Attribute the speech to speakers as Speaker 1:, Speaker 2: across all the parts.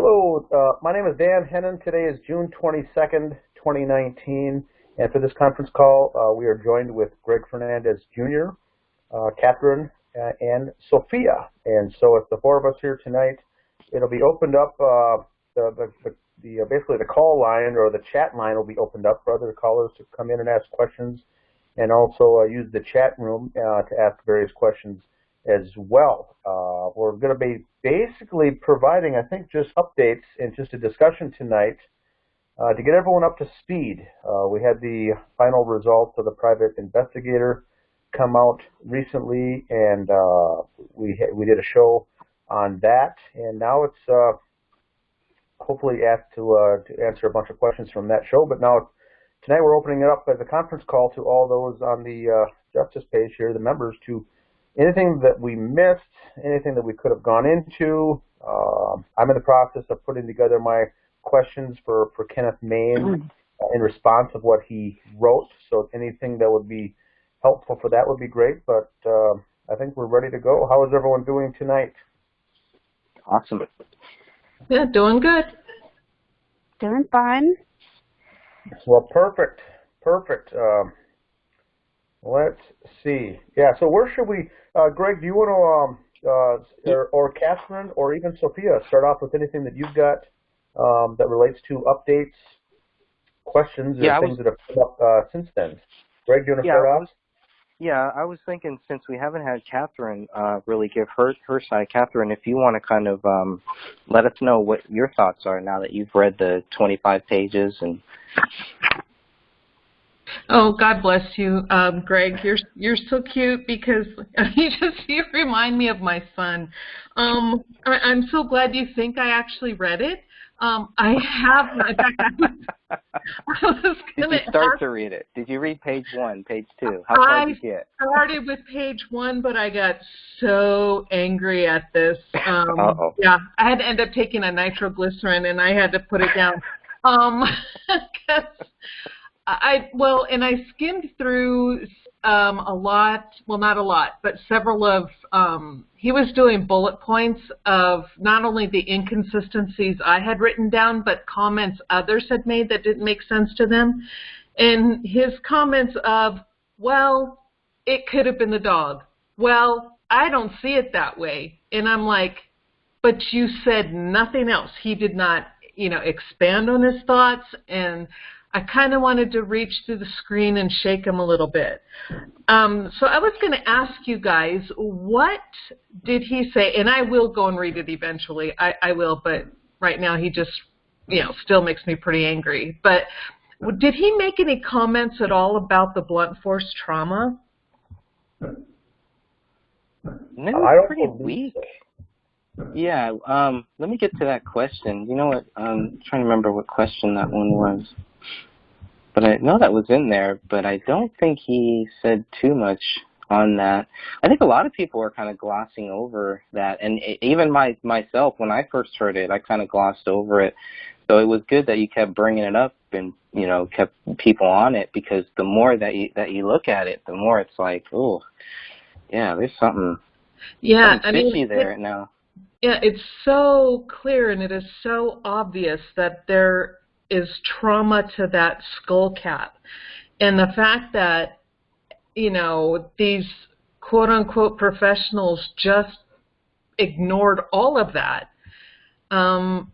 Speaker 1: Hello, my name is Dan Hennen. Today is June 22nd, 2019, and for this conference call, we are joined with Greg Fernandez Jr., Catherine, and Sophia. And so it's the four of us here tonight. It'll be opened up, basically the call line or the chat line will be opened up for other callers to come in and ask questions, and also use the chat room to ask various questions as well. We're going to be basically providing, I think, just updates and just a discussion tonight to get everyone up to speed. We had the final results of the private investigator come out recently, and we did a show on that, and now it's hopefully asked to answer a bunch of questions from that show. But now tonight we're opening it up as a conference call to all those on the Justice page here, the members, to anything that we missed, anything that we could have gone into. I'm in the process of putting together my questions for Kenneth Main in response of what he wrote. So anything that would be helpful for that would be great. But I think we're ready to go. How is everyone doing tonight?
Speaker 2: Awesome.
Speaker 3: Yeah, doing good.
Speaker 4: Doing fine.
Speaker 1: Well, perfect. Perfect. Let's see. Yeah, so where should we, Greg, do you want to, or Catherine, or even Sophia, start off with anything that you've got that relates to updates, questions, or things that have come up since then? Greg, do you want to start off?
Speaker 2: Yeah, I was thinking, since we haven't had Catherine really give her side, Catherine, if you want to kind of let us know what your thoughts are now that you've read the 25 pages. And
Speaker 3: oh, God bless you, Greg. You're so cute because you remind me of my son. I'm so glad you think I actually read it. I have. In fact, I was
Speaker 2: Did you start to read it? Did you read page 1, page 2? How far did you get?
Speaker 3: I started with page 1, but I got so angry at this. Yeah, I had to end up taking a nitroglycerin, and I had to put it down. And I skimmed through a lot, well, not a lot, but several of, he was doing bullet points of not only the inconsistencies I had written down, but comments others had made that didn't make sense to them. And his comments of, well, it could have been the dog. Well, I don't see it that way. And I'm like, but you said nothing else. He did not, expand on his thoughts, and I kind of wanted to reach through the screen and shake him a little bit. So I was going to ask you guys, what did he say? And I will go and read it eventually. I will, but right now he just, still makes me pretty angry. But did he make any comments at all about the blunt force trauma?
Speaker 2: No, pretty weak. Yeah, let me get to that question. You know what? I'm trying to remember what question that one was. But I know that was in there, but I don't think he said too much on that. I think a lot of people are kind of glossing over that, and even myself, when I first heard it, I kind of glossed over it. So it was good that you kept bringing it up and, kept people on it, because the more that you look at it, the more it's like, oh, yeah, there's something fishy there now.
Speaker 3: Yeah, it's so clear, and it is so obvious that there is trauma to that skull cap. And the fact that, these quote-unquote professionals just ignored all of that. And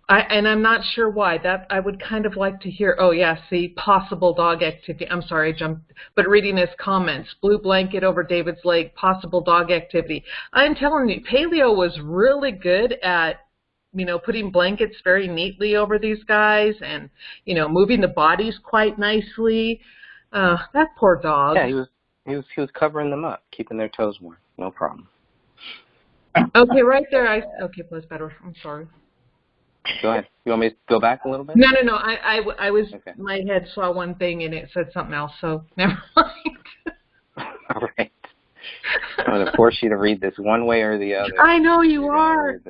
Speaker 3: I'm not sure why. That I would kind of like to hear, oh, yeah, see, possible dog activity. I'm sorry, I jumped. But reading his comments, blue blanket over David's leg, possible dog activity. I'm telling you, Paleo was really good at putting blankets very neatly over these guys and, moving the bodies quite nicely. That poor dog.
Speaker 2: Yeah, he was covering them up, keeping their toes warm. No problem.
Speaker 3: Okay, right there. Okay, that's better. I'm sorry.
Speaker 2: Go ahead. You want me to go back a little bit?
Speaker 3: No. I was,
Speaker 2: okay.
Speaker 3: My head saw one thing and it said something else, so never mind.
Speaker 2: All right. I'm going to force you to read this one way or the other.
Speaker 3: I know you are.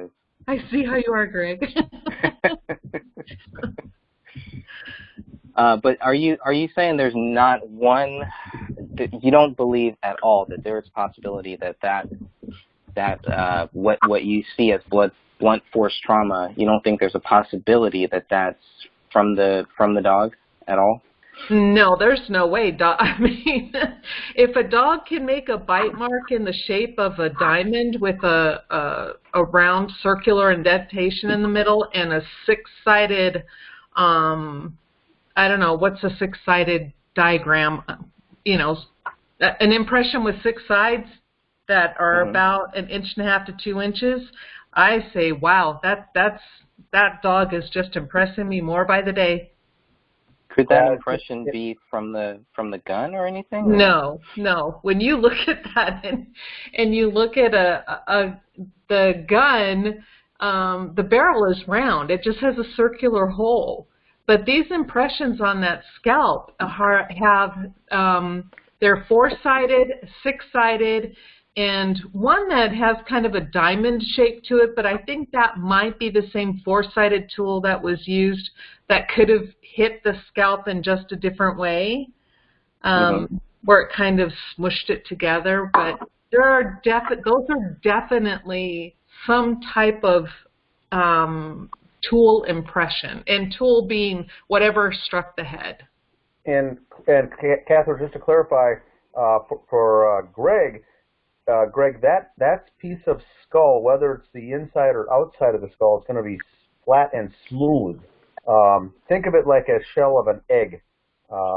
Speaker 3: I see how you are, Greg.
Speaker 2: But are you saying there's not one, that you don't believe at all that there's a possibility that what you see as blunt force trauma, you don't think there's a possibility that that's from the dog at all?
Speaker 3: No, there's no way. I mean, if a dog can make a bite mark in the shape of a diamond with a round circular indentation in the middle and a six-sided, I don't know, what's a six-sided diagram? You know, an impression with six sides that are about 1.5 to 2 inches. I say, wow, that dog is just impressing me more by the day.
Speaker 2: Could that impression be from the gun or anything?
Speaker 3: No, no. When you look at that and you look at the gun, the barrel is round. It just has a circular hole. But these impressions on that scalp have they're 4-sided, 6-sided, and one that has kind of a diamond shape to it, but I think that might be the same 4-sided tool that was used that could have hit the scalp in just a different way, where it kind of smushed it together. But there are those are definitely some type of tool impression, and tool being whatever struck the head.
Speaker 1: And Catherine, just to clarify, for Greg, that piece of skull, whether it's the inside or outside of the skull, is going to be flat and smooth. Think of it like a shell of an egg.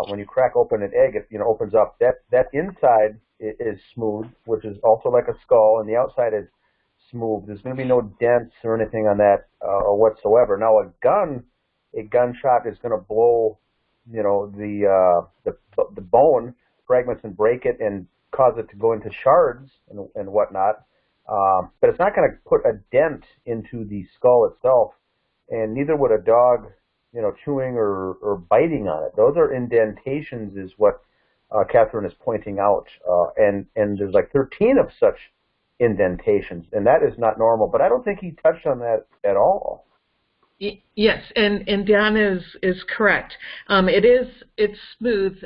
Speaker 1: When you crack open an egg, it opens up. That inside is smooth, which is also like a skull, and the outside is smooth. There's going to be no dents or anything on that or whatsoever. Now, a gunshot is going to blow, the bone fragments and break it and cause it to go into shards and whatnot. But it's not going to put a dent into the skull itself, and neither would a dog, chewing or biting on it. Those are indentations, is what Catherine is pointing out, and there's like 13 of such indentations, and that is not normal. But I don't think he touched on that at all.
Speaker 3: Yes, and Dan is correct. It's smooth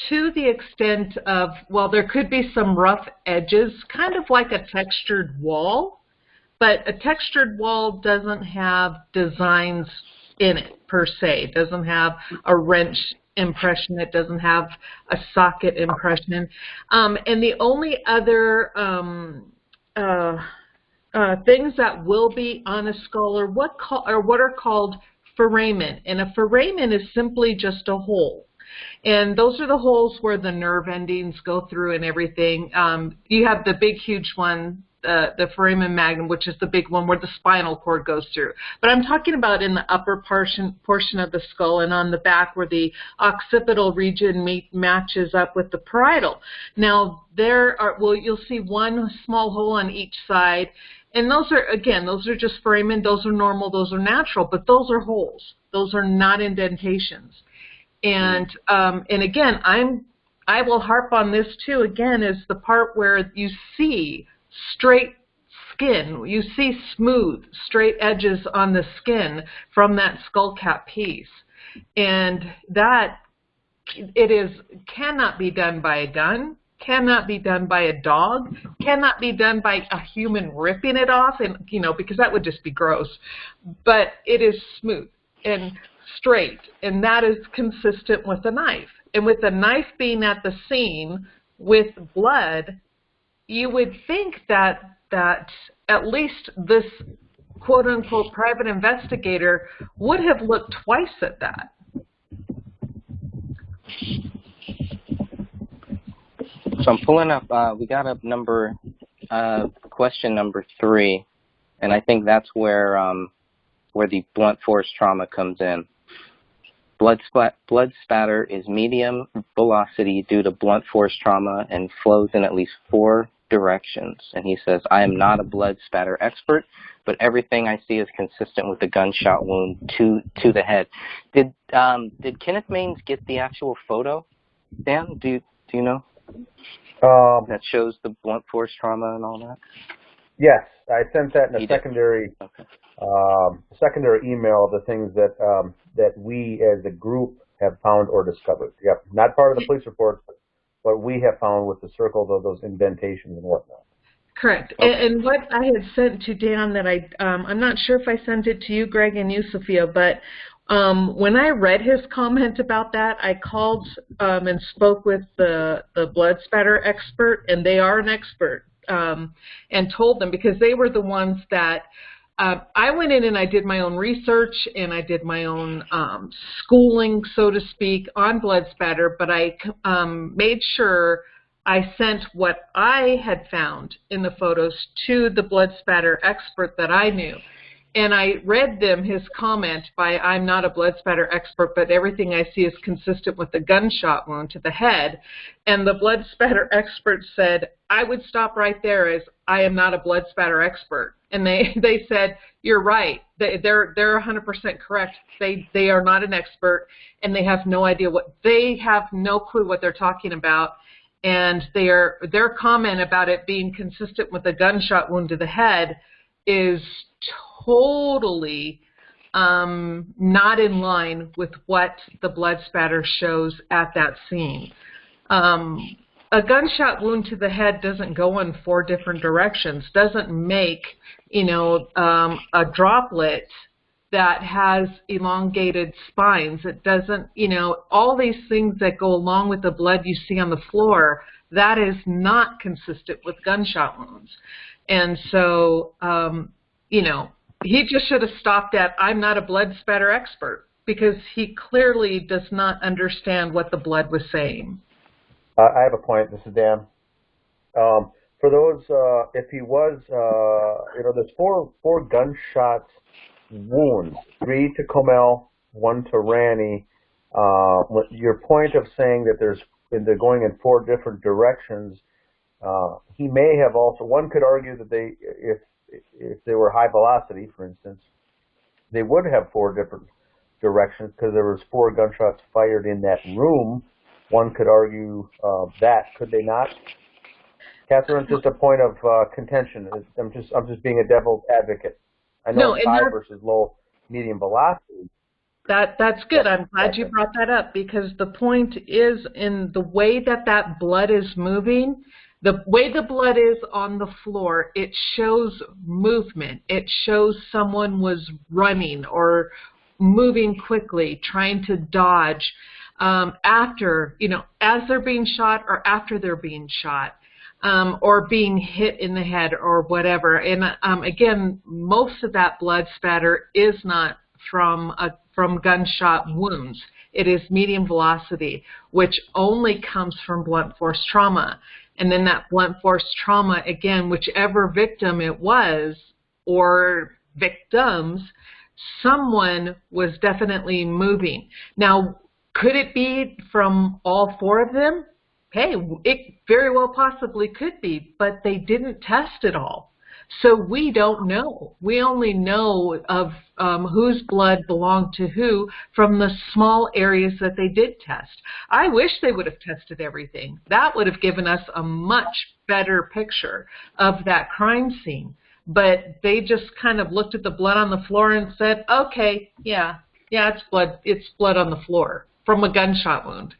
Speaker 3: to the extent of, well, there could be some rough edges, kind of like a textured wall, but a textured wall doesn't have designs in it per se. It doesn't have a wrench impression. It doesn't have a socket impression. And the only other things that will be on a skull are what are called foramen. And a foramen is simply just a hole. And those are the holes where the nerve endings go through and everything. You have the big, huge one, the foramen magnum, which is the big one where the spinal cord goes through. But I'm talking about in the upper portion of the skull and on the back where the occipital region matches up with the parietal. Now, you'll see one small hole on each side. And those are just foramen. Those are normal. Those are natural. But those are holes. Those are not indentations. And again, I will harp on this too. Again, is the part where you see straight skin. You see smooth, straight edges on the skin from that skull cap piece, and that cannot be done by a gun. Cannot be done by a dog, cannot be done by a human ripping it off, and because that would just be gross. But it is smooth and straight, and that is consistent with a knife. And with a knife being at the scene with blood, you would think that at least this quote-unquote private investigator would have looked twice at that.
Speaker 2: So I'm pulling up, we got up question number 3, and I think that's where the blunt force trauma comes in. Blood spatter is medium velocity due to blunt force trauma and flows in at least 4 directions. And he says, I am not a blood spatter expert, but everything I see is consistent with the gunshot wound to the head. Did Kenneth Maines get the actual photo? Dan, do you know? That shows the blunt force trauma and all that?
Speaker 1: Yes, I sent that in a secondary email, the things that we as a group have found or discovered. Yep, not part of the police report, but we have found with the circles of those indentations and whatnot.
Speaker 3: Correct.
Speaker 2: Okay.
Speaker 3: And what I had sent to Dan that I'm not sure if I sent it to you, Greg, and you, Sophia, but when I read his comment about that, I called and spoke with the blood spatter expert, and they are an expert, and told them, because they were the ones that I went in and I did my own research and I did my own schooling, so to speak, on blood spatter, but I made sure I sent what I had found in the photos to the blood spatter expert that I knew. And I read them his comment by, I'm not a blood spatter expert, but everything I see is consistent with the gunshot wound to the head. And the blood spatter expert said, I would stop right there, as I am not a blood spatter expert. And they said, you're right. They're 100% correct. They are not an expert, and they have no idea they have no clue what they're talking about. And their comment about it being consistent with a gunshot wound to the head is totally not in line with what the blood spatter shows at that scene. A gunshot wound to the head doesn't go in 4 different directions, doesn't make, a droplet that has elongated spines. It doesn't, all these things that go along with the blood you see on the floor, that is not consistent with gunshot wounds. And so, he just should have stopped at, I'm not a blood spatter expert, because he clearly does not understand what the blood was saying.
Speaker 1: I have a point. This is Dan. For those, if he was, there's four gunshot wounds, 3 to Comel, 1 to Ranny. Your point of saying that they're going in 4 different directions, he may have also, one could argue that if they were high velocity, for instance, they would have 4 different directions, because there was 4 gunshots fired in that room. One could argue that, could they not? Catherine, just a point of contention. I'm just being a devil's advocate. I know it's high versus low, medium velocity.
Speaker 3: That's good. I'm glad you brought that up, because the point is, in the way that blood is moving, the way the blood is on the floor, it shows movement. It shows someone was running or moving quickly, trying to dodge after, as they're being shot or after they're being shot, or being hit in the head or whatever. And again, most of that blood spatter is not from gunshot wounds. It is medium velocity, which only comes from blunt force trauma. And then that blunt force trauma, again, whichever victim it was or victims, someone was definitely moving. Now, could it be from all 4 of them? Hey, it very well possibly could be, but they didn't test it all. So we don't know. We only know of whose blood belonged to who from the small areas that they did test. I wish they would have tested everything. That would have given us a much better picture of that crime scene. But they just kind of looked at the blood on the floor and said, okay, yeah, it's blood on the floor from a gunshot wound.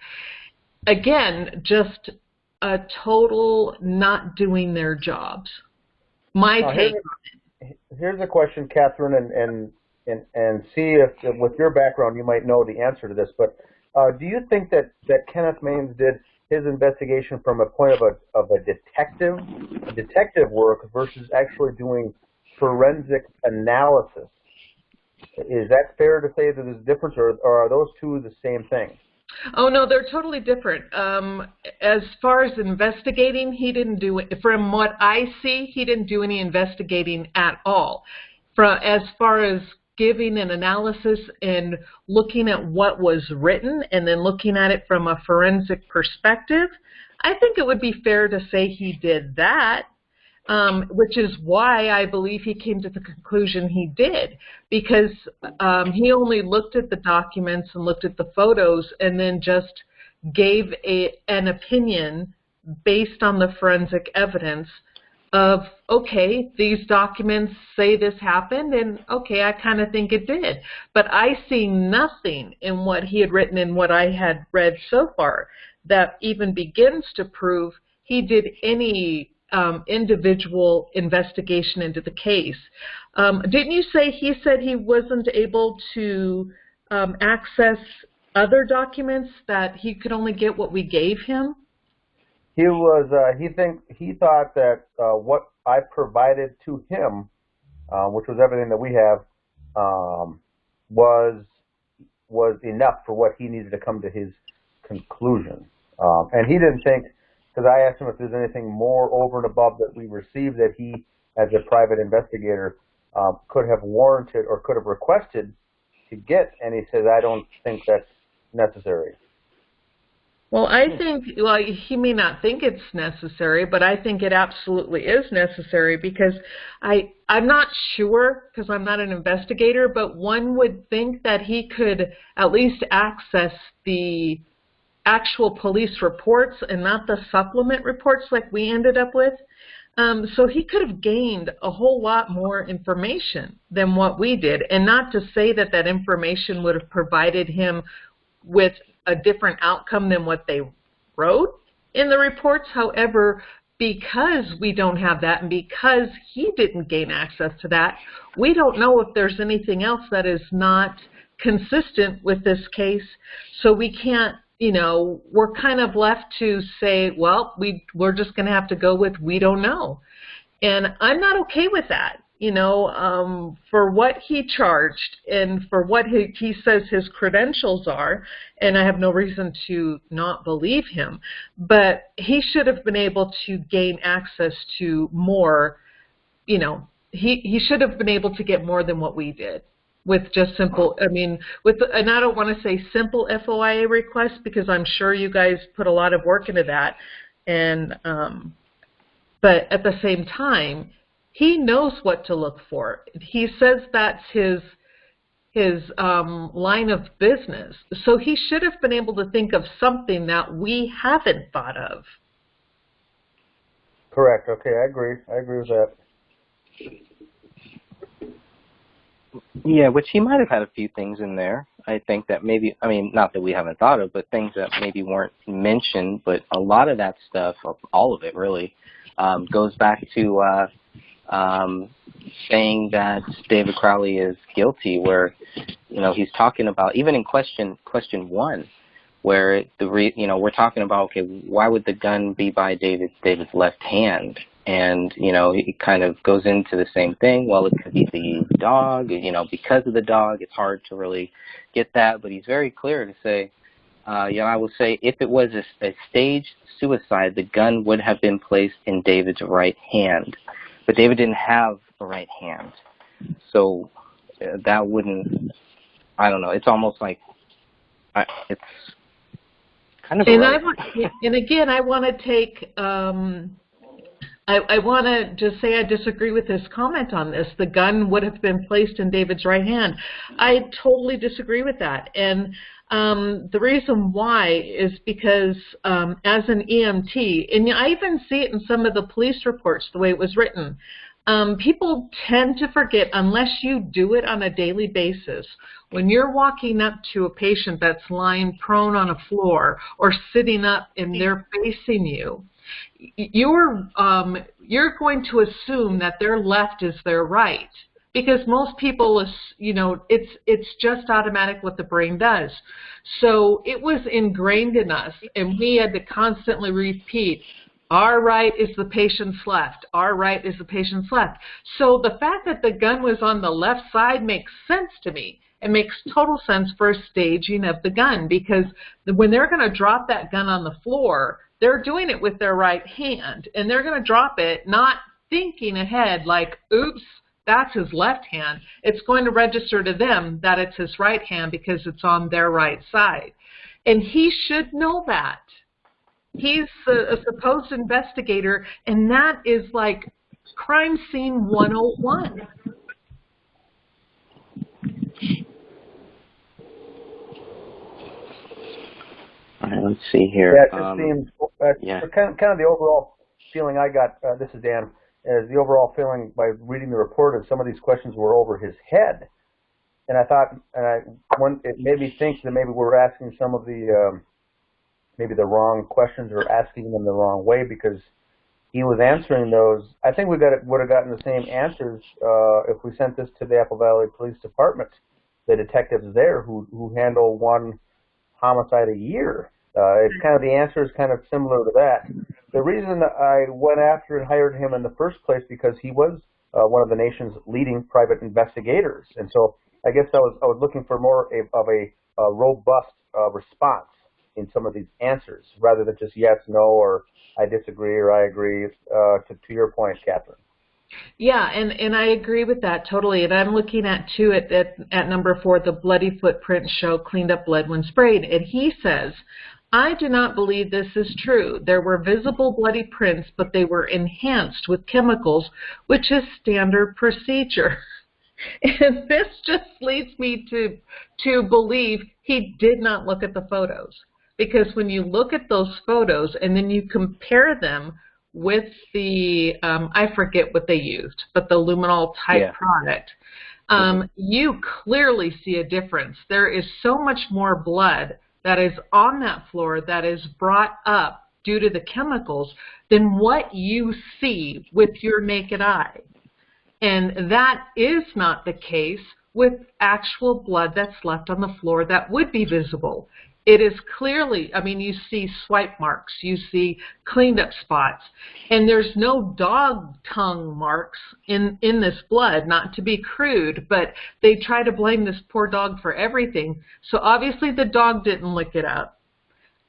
Speaker 3: Again, just a total not doing their jobs. My take on it.
Speaker 1: Here's a question, Catherine, and see if, with your background, you might know the answer to this. But do you think that Kenneth Maines did his investigation from a point of a detective work versus actually doing forensic analysis? Is that fair to say that there's a difference, or are those two the same thing?
Speaker 3: Oh, no, they're totally different. As far as investigating, he didn't do it. From what I see, he didn't do any investigating at all. As far as giving an analysis and looking at what was written and then looking at it from a forensic perspective, I think it would be fair to say he did that. Which is why I believe he came to the conclusion he did, because he only looked at the documents and looked at the photos and then just gave an opinion based on the forensic evidence of, okay, these documents say this happened, and okay, I kind of think it did. But I see nothing in what he had written and what I had read so far that even begins to prove he did any individual investigation into the case. Didn't you say he said he wasn't able to access other documents, that he could only get what we gave him?
Speaker 1: He was. He thought that what I provided to him, which was everything that we have, was enough for what he needed to come to his conclusion. And he didn't think, because I asked him if there's anything more over and above that we received that he, as a private investigator, could have warranted or could have requested to get, and he says, I don't think that's necessary.
Speaker 3: Well, I think, well, he may not think it's necessary, but I think it absolutely is necessary, because I'm not sure, because I'm not an investigator, but one would think that he could at least access the actual police reports and not the supplement reports like we ended up with. So he could have gained a whole lot more information than what we did, and not to say that that information would have provided him with a different outcome than what they wrote in the reports. However, because we don't have that, and because he didn't gain access to that, we don't know if there's anything else that is not consistent with this case. So we can't, you know, we're kind of left to say, well, we're just going to have to go with we don't know. And I'm not okay with that. You know, for what he charged and for what he says his credentials are, and I have no reason to not believe him, but he should have been able to gain access to more, you know, he should have been able to get more than what we did with just simple, I mean, and I don't want to say simple FOIA requests, because I'm sure you guys put a lot of work into that, and, but at the same time, he knows what to look for. He says that's his line of business. So he should have been able to think of something that we haven't thought of.
Speaker 1: Correct. Okay, I agree. I agree with that.
Speaker 2: Yeah, which he might have had a few things in there. I think that maybe, I mean, not that we haven't thought of, but things that maybe weren't mentioned. But a lot of that stuff, or all of it really, goes back to saying that David Crowley is guilty, where, you know, he's talking about, even in question one, where you know, we're talking about, okay, why would the gun be by David's left hand? And, you know, he kind of goes into the same thing. Well, it could be the dog, you know, because of the dog, it's hard to really get that. But he's very clear to say, you know, I will say, if it was a staged suicide, the gun would have been placed in David's right hand. But David didn't have a right hand. So that wouldn't, I don't know, it's almost like, it's kind of irrelevant.
Speaker 3: And again, I want to take, I want to just say I disagree with his comment on this. The gun would have been placed in David's right hand. I totally disagree with that. And the reason why is because as an EMT, and I even see it in some of the police reports, the way it was written, people tend to forget, unless you do it on a daily basis, when you're walking up to a patient that's lying prone on a floor or sitting up and they're facing you, you're going to assume that their left is their right, because most people, you know, it's just automatic what the brain does. So it was ingrained in us, and we had to constantly repeat, our right is the patient's left. Our right is the patient's left. So the fact that the gun was on the left side makes sense to me. It makes total sense for a staging of the gun, because when they're going to drop that gun on the floor, they're doing it with their right hand, and they're going to drop it not thinking ahead like, oops, that's his left hand. It's going to register to them that it's his right hand because it's on their right side. And he should know that. He's a supposed investigator, and that is like crime scene 101.
Speaker 2: All right, let's see here.
Speaker 1: Yeah, it just seems, kind of the overall feeling I got, this is Dan, is the overall feeling by reading the report is some of these questions were over his head. And I thought, it made me think that maybe we're asking some of the, maybe the wrong questions or asking them the wrong way, because he was answering those. I think we would have gotten the same answers if we sent this to the Apple Valley Police Department, the detectives there who handle one homicide a year. It's kind of, the answer is kind of similar to that. The reason I went after and hired him in the first place because he was one of the nation's leading private investigators, and so I guess I was looking for more of a robust response in some of these answers, rather than just yes, no, or I disagree or I agree. To your point, Catherine.
Speaker 3: Yeah, and I agree with that totally. And I'm looking at, too, at number 4, the bloody footprints show cleaned up blood when sprayed. And he says, I do not believe this is true. There were visible bloody prints, but they were enhanced with chemicals, which is standard procedure. And this just leads me to believe he did not look at the photos. Because when you look at those photos and then you compare them with the, I forget what they used, but the luminol type product, you clearly see a difference. There is so much more blood that is on that floor that is brought up due to the chemicals than what you see with your naked eye. And that is not the case with actual blood that's left on the floor that would be visible. It is clearly, I mean, you see swipe marks, you see cleaned up spots, and there's no dog tongue marks in this blood, not to be crude, but they try to blame this poor dog for everything. So obviously the dog didn't lick it up.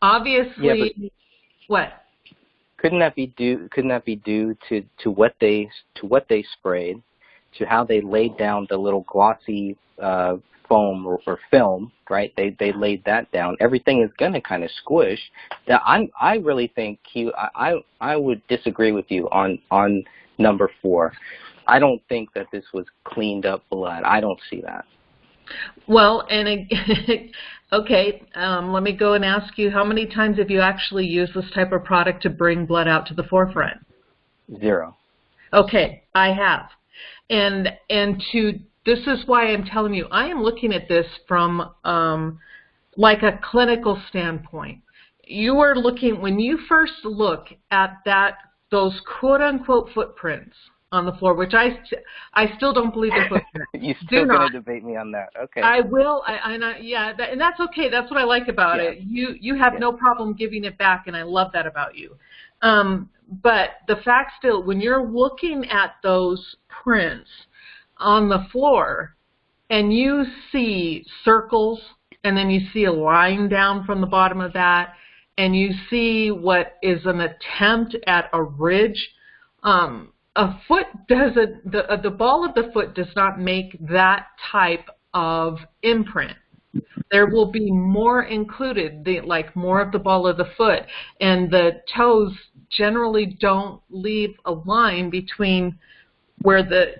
Speaker 3: Obviously, what?
Speaker 2: Couldn't that be due to what they sprayed, to how they laid down the little glossy foam or film, right? They laid that down. Everything is going to kind of squish. Now, I really think I would disagree with you on number 4. I don't think that this was cleaned up blood. I don't see that.
Speaker 3: Well, and okay, let me go and ask you, how many times have you actually used this type of product to bring blood out to the forefront?
Speaker 2: 0.
Speaker 3: Okay, I have. And this is why I'm telling you, I am looking at this from like a clinical standpoint. You are looking, when you first look at those quote-unquote footprints on the floor, which I still don't believe they're footprints.
Speaker 2: You're still going to debate me on that. Okay.
Speaker 3: I will. And that's okay. That's what I like about it. You have no problem giving it back, and I love that about you. But the fact still, when you're looking at those prints on the floor and you see circles and then you see a line down from the bottom of that and you see what is an attempt at a ridge, a foot doesn't, the ball of the foot does not make that type of imprint. There will be more included, like more of the ball of the foot, and the toes generally don't leave a line between where the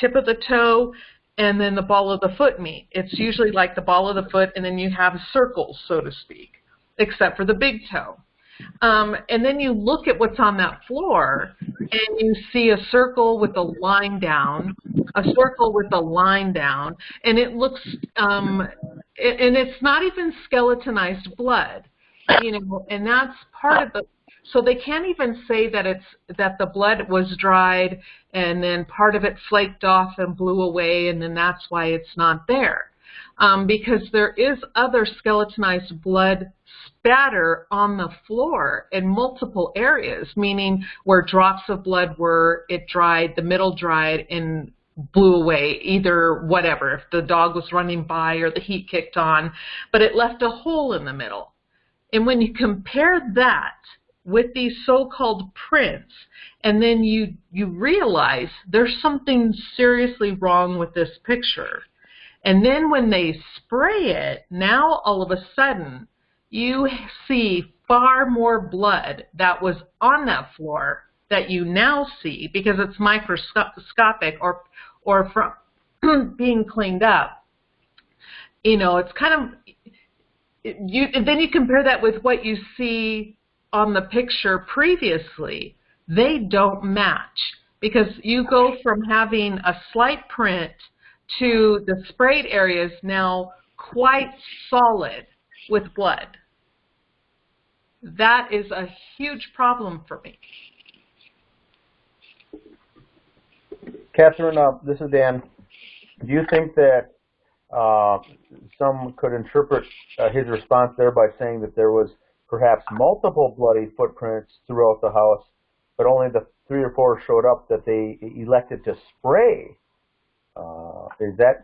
Speaker 3: tip of the toe and then the ball of the foot meet. It's usually like the ball of the foot and then you have circles, so to speak, except for the big toe. And then you look at what's on that floor and you see a circle with a line down, a circle with a line down, and it looks, and it's not even skeletonized blood, you know, and that's part of the, so they can't even say that the blood was dried and then part of it flaked off and blew away and then that's why it's not there. Because there is other skeletonized blood spatter on the floor in multiple areas, meaning where drops of blood were, it dried, the middle dried and blew away, either whatever, if the dog was running by or the heat kicked on, but it left a hole in the middle. And when you compare that with these so-called prints, and then you realize there's something seriously wrong with this picture. And then when they spray it, now all of a sudden you see far more blood that was on that floor that you now see because it's microscopic or from being cleaned up. You know, it's kind of, and then you compare that with what you see on the picture previously. They don't match because you go from having a slight print to the sprayed areas now quite solid with blood. That is a huge problem for me.
Speaker 1: Catherine, this is Dan. Do you think that some could interpret his response there by saying that there was perhaps multiple bloody footprints throughout the house, but only the 3 or 4 showed up that they elected to spray?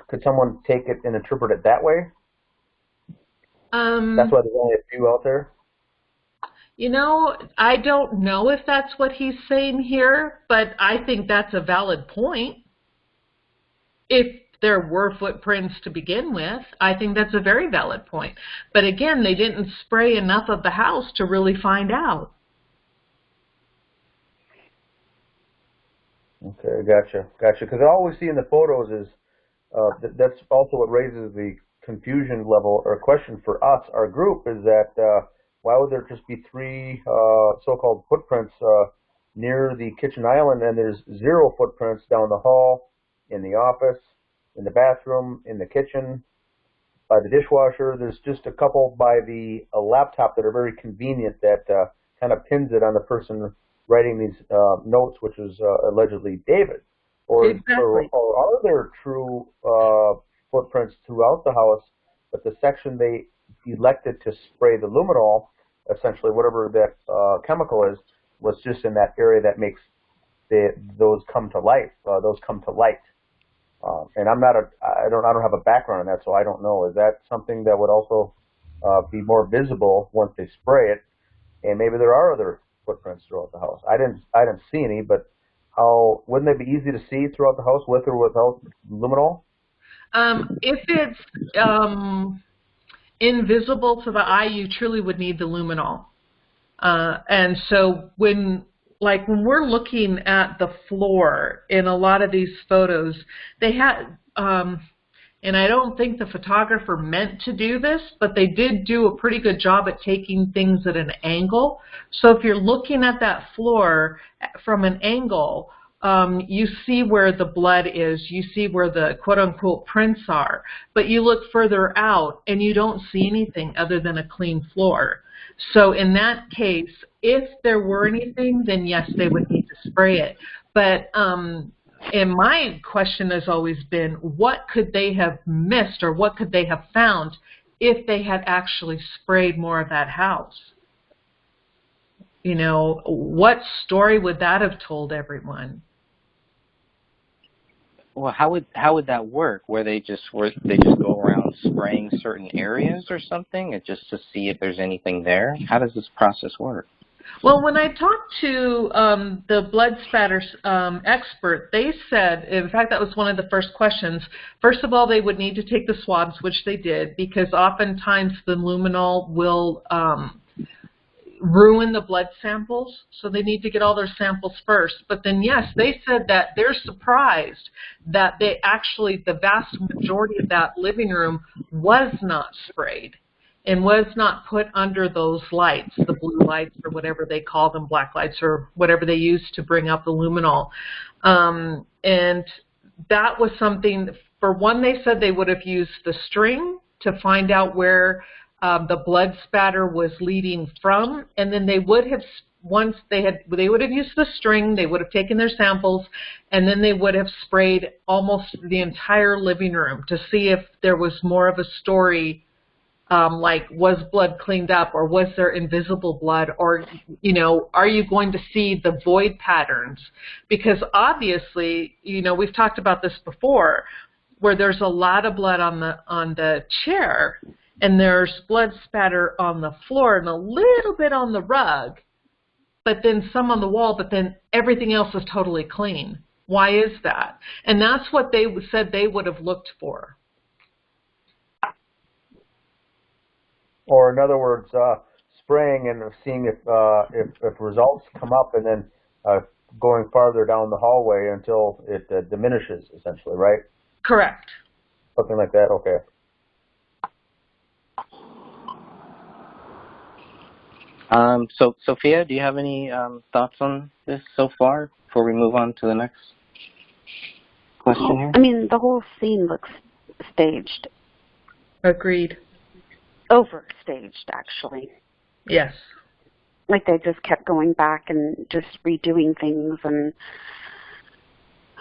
Speaker 1: Could someone take it and interpret it that way? That's why there's only a few out there?
Speaker 3: You know, I don't know if that's what he's saying here, but I think that's a valid point. If there were footprints to begin with, I think that's a very valid point. But again, they didn't spray enough of the house to really find out.
Speaker 1: Okay, gotcha. Because all we see in the photos is, that's also what raises the confusion level or question for us, our group, is that why would there just be 3 so-called footprints near the kitchen island, and there's 0 footprints down the hall, in the office, in the bathroom, in the kitchen, by the dishwasher. There's just a couple by the laptop that are very convenient that kind of pins it on the person writing these notes, which is allegedly David. Or are there true footprints throughout the house, but the section they elected to spray the luminol, essentially whatever that chemical is, was just in that area that makes those come to life. And I don't have a background in that, so I don't know. Is that something that would also be more visible once they spray it? And maybe there are other footprints throughout the house. I didn't see any, but wouldn't they be easy to see throughout the house with or without luminol?
Speaker 3: If it's invisible to the eye, you truly would need the luminol. And so when we're looking at the floor in a lot of these photos, they had, and I don't think the photographer meant to do this, but they did do a pretty good job at taking things at an angle. So if you're looking at that floor from an angle, you see where the blood is, you see where the quote-unquote prints are, but you look further out and you don't see anything other than a clean floor. So in that case, if there were anything, then yes, they would need to spray it. But and my question has always been, what could they have missed or what could they have found if they had actually sprayed more of that house? You know, what story would that have told everyone?
Speaker 2: Well, how would that work? Where they just go around spraying certain areas or something, just to see if there's anything there? How does this process work?
Speaker 3: Well, when I talked to the blood spatter expert, they said, in fact, that was one of the first questions. First of all, they would need to take the swabs, which they did, because oftentimes the luminol will ruin the blood samples, so they need to get all their samples first. But then, yes, they said that they're surprised that they actually, the vast majority of that living room was not sprayed and was not put under those lights, the blue lights or whatever they call them, black lights or whatever they use to bring up the luminol. And that was something, for one, they said they would have used the string to find out where the blood spatter was leading from, and then they would have, once they would have used the string, they would have taken their samples, and then they would have sprayed almost the entire living room to see if there was more of a story, like was blood cleaned up, or was there invisible blood, or, you know, are you going to see the void patterns? Because obviously, you know, we've talked about this before, where there's a lot of blood on the chair, and there's blood spatter on the floor and a little bit on the rug, but then some on the wall, but then everything else is totally clean. Why is that? And that's what they said they would have looked for.
Speaker 1: Or in other words, spraying and seeing if results come up, and then going farther down the hallway until it diminishes, essentially, right?
Speaker 3: Correct.
Speaker 1: Something like that, okay.
Speaker 2: So, Sophia, do you have any thoughts on this so far before we move on to the next question here?
Speaker 4: I mean, the whole scene looks staged.
Speaker 3: Agreed.
Speaker 4: Overstaged, actually.
Speaker 3: Yes.
Speaker 4: Like they just kept going back and just redoing things, and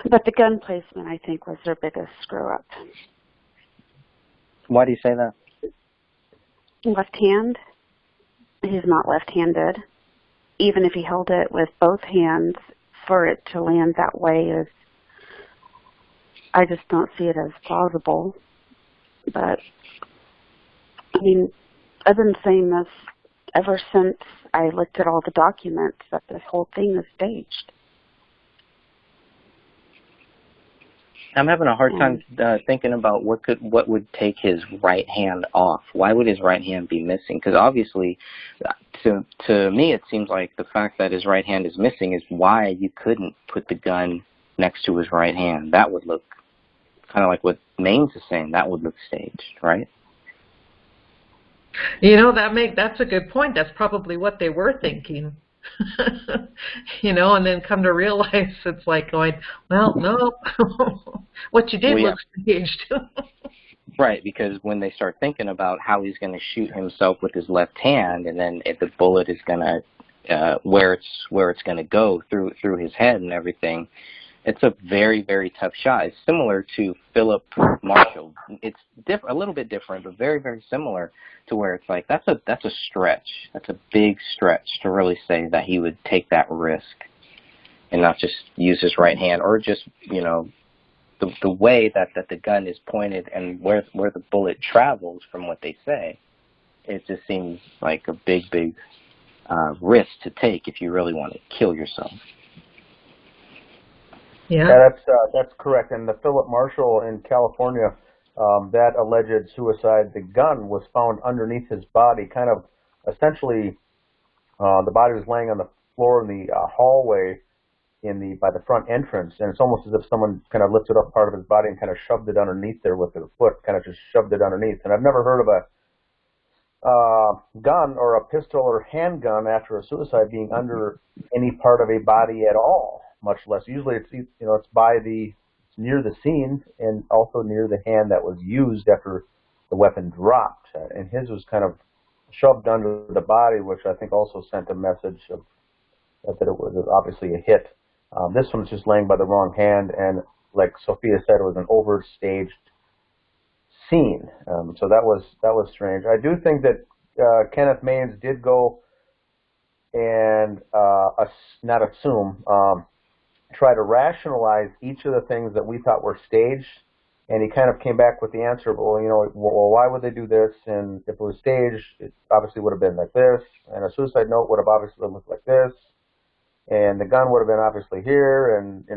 Speaker 4: But the gun placement, I think, was their biggest screw-up.
Speaker 2: Why do you say that?
Speaker 4: Left hand. He's not left-handed. Even if he held it with both hands, for it to land that way is, I just don't see it as plausible. But, I mean, I've been saying this ever since I looked at all the documents, that this whole thing is staged.
Speaker 2: I'm having a hard time thinking about what would take his right hand off. Why would his right hand be missing? Because obviously, to me, it seems like the fact that his right hand is missing is why you couldn't put the gun next to his right hand. That would look kind of like what Maines is saying. That would look staged, right?
Speaker 3: You know, that's a good point. That's probably what they were thinking. You know, and then come to realize it's like going, well, no, what you did looks staged.
Speaker 2: Right, because when they start thinking about how he's going to shoot himself with his left hand, and then if the bullet is going to where it's going to go through his head and everything, it's a very, very tough shot. It's similar to Philip Marshall. It's a little bit different, but very, very similar to where it's like that's a stretch. That's a big stretch to really say that he would take that risk and not just use his right hand, or just, you know, the way that the gun is pointed and where the bullet travels from what they say. It just seems like a big risk to take if you really want to kill yourself.
Speaker 3: Yeah,
Speaker 1: that's correct. And the Philip Marshall in California, that alleged suicide, the gun was found underneath his body, kind of essentially the body was laying on the floor in the hallway by the front entrance, and it's almost as if someone kind of lifted up part of his body and kind of shoved it underneath there with their foot, kind of just shoved it underneath. And I've never heard of a gun or a pistol or handgun after a suicide being under any part of a body at all. Much less. Usually, it's near the scene and also near the hand that was used after the weapon dropped. And his was kind of shoved under the body, which I think also sent a message of that it was obviously a hit. This one's just laying by the wrong hand, and like Sophia said, it was an overstaged scene. So that was strange. I do think that Kenneth Maines did go and not assume. Try to rationalize each of the things that we thought were staged, and he kind of came back with the answer, well, why would they do this? And if it was staged, it obviously would have been like this, and a suicide note would have obviously looked like this, and the gun would have been obviously here, and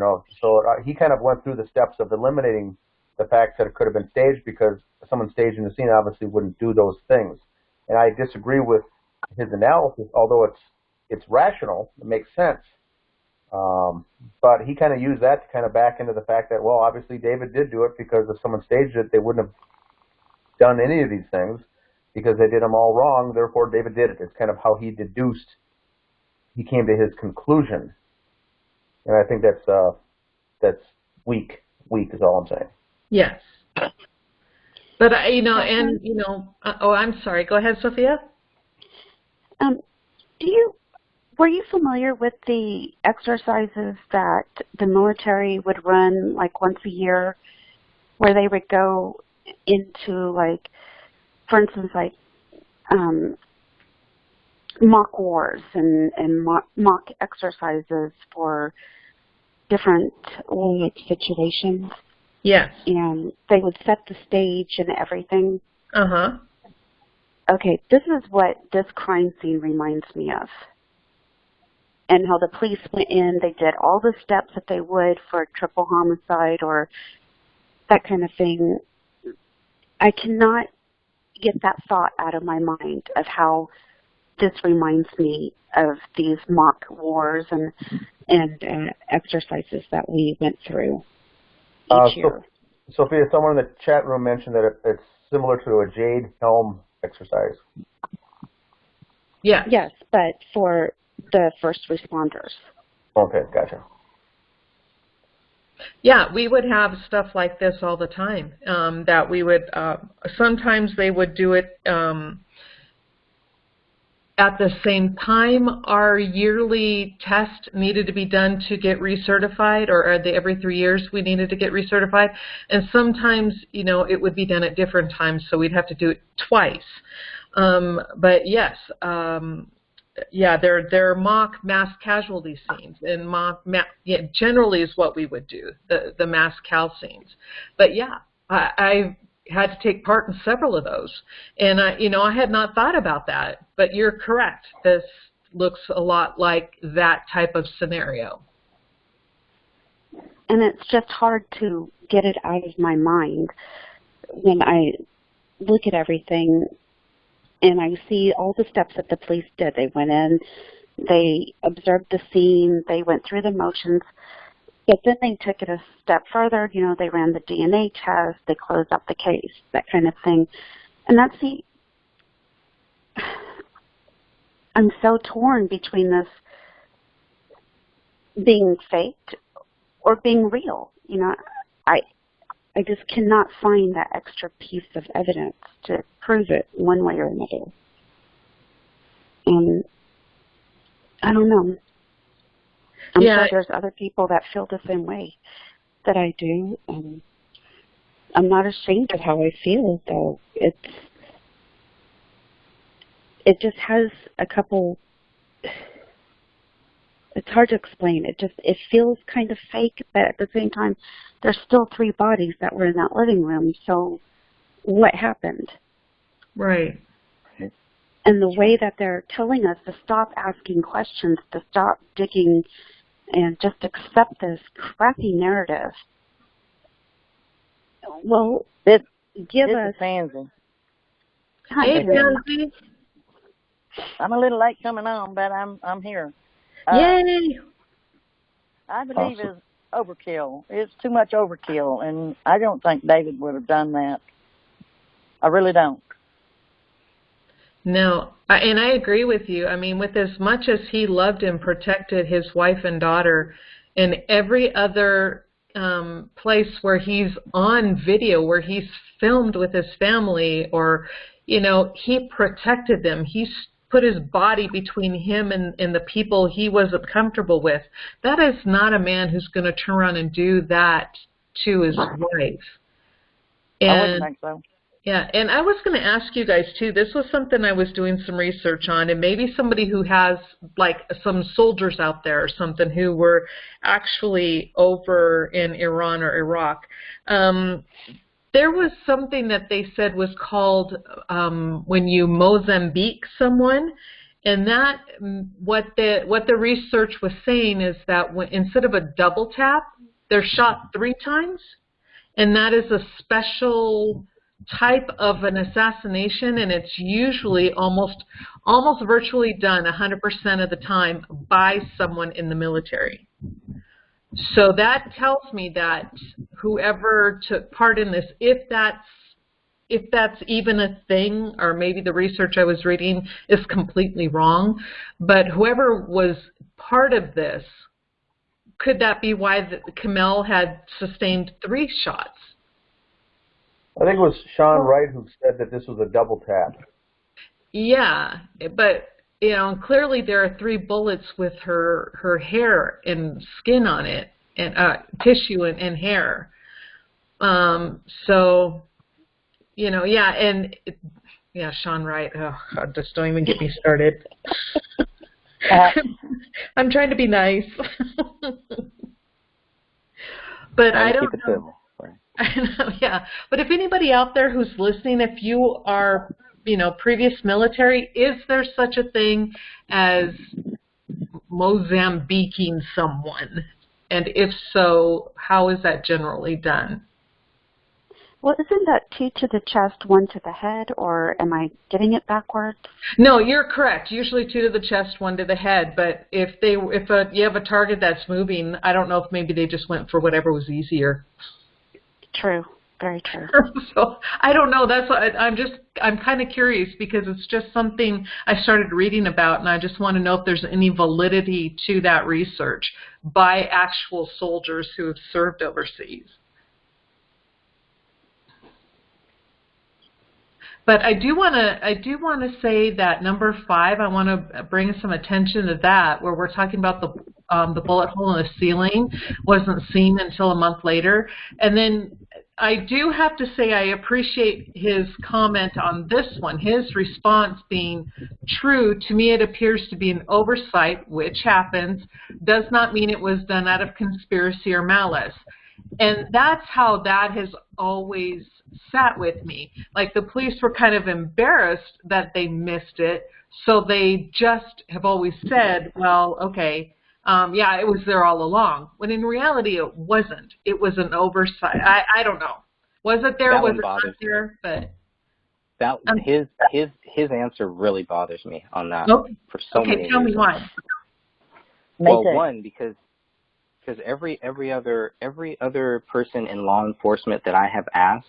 Speaker 1: so he kind of went through the steps of eliminating the fact that it could have been staged, because someone staging the scene obviously wouldn't do those things. And I disagree with his analysis, although it's rational, it makes sense. But he kind of used that to kind of back into the fact that, well, obviously David did do it, because if someone staged it, they wouldn't have done any of these things because they did them all wrong. Therefore, David did it. It's kind of how he deduced. He came to his conclusion, and I think that's weak. Weak is all I'm saying.
Speaker 3: Yes. But oh, I'm sorry. Go ahead, Sophia.
Speaker 4: Were you familiar with the exercises that the military would run like once a year, where they would go into, like, for instance, like mock wars and mock exercises for different situations?
Speaker 3: Yes.
Speaker 4: And they would set the stage and everything.
Speaker 3: Uh-huh.
Speaker 4: Okay, this is what this crime scene reminds me of. And how the police went in, they did all the steps that they would for a triple homicide or that kind of thing. I cannot get that thought out of my mind of how this reminds me of these mock wars and exercises that we went through each year.
Speaker 1: Sophia, someone in the chat room mentioned that it's similar to a jade helm exercise.
Speaker 3: Yeah.
Speaker 4: Yes, but for the first responders.
Speaker 1: Okay, gotcha.
Speaker 3: Yeah, we would have stuff like this all the time. That we would sometimes they would do it at the same time, our yearly test needed to be done to get recertified, or are they every 3 years we needed to get recertified? And sometimes, you know, it would be done at different times, so we'd have to do it twice. But yes, yeah, there are mock mass casualty scenes, and yeah, generally is what we would do, the mass cal scenes. But yeah, I had to take part in several of those, and I had not thought about that. But you're correct. This looks a lot like that type of scenario.
Speaker 4: And it's just hard to get it out of my mind when I look at everything and I see all the steps that the police did. They went in, they observed the scene, they went through the motions, but then they took it a step further. You know, they ran the DNA test, they closed up the case, that kind of thing. And that's I'm so torn between this being faked or being real. You know, I just cannot find that extra piece of evidence to prove it one way or another. And I don't know. I'm sure there's other people that feel the same way that I do. I'm not ashamed of how I feel, though. It just has a couple. It's hard to explain. It feels kind of fake, but at the same time, there's still 3 bodies that were in that living room. So, what happened?
Speaker 3: Right.
Speaker 4: And the way that they're telling us to stop asking questions, to stop digging, and just accept this crappy narrative. Well, give us.
Speaker 5: Pansy.
Speaker 3: Hey, Pansy.
Speaker 5: I'm a little late coming on, but I'm here.
Speaker 3: Yay!
Speaker 5: I believe it's overkill. It's too much overkill, and I don't think David would have done that. I really don't.
Speaker 3: No, and I agree with you. I mean, with as much as he loved and protected his wife and daughter, in every other place where he's on video, where he's filmed with his family, or, you know, he protected them. He put his body between him and the people he wasn't comfortable with. That is not a man who's going to turn around and do that to his wife. And,
Speaker 5: I wouldn't think so.
Speaker 3: Yeah, and I was going to ask you guys, too, this was something I was doing some research on, and maybe somebody who has, like, some soldiers out there or something who were actually over in Iran or Iraq. There was something that they said was called when you Mozambique someone, and that what the research was saying is that instead of a double tap, they're shot 3 times, and that is a special type of an assassination, and it's usually almost virtually done 100% of the time by someone in the military. So that tells me that whoever took part in this, if that's even a thing, or maybe the research I was reading is completely wrong, but whoever was part of this, could that be why Kamel had sustained 3 shots?
Speaker 1: I think it was Sean Wright who said that this was a double tap.
Speaker 3: Yeah, but you know, clearly there are 3 bullets with her hair and skin on it, and tissue and hair. So, you know, yeah, and yeah, Sean Wright. Oh God, just don't even get me started. I'm trying to be nice, but I don't know. Yeah, but if anybody out there who's listening, if you are, you know, previous military, is there such a thing as Mozambiquing someone? And if so, how is that generally done?
Speaker 4: Well, isn't that 2 to the chest, 1 to the head, or am I getting it backwards?
Speaker 3: No, you're correct. Usually 2 to the chest, 1 to the head. But if you have a target that's moving, I don't know if maybe they just went for whatever was easier.
Speaker 4: True. Very true.
Speaker 3: So I don't know. That's what I'm kind of curious, because it's just something I started reading about, and I just want to know if there's any validity to that research by actual soldiers who have served overseas. But I do want to say that number 5, I want to bring some attention to that, where we're talking about the bullet hole in the ceiling wasn't seen until a month later. And then I do have to say I appreciate his comment on this one, his response being true. To me, it appears to be an oversight, which happens, does not mean it was done out of conspiracy or malice. And that's how that has always sat with me. Like, the police were kind of embarrassed that they missed it, so they just have always said, well, okay, yeah, it was there all along. When in reality, it wasn't. It was an oversight. I don't know. Was it there? Was it not there? But
Speaker 2: that his answer really bothers me on that for so many reasons.
Speaker 3: Okay, tell me why.
Speaker 2: Well, one, because every other person in law enforcement that I have asked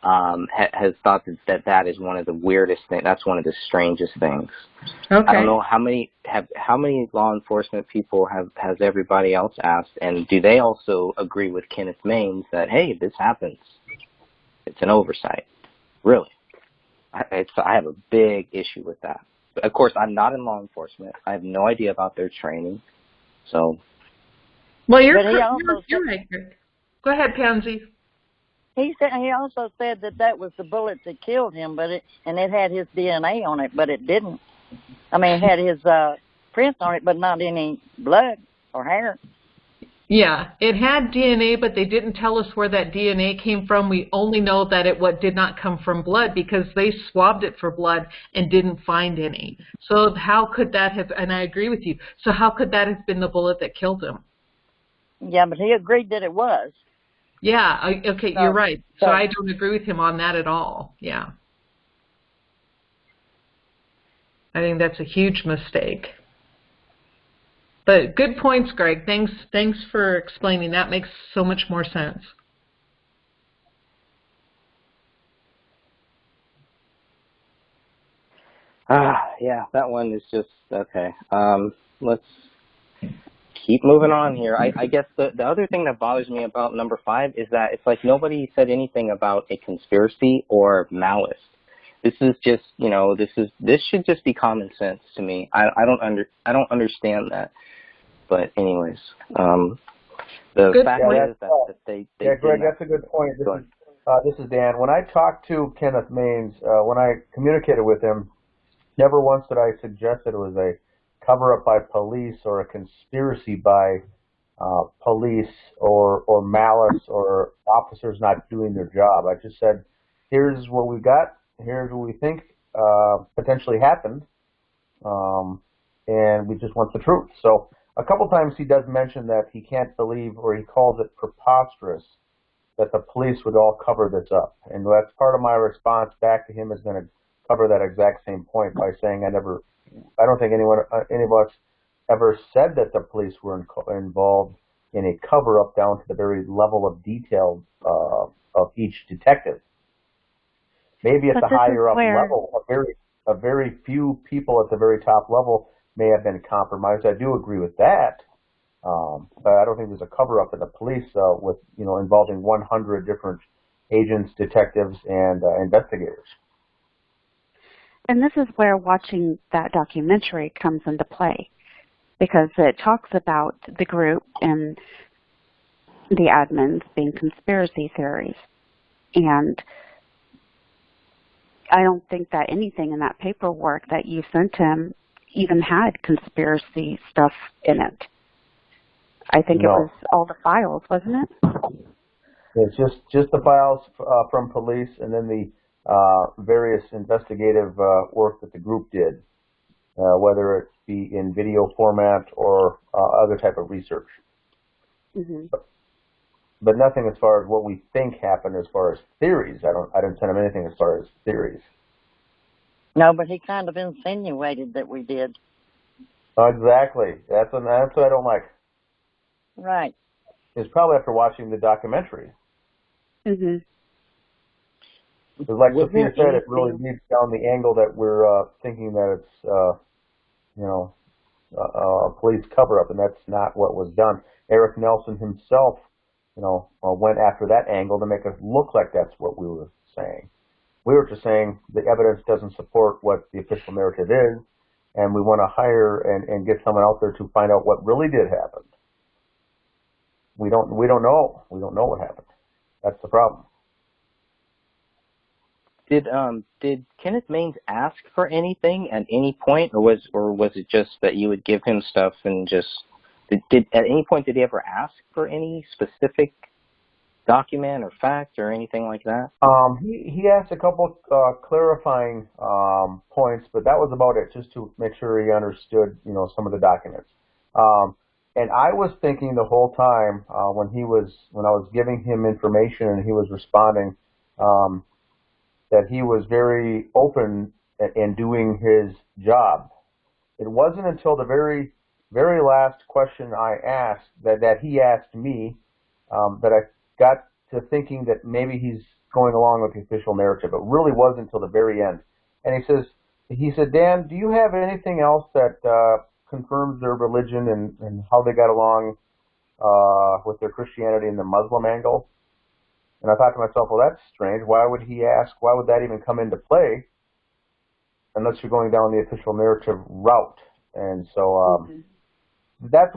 Speaker 2: has thought that is one of the weirdest things. That's one of the strangest things.
Speaker 3: Okay.
Speaker 2: I don't know how many law enforcement people has everybody else asked, and do they also agree with Kenneth Maines that, hey, this happens? It's an oversight. Really, I have a big issue with that. But of course, I'm not in law enforcement. I have no idea about their training, so.
Speaker 3: Well, you're right. Go ahead, Pansy.
Speaker 5: He also said that was the bullet that killed him, it had his DNA on it, but it didn't. I mean, it had his prints on it, but not any blood or hair.
Speaker 3: Yeah, it had DNA, but they didn't tell us where that DNA came from. We only know that it did not come from blood because they swabbed it for blood and didn't find any. So how could that have, and I agree with you, so how could that have been the bullet that killed him?
Speaker 5: Yeah, but he agreed that it was.
Speaker 3: Yeah, okay, you're right. So I don't agree with him on that at all. Yeah. I think that's a huge mistake. But good points, Greg. Thanks for explaining. That makes so much more sense.
Speaker 2: Yeah, that one is just, okay. Let's keep moving on here. I guess the other thing that bothers me about number 5 is that it's like nobody said anything about a conspiracy or malice. This is just, this should just be common sense to me. I don't understand that. But anyways, the fact is that they
Speaker 1: yeah, Greg, that's a good point. This is Dan. When I talked to Kenneth Maines, when I communicated with him, never once did I suggest that it was a cover-up by police or a conspiracy by police or malice or officers not doing their job. I just said, here's what we got, here's what we think potentially happened, and we just want the truth. So a couple times he does mention that he can't believe, or he calls it preposterous, that the police would all cover this up. And that's part of my response back to him is going to cover that exact same point by saying I don't think any of us ever said that the police were involved in a cover-up down to the very level of detail of each detective. Maybe at the higher up level, a very few people at the very top level may have been compromised. I do agree with that, but I don't think there's a cover-up in the police with involving 100 different agents, detectives, and investigators.
Speaker 4: And this is where watching that documentary comes into play, because it talks about the group and the admins being conspiracy theories. And I don't think that anything in that paperwork that you sent him even had conspiracy stuff in it. I think it was all the files, wasn't it?
Speaker 1: It's just the files from police, and then the various investigative work that the group did, whether it be in video format or other type of research. Mm-hmm. But nothing as far as what we think happened as far as theories. I didn't send him anything as far as theories.
Speaker 5: No, but he kind of insinuated that we did.
Speaker 1: Exactly. That's what I don't like.
Speaker 5: Right.
Speaker 1: It's probably after watching the documentary.
Speaker 4: Mm-hmm.
Speaker 1: Because like Sophia said, it really leads down the angle that we're thinking that it's, a police cover-up, and that's not what was done. Eric Nelson himself, went after that angle to make us look like that's what we were saying. We were just saying the evidence doesn't support what the official narrative is, and we want to hire and get someone out there to find out what really did happen. We don't know. We don't know what happened. That's the problem.
Speaker 2: Did Kenneth Maines ask for anything at any point, or was it just that you would give him stuff and just did at any point did he ever ask for any specific document or fact or anything like that?
Speaker 1: He asked a couple clarifying points, but that was about it, just to make sure he understood, some of the documents. And I was thinking the whole time when I was giving him information and he was responding, that he was very open in doing his job. It wasn't until the very, very last question I asked, that he asked me, that I got to thinking that maybe he's going along with the official narrative. It really wasn't until the very end. And he said, Dan, do you have anything else that confirms their religion and how they got along with their Christianity and the Muslim angle? And I thought to myself, well, that's strange. Why would he ask? Why would that even come into play unless you're going down the official narrative route? And so that's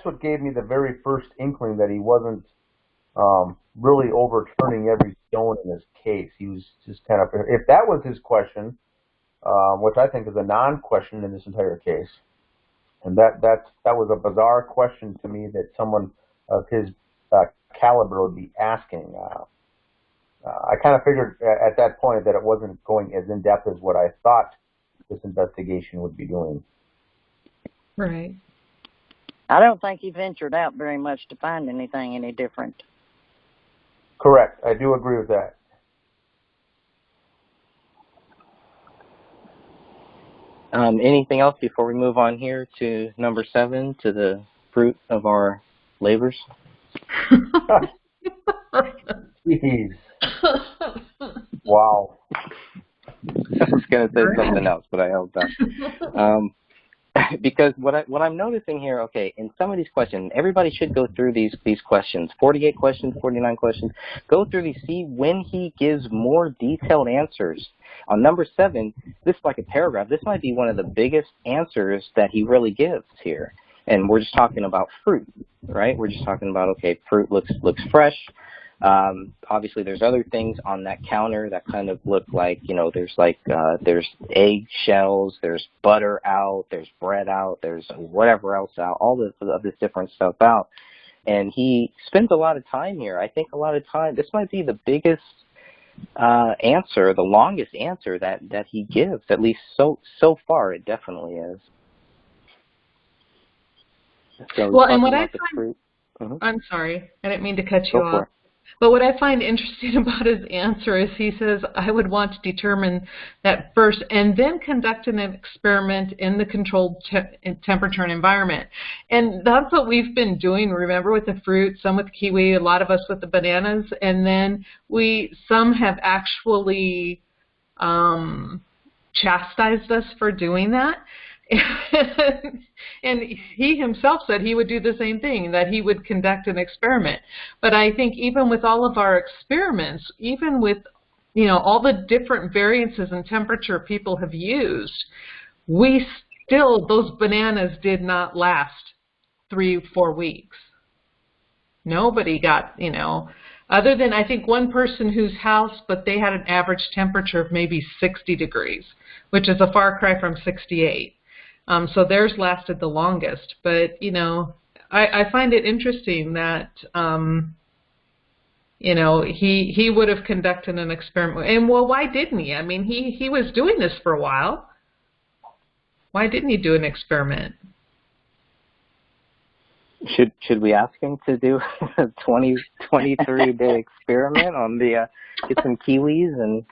Speaker 1: what gave me the very first inkling that he wasn't really overturning every stone in this case. He was just kind of, if that was his question, which I think is a non-question in this entire case, and that was a bizarre question to me that someone of his caliber would be asking. I kind of figured at that point that it wasn't going as in-depth as what I thought this investigation would be doing.
Speaker 3: Right.
Speaker 5: I don't think he ventured out very much to find anything any different.
Speaker 1: Correct. I do agree with that.
Speaker 2: Anything else before we move on here to number 7, to the fruit of our labors?
Speaker 1: Jeez. Wow.
Speaker 2: I was going to say something else, but I held back. Because what I'm noticing here, okay, in some of these questions, everybody should go through these questions, 48 questions, 49 questions. Go through these, see when he gives more detailed answers. On number 7, this is like a paragraph. This might be one of the biggest answers that he really gives here. And we're just talking about fruit, right? We're just talking about, okay, fruit looks fresh. Obviously, there's other things on that counter that kind of look like, there's egg shells, there's butter out, there's bread out, there's whatever else out, all of this different stuff out. And he spends a lot of time here. I think a lot of time, this might be the biggest answer, the longest answer that he gives, at least so far, it definitely is. So
Speaker 3: well, and what I find, I'm sorry, I didn't mean to cut you off. But what I find interesting about his answer is he says, I would want to determine that first and then conduct an experiment in the controlled temperature and environment. And that's what we've been doing, remember, with the fruit, some with kiwi, a lot of us with the bananas. And then some have actually chastised us for doing that. And he himself said he would do the same thing, that he would conduct an experiment. But I think even with all of our experiments, even with all the different variances in temperature people have used, those bananas did not last 3-4 weeks. Nobody got, other than I think one person whose house, but they had an average temperature of maybe 60 degrees, which is a far cry from 68. So theirs lasted the longest. But, I find it interesting that, he would have conducted an experiment. And, well, why didn't he? I mean, he was doing this for a while. Why didn't he do an experiment?
Speaker 2: Should we ask him to do a 23-day experiment on get some kiwis and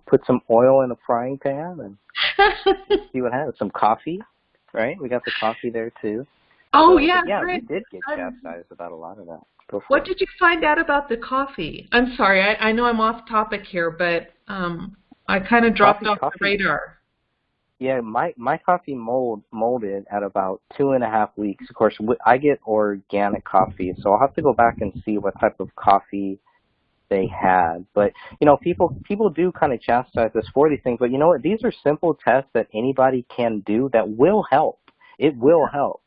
Speaker 2: put some oil in a frying pan and see what happens. Some coffee, right? We got the coffee there too.
Speaker 3: Oh,
Speaker 2: so,
Speaker 3: yeah.
Speaker 2: Yeah,
Speaker 3: right.
Speaker 2: we did get chastised about a lot of that.
Speaker 3: What did you find out about the coffee? I'm sorry, I know I'm off topic here, but I kind of dropped off the radar.
Speaker 2: Yeah, my coffee molded at about 2.5 weeks. Of course, I get organic coffee, so I'll have to go back and see what type of coffee they had. But, you know, people do kind of chastise us for these things, but you know what? These are simple tests that anybody can do that will help. It will help.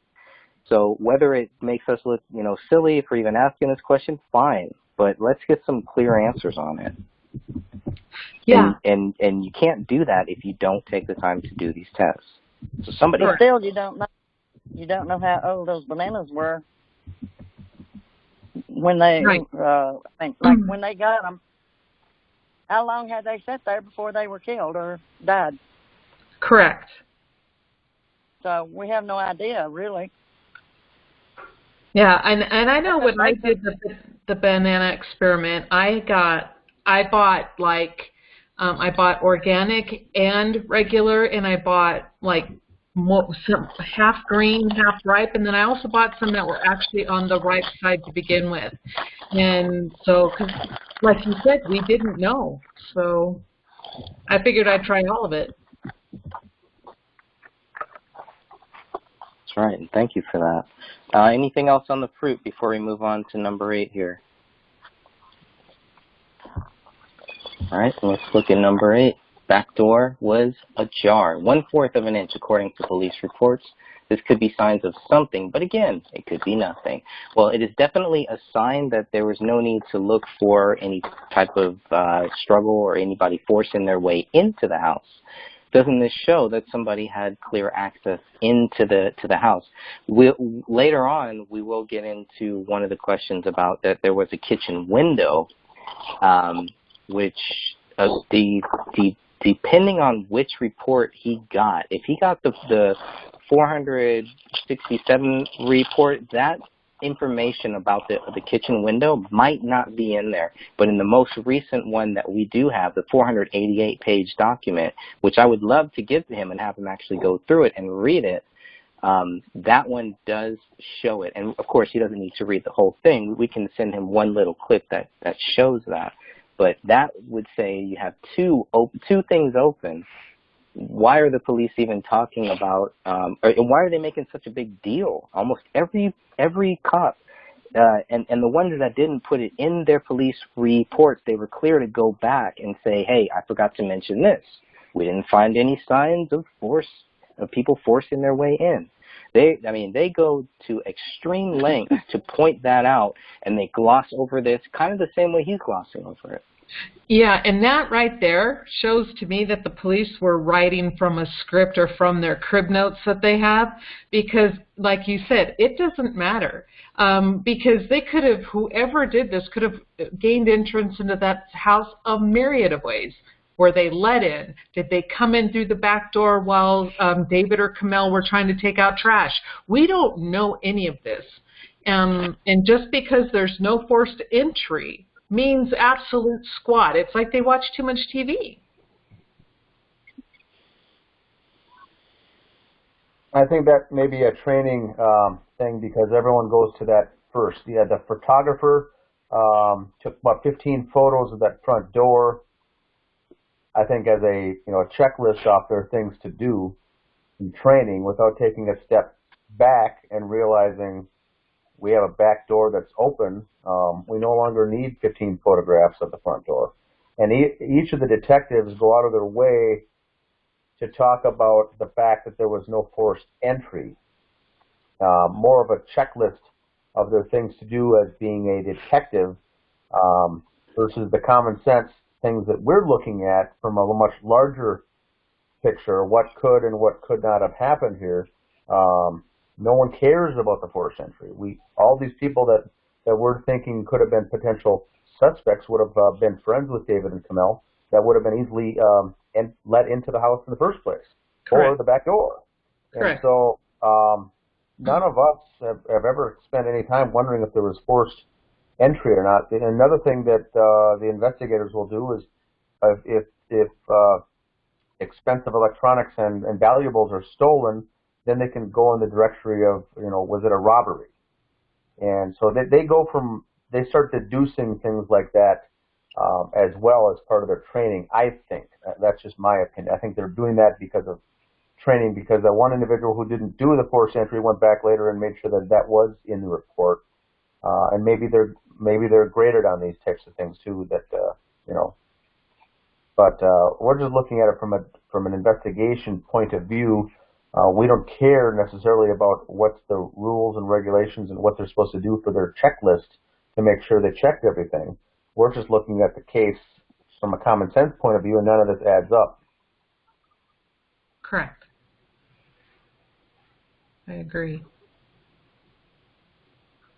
Speaker 2: So whether it makes us look, you know, silly for even asking this question, fine. But let's get some clear answers on it.
Speaker 3: Yeah.
Speaker 2: And you can't do that if you don't take the time to do these tests. So somebody.
Speaker 5: But still, you don't know how old those bananas were when they when they got them. How long had they sat there before they were killed or died?
Speaker 3: Correct.
Speaker 5: So we have no idea, really.
Speaker 3: Yeah, and I know when I did the banana experiment, I bought organic and regular, and I bought like some half green, half ripe, and then I also bought some that were actually on the ripe side to begin with. And so, 'cause like you said, we didn't know, so I figured I'd try all of it.
Speaker 2: That's right, and thank you for that. Anything else on the fruit before we move on to number 8 here? All right, so let's look at number 8. Back door was ajar, 1/4 of an inch, according to police reports. This could be signs of something, but again, it could be nothing. Well, it is definitely a sign that there was no need to look for any type of struggle or anybody forcing their way into the house. Doesn't this show that somebody had clear access into the house? Later on, we will get into one of the questions about that there was a kitchen window, which depending on which report he got, if he got the 467 report, that information about the kitchen window might not be in there. But in the most recent one that we do have, the 488-page document, which I would love to give to him and have him actually go through it and read it, that one does show it. And, of course, he doesn't need to read the whole thing. We can send him one little clip that shows that. But that would say you have two things open. Why are the police even talking about, or why are they making such a big deal? Almost every cop, and the ones that didn't put it in their police reports, they were clear to go back and say, hey, I forgot to mention this. We didn't find any signs of people forcing their way in. They go to extreme lengths to point that out, and they gloss over this kind of the same way he's glossing over it.
Speaker 3: Yeah, and that right there shows to me that the police were writing from a script or from their crib notes that they have, because, like you said, it doesn't matter. Because they could have, whoever did this could have gained entrance into that house a myriad of ways. Were they let in? Did they come in through the back door while David or Kamel were trying to take out trash? We don't know any of this. And just because there's no forced entry means absolute squat. It's like they watch too much TV.
Speaker 1: I think that may be a training thing, because everyone goes to that first. Yeah, the photographer took about 15 photos of that front door, I think, as a checklist off their things to do in training, without taking a step back and realizing we have a back door that's open. We no longer need 15 photographs of the front door. And each of the detectives go out of their way to talk about the fact that there was no forced entry. More of a checklist of their things to do as being a detective, versus the common sense things that we're looking at from a much larger picture, what could and what could not have happened here. No one cares about the forced entry. All these people that we're thinking could have been potential suspects would have been friends with David and Kamel, that would have been easily let into the house in the first place. Correct. Or the back door. Correct. And so none of us have ever spent any time wondering if there was forced entry or not. And another thing that the investigators will do is, if expensive electronics and valuables are stolen, then they can go in the directory of, was it a robbery? And so they start deducing things like that as well as part of their training, I think. That's just my opinion. I think they're doing that because of training, because that one individual who didn't do the forced entry went back later and made sure that was in the report. And maybe they're maybe they're graded on these types of things too. That you know, but we're just looking at it from an investigation point of view. We don't care necessarily about what's the rules and regulations and what they're supposed to do for their checklist to make sure they checked everything. We're just looking at the case from a common sense point of view, and none of this adds up.
Speaker 3: Correct. I agree.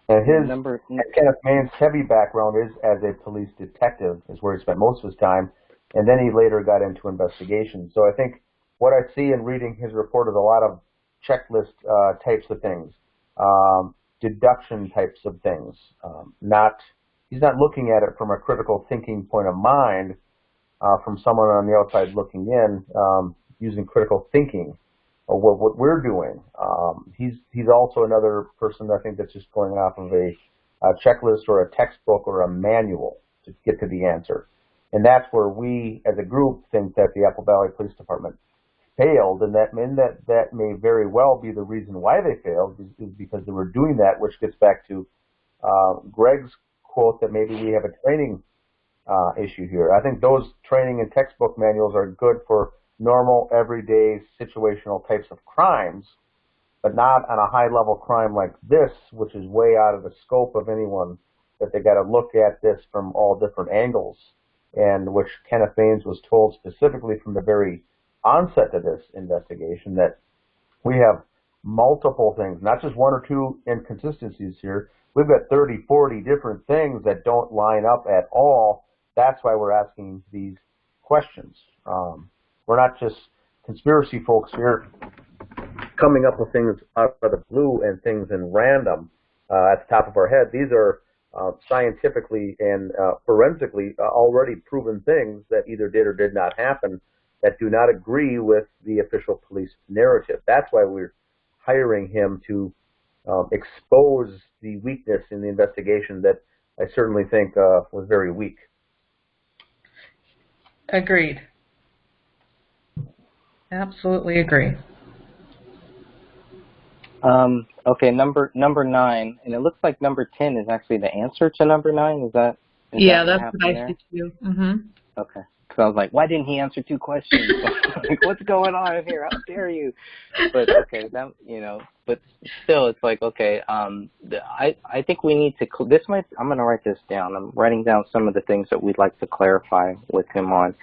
Speaker 1: And Kenneth Main's heavy background is as a police detective, is where he spent most of his time, and then he later got into investigation. So I think what I see in reading his report is a lot of checklist types of things, deduction types of things. He's not looking at it from a critical thinking point of mind, from someone on the outside looking in, using critical thinking of what we're doing. He's also another person, I think, that's just going off of a checklist or a textbook or a manual to get to the answer. And that's where we, as a group, think that the Apple Valley Police Department failed, and that may very well be the reason why they failed, is because they were doing that, which gets back to Greg's quote that maybe we have a training issue here. I think those training and textbook manuals are good for normal, everyday, situational types of crimes, but not on a high-level crime like this, which is way out of the scope of anyone, that they got to look at this from all different angles, and which Kenneth Baines was told specifically from the very onset of this investigation that we have multiple things, not just one or two inconsistencies here. We've got 30, 40 different things that don't line up at all. That's why we're asking these questions. We're not just conspiracy folks here coming up with things out of the blue and things in random at the top of our head. These are scientifically and forensically already proven things that either did or did not happen, that do not agree with the official police narrative. That's why we're hiring him to expose the weakness in the investigation that I certainly think was very weak.
Speaker 3: Agreed. Absolutely agree.
Speaker 2: Okay, number 9, and it looks like number 10 is actually the answer to number 9. Is that
Speaker 3: that's what I see too. Mm-hmm.
Speaker 2: Okay. So I was like, why didn't he answer 2 questions? Like, what's going on here? How dare you? But okay, that, but still, it's like, okay, I think we need to, I'm going to write this down. I'm writing down some of the things that we'd like to clarify with him on,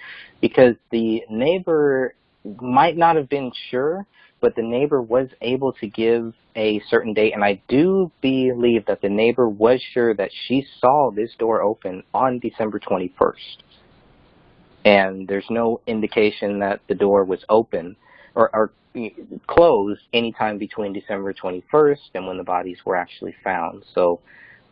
Speaker 2: because the neighbor might not have been sure, but the neighbor was able to give a certain date, and I do believe that the neighbor was sure that she saw this door open on December 21st. And there's no indication that the door was open or closed anytime between December 21st and when the bodies were actually found. So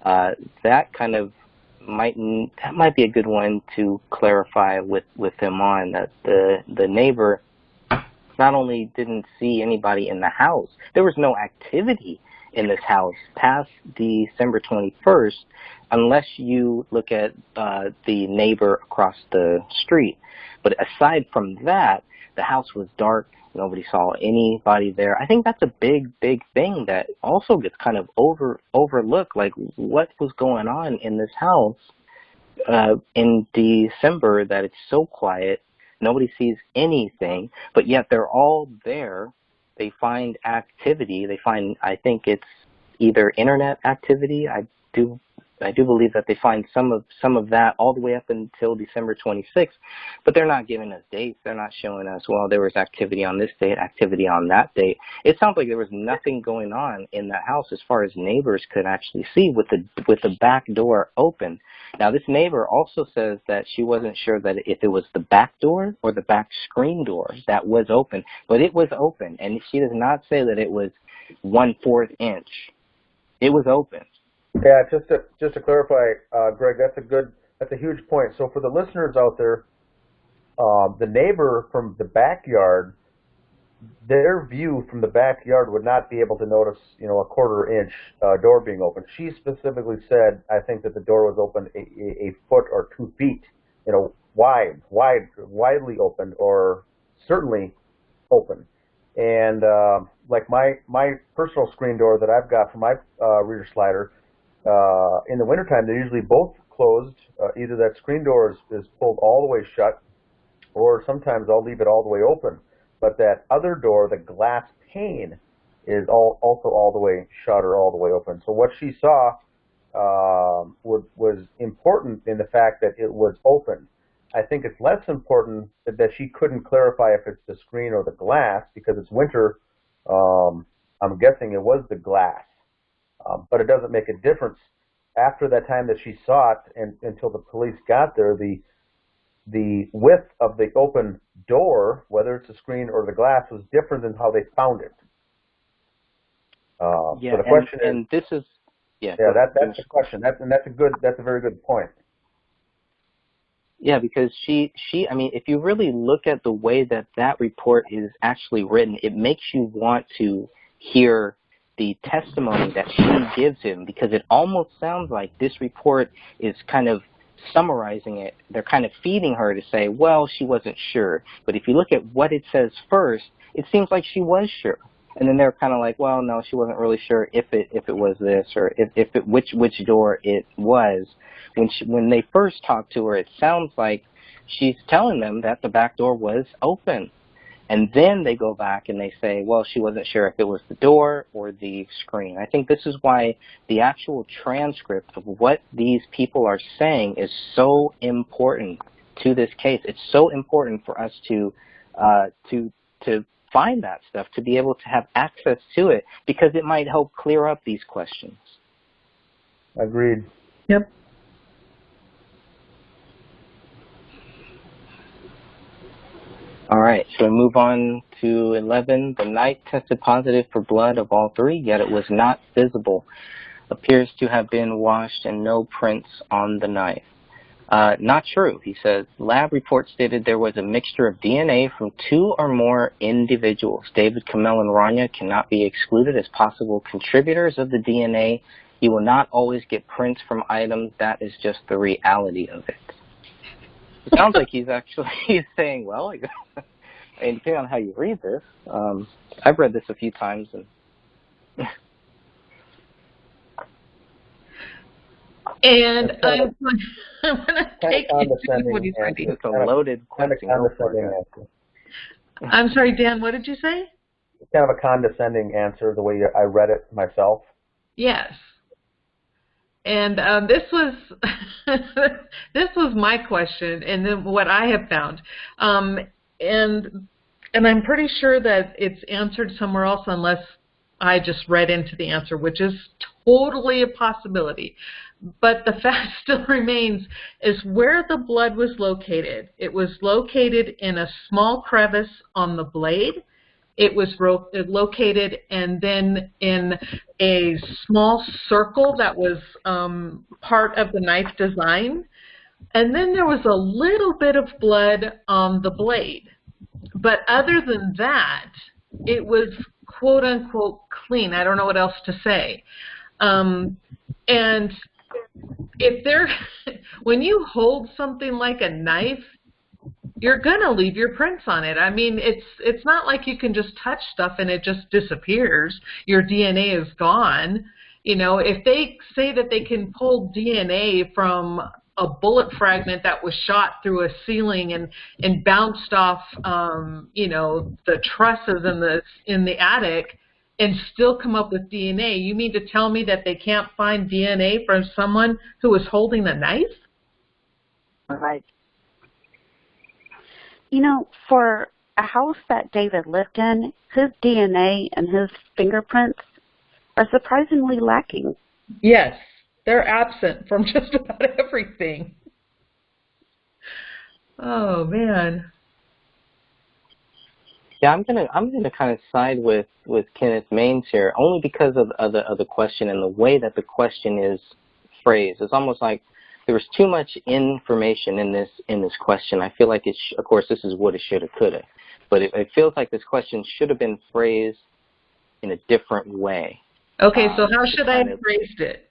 Speaker 2: that kind of might be a good one to clarify with him on, that the neighbor not only didn't see anybody in the house, there was no activity in this house past December 21st, unless you look at the neighbor across the street. But aside from that, the house was dark. Nobody saw anybody there. I think that's a big thing that also gets kind of overlooked, like what was going on in this house in December, that it's so quiet. Nobody sees anything, but yet they're all there. They find activity. They find, I think it's either internet activity. I do believe that they find some of that all the way up until December 26th, but they're not giving us dates. They're not showing us, well, there was activity on this date, activity on that date. It sounds like there was nothing going on in that house as far as neighbors could actually see, with the back door open. Now, this neighbor also says that she wasn't sure that if it was the back door or the back screen door that was open, but it was open, and she does not say that it was 1/4 inch. It was open.
Speaker 1: Yeah, just to clarify, Greg, that's a huge point. So for the listeners out there, the neighbor from the backyard, their view from the backyard would not be able to notice, a 1/4 inch door being open. She specifically said, I think, that the door was open a foot or 2 feet, widely open, or certainly open. And like my personal screen door that I've got for my reader slider, in the wintertime, they're usually both closed. Either that screen door is pulled all the way shut, or sometimes I'll leave it all the way open. But that other door, the glass pane, is also all the way shut or all the way open. So what she saw was important in the fact that it was open. I think it's less important that she couldn't clarify if it's the screen or the glass, because it's winter. I'm guessing it was the glass. But it doesn't make a difference. After that time that she saw it and until the police got there, the width of the open door, whether it's the screen or the glass, was different than how they found it.
Speaker 2: Yeah,
Speaker 1: so the question
Speaker 2: and this is
Speaker 1: that's the question. That's a very good point.
Speaker 2: Yeah, because she I mean, if you really look at the way that report is actually written, it makes you want to hear the testimony that she gives him, because it almost sounds like this report is kind of summarizing it. They're kind of feeding her to say, well, she wasn't sure. But if you look at what it says first, it seems like she was sure. And then they're kind of like, well, no, she wasn't really sure if it was this or which door it was. When they first talked to her, it sounds like she's telling them that the back door was open. And then they go back and they say, well, she wasn't sure if it was the door or the screen. I think this is why the actual transcript of what these people are saying is so important to this case. It's so important for us to find that stuff, to be able to have access to it, because it might help clear up these questions.
Speaker 1: Agreed.
Speaker 3: Yep.
Speaker 2: All right, so we move on to 11. The knife tested positive for blood of all three, yet it was not visible. Appears to have been washed and no prints on the knife. Not true, he says. Lab report stated there was a mixture of DNA from 2 or more individuals. David, Kamel, and Rania cannot be excluded as possible contributors of the DNA. You will not always get prints from items. That is just the reality of it. It sounds like he's saying, well, and depending on how you read this, I've read this a few times.
Speaker 3: And I'm going to take what he's writing.
Speaker 2: It's a loaded question.
Speaker 3: I'm sorry, Dan, what did you say?
Speaker 1: It's kind of a condescending answer, the way I read it myself.
Speaker 3: Yes. And this was this was my question, and then what I have found, and I'm pretty sure that it's answered somewhere else, unless I just read into the answer, which is totally a possibility. But the fact still remains is where the blood was located. It was located in a small crevice on the blade. It was located and then in a small circle that was part of the knife design. And then there was a little bit of blood on the blade. But other than that, it was quote unquote clean. I don't know what else to say. And when you hold something like a knife, you're gonna leave your prints on it. I mean, it's not like you can just touch stuff and it just disappears. Your DNA is gone. You know, if they say that they can pull DNA from a bullet fragment that was shot through a ceiling and bounced off, you know, the trusses in the attic, and still come up with DNA, you mean to tell me that they can't find DNA from someone who was holding a knife?
Speaker 5: Right.
Speaker 4: You know, for a house that David lived in, his DNA and his fingerprints are surprisingly lacking.
Speaker 3: Yes, they're absent from just about everything. Oh man.
Speaker 2: Yeah, I'm gonna kind of side with Kenneth Maines here, only because of the question and the way that the question is phrased. It's almost like there was too much information in this question. I feel like of course, this is woulda, shoulda, coulda, but it feels like this question should have been phrased in a different way.
Speaker 3: Okay, so how should I have phrased it?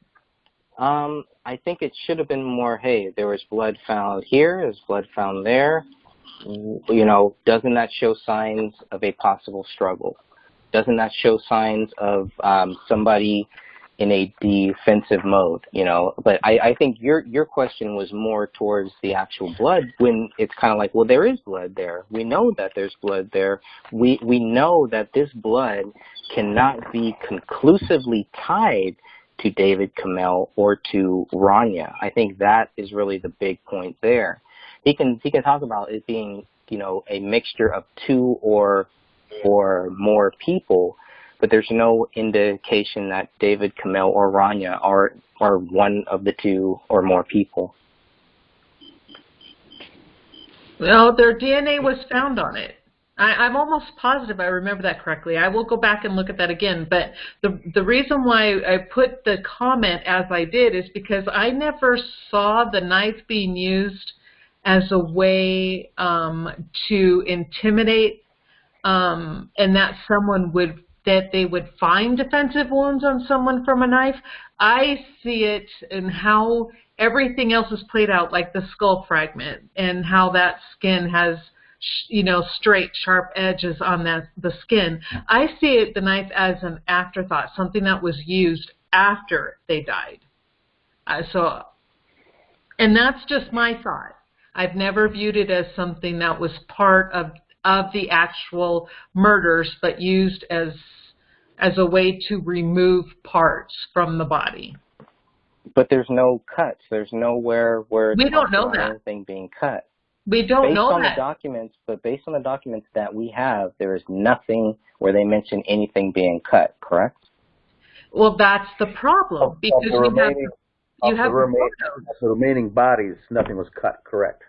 Speaker 2: I think it should have been more, hey, there was blood found here, there's blood found there. You know, doesn't that show signs of a possible struggle? Doesn't that show signs of somebody in a defensive mode, you know. But I think your question was more towards the actual blood, when it's kind of like, well, there is blood there. We know that there's blood there. We know that this blood cannot be conclusively tied to David Kamel or to Rania. I think that is really the big point there. He can talk about it being, you know, a mixture of two or more people, but there's no indication that David Kamel or Rania are one of the two or more people.
Speaker 3: Well, their DNA was found on it. I'm almost positive I remember that correctly. I will go back and look at that again. But the reason why I put the comment as I did is because I never saw the knife being used as a way to intimidate, and that they would find defensive wounds on someone from a knife. I see it in how everything else is played out, like the skull fragment, and how that skin has, you know, straight, sharp edges on the skin. I see the knife as an afterthought, something that was used after they died. And that's just my thought. I've never viewed it as something that was part of the actual murders, but used as a way to remove parts from the body. But there's no cuts. There's nowhere where we don't know that anything being cut. We don't know that. Based on the documents that we have, there is nothing where they mention anything being cut, correct? Well, that's the problem, because you have
Speaker 1: the remaining bodies, nothing was cut, correct?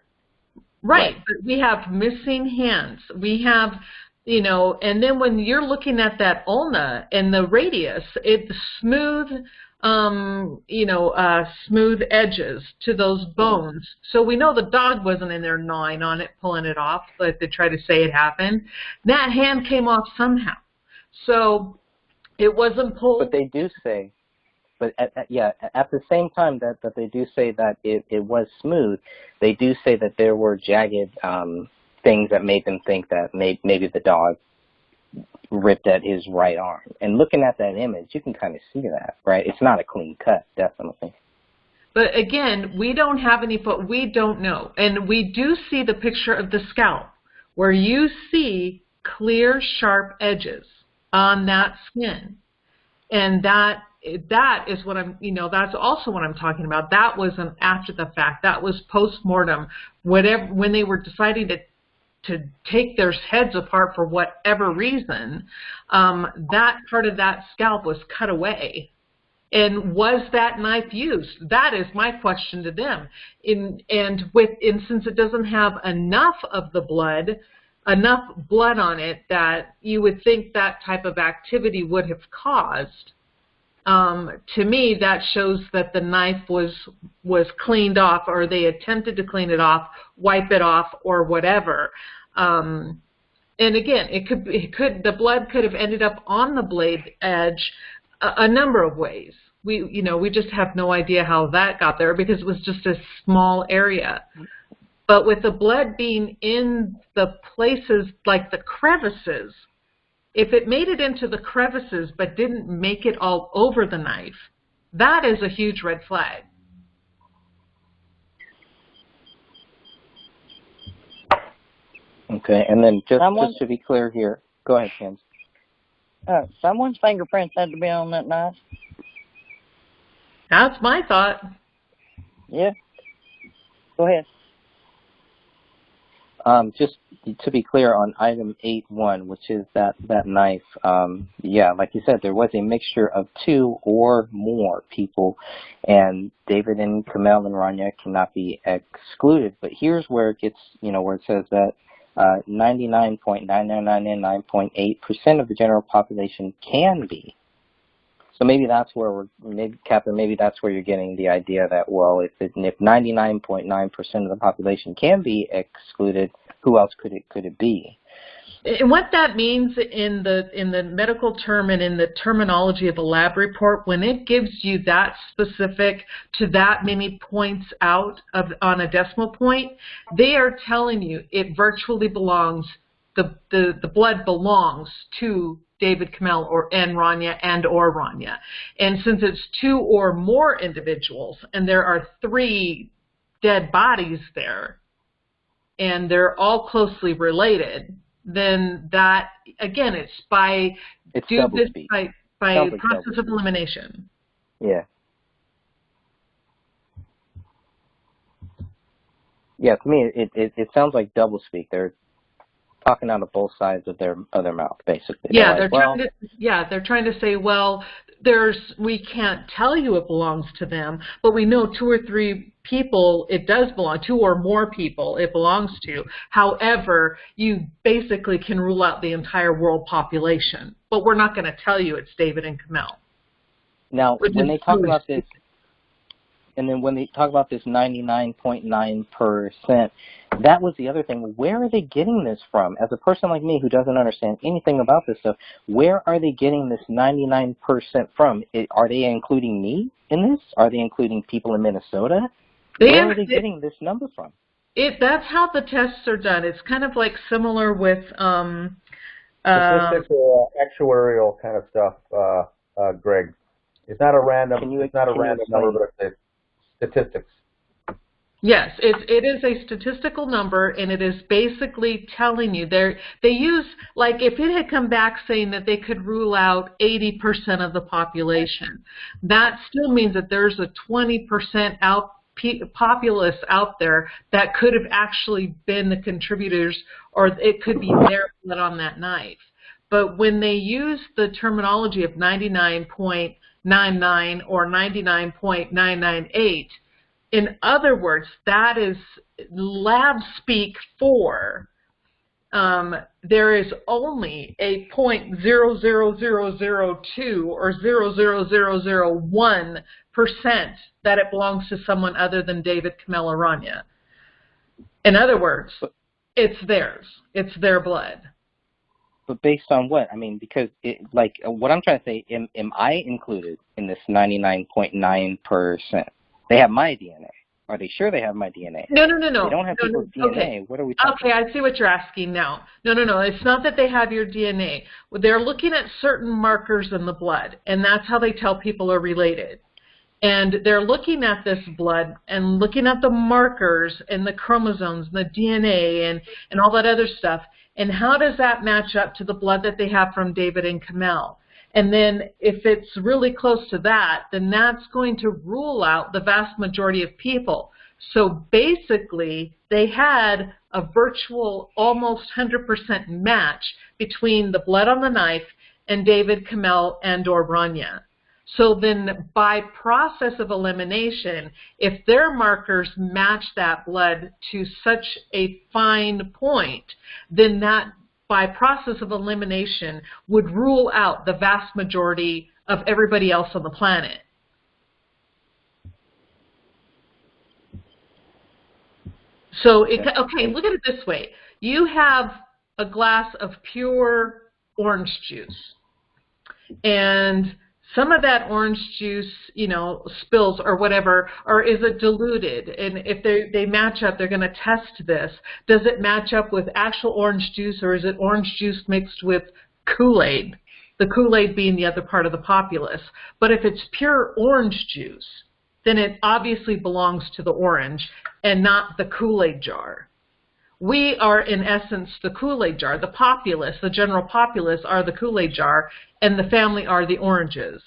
Speaker 3: Right, but we have missing hands. We have, you know, and then when you're looking at that ulna and the radius, it's smooth, smooth edges to those bones. So we know the dog wasn't in there gnawing on it, pulling it off, like they try to say it happened. That hand came off somehow. So it wasn't pulled. But they do say, at the same time that they do say that it was smooth, they do say that there were jagged things that made them think that maybe the dog ripped at his right arm. And looking at that image, you can kind of see that, right? It's not a clean cut, definitely. But again, we don't have any, but we don't know. And we do see the picture of the scalp, where you see clear, sharp edges on that skin. And that is what that's also what I'm talking about. That wasn't after the fact. That was post-mortem, when they were deciding to take their heads apart for whatever reason, that part of that scalp was cut away. And was that knife used? That is my question to them. And since it doesn't have enough of the blood, enough blood on it that you would think that type of activity would have caused, to me, that shows that the knife was cleaned off, or they attempted to clean it off, wipe it off, or whatever. And again, the blood could have ended up on the blade edge a number of ways. We just have no idea how that got there, because it was just a small area. But with the blood being in the places like the crevices, if it made it into the crevices but didn't make it all over the knife, that is a huge red flag. Okay, and then just to be clear here, go ahead, James.
Speaker 5: Someone's fingerprints had to be on that knife.
Speaker 3: That's my thought. Yeah.
Speaker 5: Go ahead.
Speaker 2: Just to be clear on item 8.1, which is that knife, like you said, there was a mixture of two or more people, and David and Kamel and Rania cannot be excluded. But here's where it gets, where it says that 99.9999.8% of the general population can be. So maybe that's where Captain, maybe that's where you're getting the idea that, well, if 99.9% of the population can be excluded, who else could it be?
Speaker 3: And what that means in the medical term and in the terminology of a lab report, when it gives you that specific to that many points out on a decimal point, they are telling you it virtually belongs, the blood belongs to David Kamel and Rania or Rania. And since it's 2 or more individuals, and there are 3 dead bodies there, and they're all closely related, then that, again, it's by process of elimination.
Speaker 2: Yeah. Yeah, to me, it sounds like doublespeak. They're talking out of both sides of their mouth, basically.
Speaker 3: Yeah, they're trying to say, well, we can't tell you it belongs to them, but we know 2 or 3 people it does belong, 2 or more people it belongs to. However, you basically can rule out the entire world population, but we're not going to tell you it's David and Kamel.
Speaker 2: Now, when they talk about this, and then when they talk about this 99.9%, that was the other thing. Where are they getting this from? As a person like me who doesn't understand anything about this stuff, where are they getting this 99% from? Are they including me in this? Are they including people in Minnesota? Where are they getting this number from?
Speaker 1: That's how the tests are done. It's kind of like similar with statistical, actuarial kind of stuff, Greg. It's not a random. It's not a random number, but it's statistics.
Speaker 3: Yes, it is a statistical number, and it is basically telling you they use, like, if it had come back saying that they could rule out 80% of the population, that still means that there's a 20% populace out there that could have actually been the contributors, or it could be their blood on that knife. But when they use the terminology of 99.99 or 99.998, in other words, that is lab speak for there is only a 0.00002 or 0.00001% that it belongs to someone other than David Kamel or Rania. In other words, it's theirs. It's their blood.
Speaker 2: But based on what? I mean, because what I'm trying to say, am I included in this 99.9%? They have my DNA. Are they sure they have my DNA?
Speaker 3: No.
Speaker 2: They don't have people's DNA.
Speaker 3: Okay.
Speaker 2: What are we talking about?
Speaker 3: Okay, I see what you're asking now. No. It's not that they have your DNA. They're looking at certain markers in the blood, and that's how they tell people are related. And they're looking at this blood and looking at the markers and the chromosomes and the DNA and all that other stuff. And how does that match up to the blood that they have from David and Kamel? And then if it's really close to that, then that's going to rule out the vast majority of people. So basically, they had a virtual almost 100% match between the blood on the knife and David Kamel and or Rania. So then by process of elimination, if their markers match that blood to such a fine point, then that by process of elimination would rule out the vast majority of everybody else on the planet. So, okay, look at it this way. You have a glass of pure orange juice, and some of that orange juice, spills or whatever, or is it diluted? And if they match up, they're going to test this. Does it match up with actual orange juice, or is it orange juice mixed with Kool-Aid? The Kool-Aid being the other part of the populace. But if it's pure orange juice, then it obviously belongs to the orange and not the Kool-Aid jar. We are, in essence, the Kool-Aid jar. The populace, the general populace, are the Kool-Aid jar, and the family are the oranges.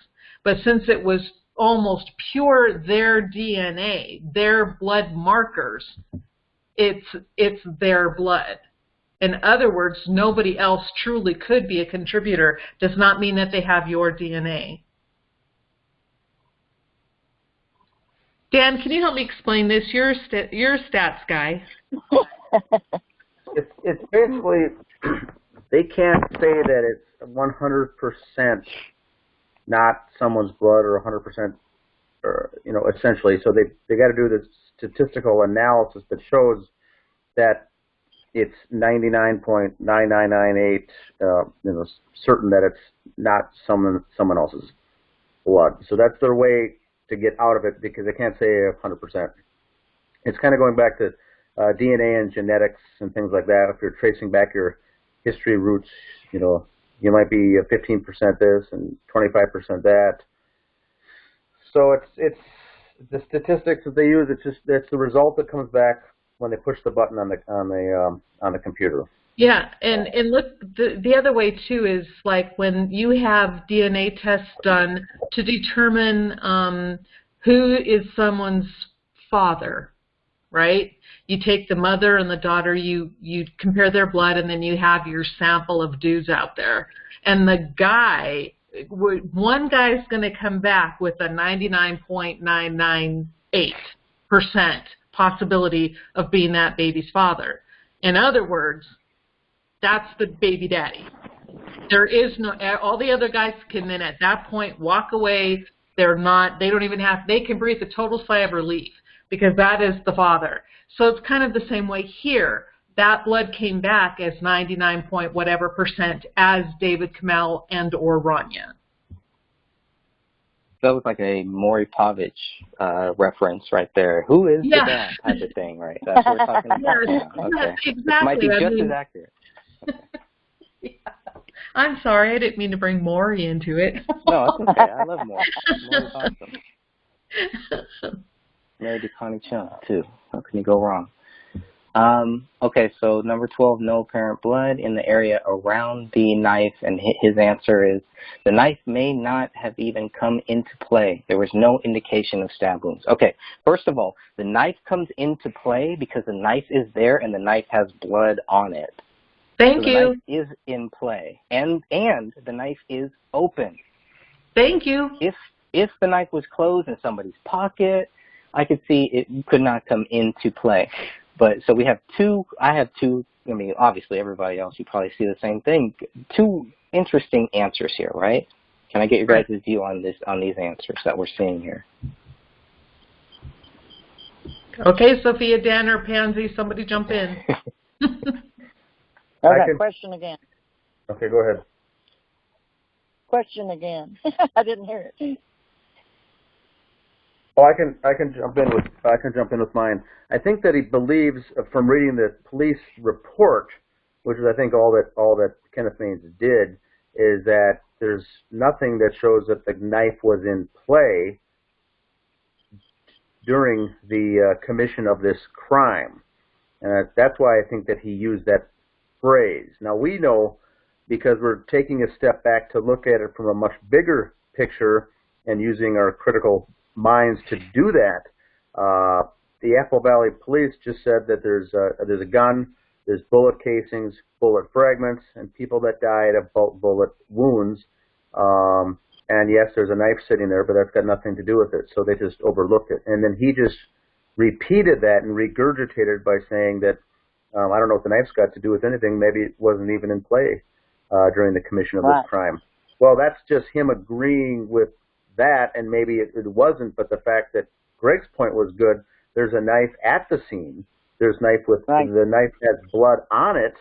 Speaker 3: But since it was almost pure their DNA, their blood markers, it's their blood. In other words, nobody else truly could be a contributor. Does not mean that they have your DNA. Dan, can you help me explain this? You're a stats guy.
Speaker 1: It's basically, they can't say that it's 100% not someone's blood or 100%, or, essentially. So they got to do this statistical analysis that shows that it's 99.9998, certain that it's not someone else's blood. So that's their way to get out of it, because they can't say 100%. It's kind of going back to DNA and genetics and things like that. If you're tracing back your history roots, you might be 15% this and 25% that. So it's the statistics that they use. It's the result that comes back when they push the button on the computer.
Speaker 3: Yeah, and look, the other way too is like when you have DNA tests done to determine who is someone's father, right? You take the mother and the daughter, you compare their blood, and then you have your sample of dudes out there. And the guy, one guy's going to come back with a 99.998% possibility of being that baby's father. In other words, that's the baby daddy. There is no, all the other guys can then at that point walk away. They can breathe a total sigh of relief because that is the father. So it's kind of the same way here. That blood came back as 99 point whatever percent as David Kamel and or Rania.
Speaker 2: That was like a Maury Povich reference right there. Who is the dad type of thing, right? That's what we're talking about.
Speaker 3: Yes,
Speaker 2: Okay.
Speaker 3: yes, exactly.
Speaker 2: This might be just as accurate. Okay.
Speaker 3: Yeah. I'm sorry, I didn't mean to bring Maury into it.
Speaker 2: No, it's okay. I love Maury. Maury's awesome. Married to Connie Chung, too. How can you go wrong? Okay, so number 12, no apparent blood in the area around the knife, and his answer is the knife may not have even come into play. There was no indication of stab wounds. Okay, first of all, the knife comes into play because the knife is there and the knife has blood on it.
Speaker 3: Thank you.
Speaker 2: The knife is in play, and the knife is open.
Speaker 3: Thank you.
Speaker 2: If the knife was closed in somebody's pocket, I could see it could not come into play. But so I have two, I mean, obviously everybody else, you probably see the same thing. Two interesting answers here, right? Can I get your guys' view on these answers that we're seeing here?
Speaker 3: Okay, Sophia, Dan, or Pansy, somebody jump in.
Speaker 5: Okay, question again.
Speaker 1: Okay, go ahead.
Speaker 5: Question again. I didn't hear it.
Speaker 1: Oh, I can jump in with mine. I think that he believes from reading the police report, which is I think all that Kenneth Maines did, is that there's nothing that shows that the knife was in play during the commission of this crime, and that's why I think that he used that phrase. Now we know, because we're taking a step back to look at it from a much bigger picture and using our critical minds to do that. The Apple Valley Police just said that there's a gun, there's bullet casings, bullet fragments, and people that died of bullet wounds. And yes, there's a knife sitting there, but that's got nothing to do with it. So they just overlooked it. And then he just repeated that and regurgitated by saying that I don't know what the knife's got to do with anything. Maybe it wasn't even in play during the commission of this crime. Well, that's just him agreeing with that, and maybe it wasn't, but the fact that Greg's point was good. There's a knife at the scene. There's knife with the knife has blood on it,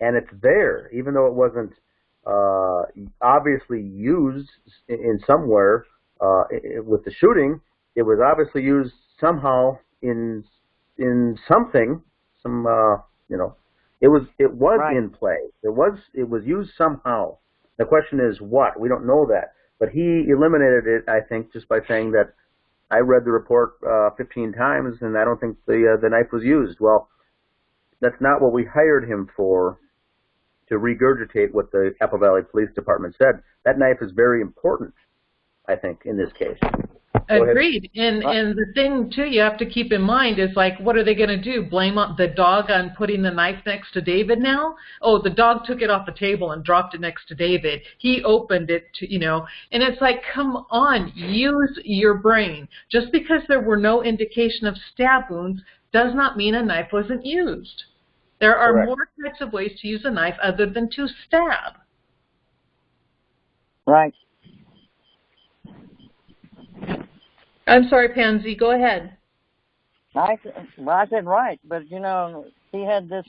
Speaker 1: and it's there, even though it wasn't obviously used in somewhere with the shooting. It was obviously used somehow in something. It was in play. It was used somehow. The question is what? We don't know that. But he eliminated it, I think, just by saying that I read the report 15 times and I don't think the knife was used. Well, that's not what we hired him for, to regurgitate what the Apple Valley Police Department said. That knife is very important, I think, in this case.
Speaker 3: Agreed. And the thing, too, you have to keep in mind is, like, what are they going to do? Blame the dog on putting the knife next to David now? Oh, the dog took it off the table and dropped it next to David. He opened it, and it's like, come on, use your brain. Just because there were no indication of stab wounds does not mean a knife wasn't used. There are more types of ways to use a knife other than to stab.
Speaker 5: Right.
Speaker 3: I'm sorry, Pansy. Go ahead.
Speaker 5: I said right, but he had this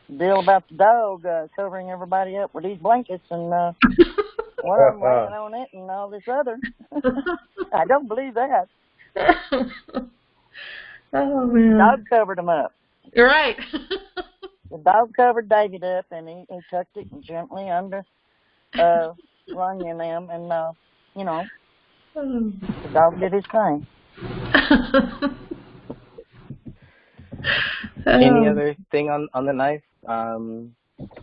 Speaker 5: deal about the dog covering everybody up with these blankets and one of them laying on it and all this other. I don't believe that.
Speaker 3: Oh man.
Speaker 5: The dog covered him up.
Speaker 3: You're right.
Speaker 5: The dog covered David up, and he tucked it gently under rung in them, and you know, the dog did his thing.
Speaker 2: Any other thing on the knife?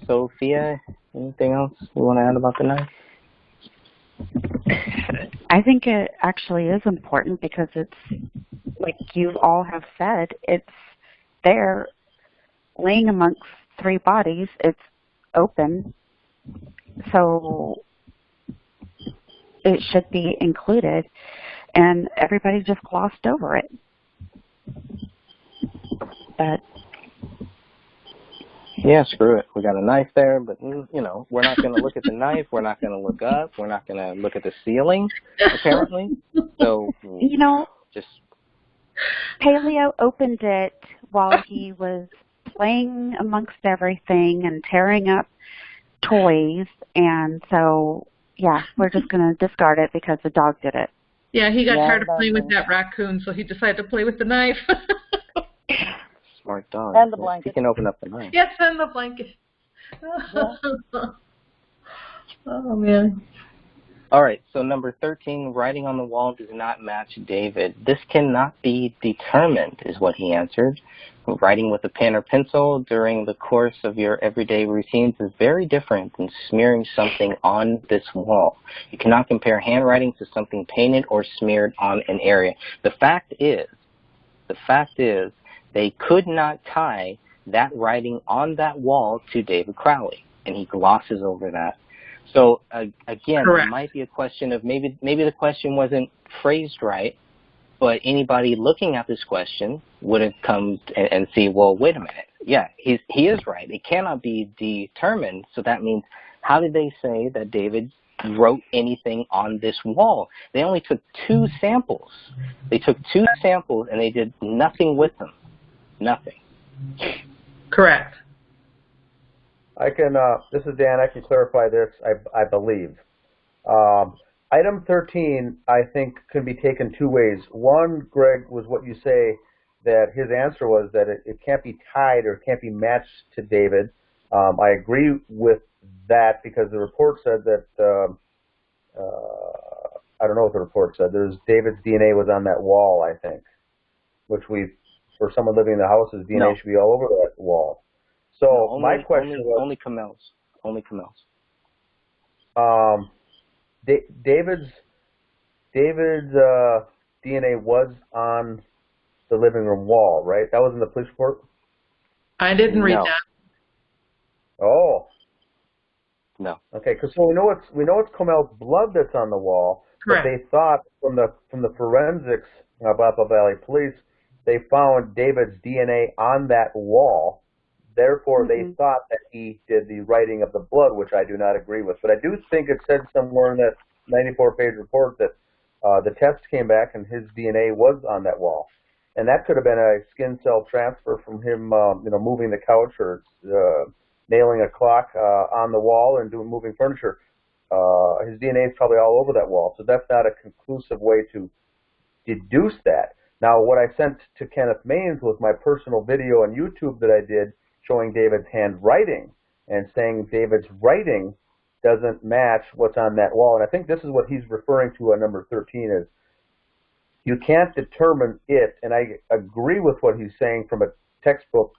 Speaker 2: Sophia, anything else you want to add about the knife?
Speaker 4: I think it actually is important because it's, like you all have said, it's there laying amongst 3 bodies. It's open, so it should be included, and everybody just glossed over it. But
Speaker 2: yeah, screw it. We got a knife there, but, you know, we're not going to look at the knife. We're not going to look up. We're not going to look at the ceiling, apparently. So,
Speaker 4: you know,
Speaker 2: just...
Speaker 4: Paleo opened it while he was playing amongst everything and tearing up toys, and so, yeah, we're just going to discard it because the dog did it.
Speaker 3: Yeah, he got tired of playing with that raccoon, so he decided to play with the knife.
Speaker 2: Smart dog.
Speaker 5: And the blanket.
Speaker 2: He can open up the knife.
Speaker 3: Yes, and the blanket. Oh, man.
Speaker 2: All right, so number 13, writing on the wall does not match David. This cannot be determined, is what he answered. Writing with a pen or pencil during the course of your everyday routines is very different than smearing something on this wall. You cannot compare handwriting to something painted or smeared on an area. The fact is, they could not tie that writing on that wall to David Crowley, and he glosses over that. So, again,
Speaker 3: Correct.
Speaker 2: It might be a question of maybe the question wasn't phrased right, but anybody looking at this question would have come and see, well, wait a minute. Yeah, he is right. It cannot be determined, so that means how did they say that David wrote anything on this wall? They only took 2 samples. They took 2 samples, and they did nothing with them. Nothing.
Speaker 3: Correct.
Speaker 1: I can, this is Dan, I can clarify this, I believe. Item 13, I think, can be taken 2 ways. One, Greg, was what you say, that his answer was that it can't be tied or can't be matched to David. I agree with that because the report said that, I don't know what the report said, David's DNA was on that wall, I think, which for someone living in the house, his DNA should be all over that wall. So my question was
Speaker 2: only Kamel's. Only Kamel's.
Speaker 1: David's DNA was on the living room wall, right? That was in the police report.
Speaker 3: I didn't read that.
Speaker 1: Oh.
Speaker 2: No.
Speaker 1: Okay, because so we know it's Kamel's blood that's on the wall.
Speaker 3: Correct.
Speaker 1: But they thought from the forensics of Apple Valley Police, they found David's DNA on that wall. Therefore, they thought that he did the writing of the blood, which I do not agree with. But I do think it said somewhere in that 94-page report that the test came back and his DNA was on that wall. And that could have been a skin cell transfer from him, moving the couch or nailing a clock on the wall and moving furniture. His DNA is probably all over that wall. So that's not a conclusive way to deduce that. Now, what I sent to Kenneth Maines was my personal video on YouTube that I did showing David's handwriting and saying David's writing doesn't match what's on that wall. And I think this is what he's referring to on number 13 is you can't determine it. And I agree with what he's saying from a textbook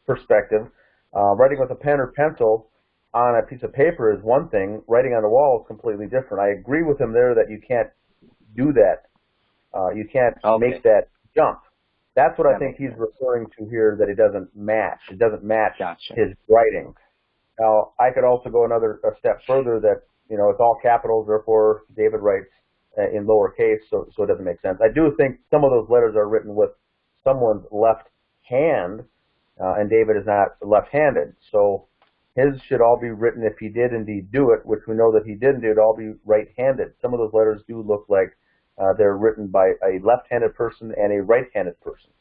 Speaker 1: perspective. Writing with a pen or pencil on a piece of paper is one thing. Writing on the wall is completely different. I agree with him there that you can't do that. You can't make that jump. That's what I think he's referring to here, that it doesn't match. It doesn't match his writing. Now, I could also go a step further that, it's all capitals, therefore David writes in lowercase, so it doesn't make sense. I do think some of those letters are written with someone's left hand, and David is not left-handed. So his should all be written, if he did indeed do it, which we know that he didn't do it, all be right-handed. Some of those letters do look like they're written by a left-handed person and a right-handed person.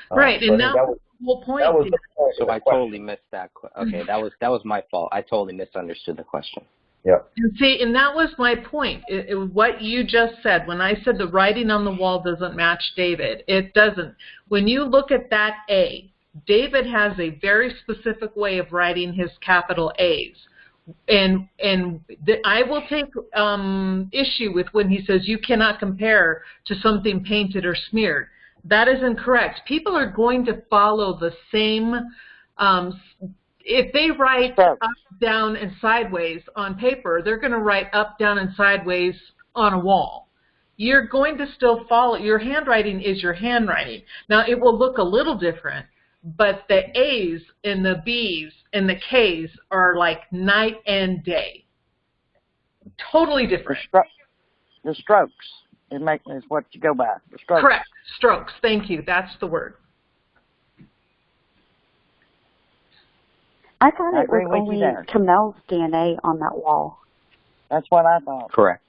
Speaker 3: Right, and that was the whole point.
Speaker 1: That was the point.
Speaker 2: So I totally missed that. Okay, that was my fault. I totally misunderstood the question.
Speaker 1: Yeah.
Speaker 3: And see, and that was my point. What you just said, when I said the writing on the wall doesn't match David, it doesn't. When you look at that A, David has a very specific way of writing his capital A's. I will take issue with when he says you cannot compare to something painted or smeared. That is incorrect. People are going to follow the same. If they write up, down, and sideways on paper, they're going to write up, down, and sideways on a wall. You're going to still follow. Your handwriting is your handwriting. Now, it will look a little different, but the A's and the B's and the K's are like night and day. Totally different.
Speaker 5: The strokes is what you go by. The strokes.
Speaker 3: Correct. Strokes. Thank you. That's the word.
Speaker 4: I thought it was only Kamel's DNA on that wall.
Speaker 5: That's what I thought.
Speaker 2: Correct.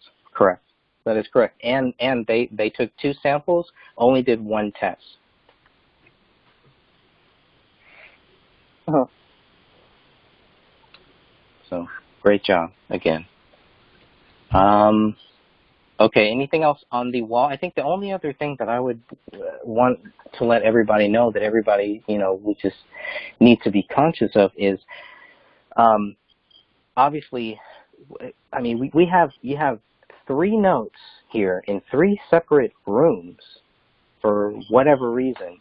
Speaker 2: That is correct. And they took 2 samples, only did 1 test.
Speaker 5: Uh-huh.
Speaker 2: So, great job again. Okay, anything else on the wall? I think the only other thing that I would want to let everybody know that everybody, we just need to be conscious of is, obviously, I mean, you have 3 notes here in 3 separate rooms for whatever reason.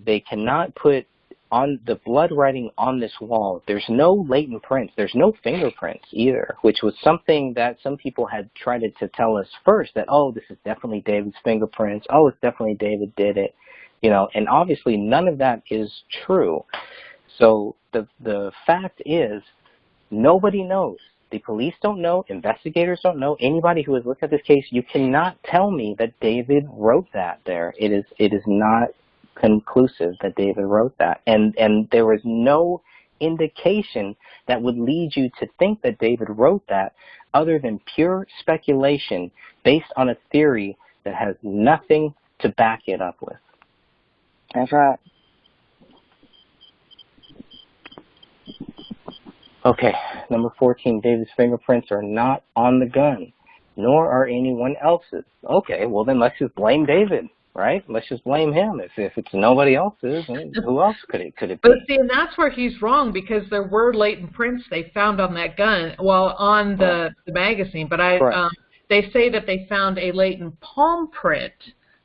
Speaker 2: They cannot put on the blood writing on this wall. There's no latent prints. There's no fingerprints either, which was something that some people had tried to tell us first, that, oh, this is definitely David's fingerprints. Oh, it's definitely David did it. And obviously none of that is true. So the fact is, nobody knows. The police don't know. Investigators don't know. Anybody who has looked at this case, you cannot tell me that David wrote that there. It is not conclusive that David wrote that. And there was no indication that would lead you to think that David wrote that other than pure speculation based on a theory that has nothing to back it up with.
Speaker 5: That's right.
Speaker 2: Okay, number 14, David's fingerprints are not on the gun, nor are anyone else's. Okay, well then let's just blame David, right? Let's just blame him. If it's nobody else's, who else could it be?
Speaker 3: But see, and that's where he's wrong, because there were latent prints they found on that gun, on the magazine. But they say that they found a latent palm print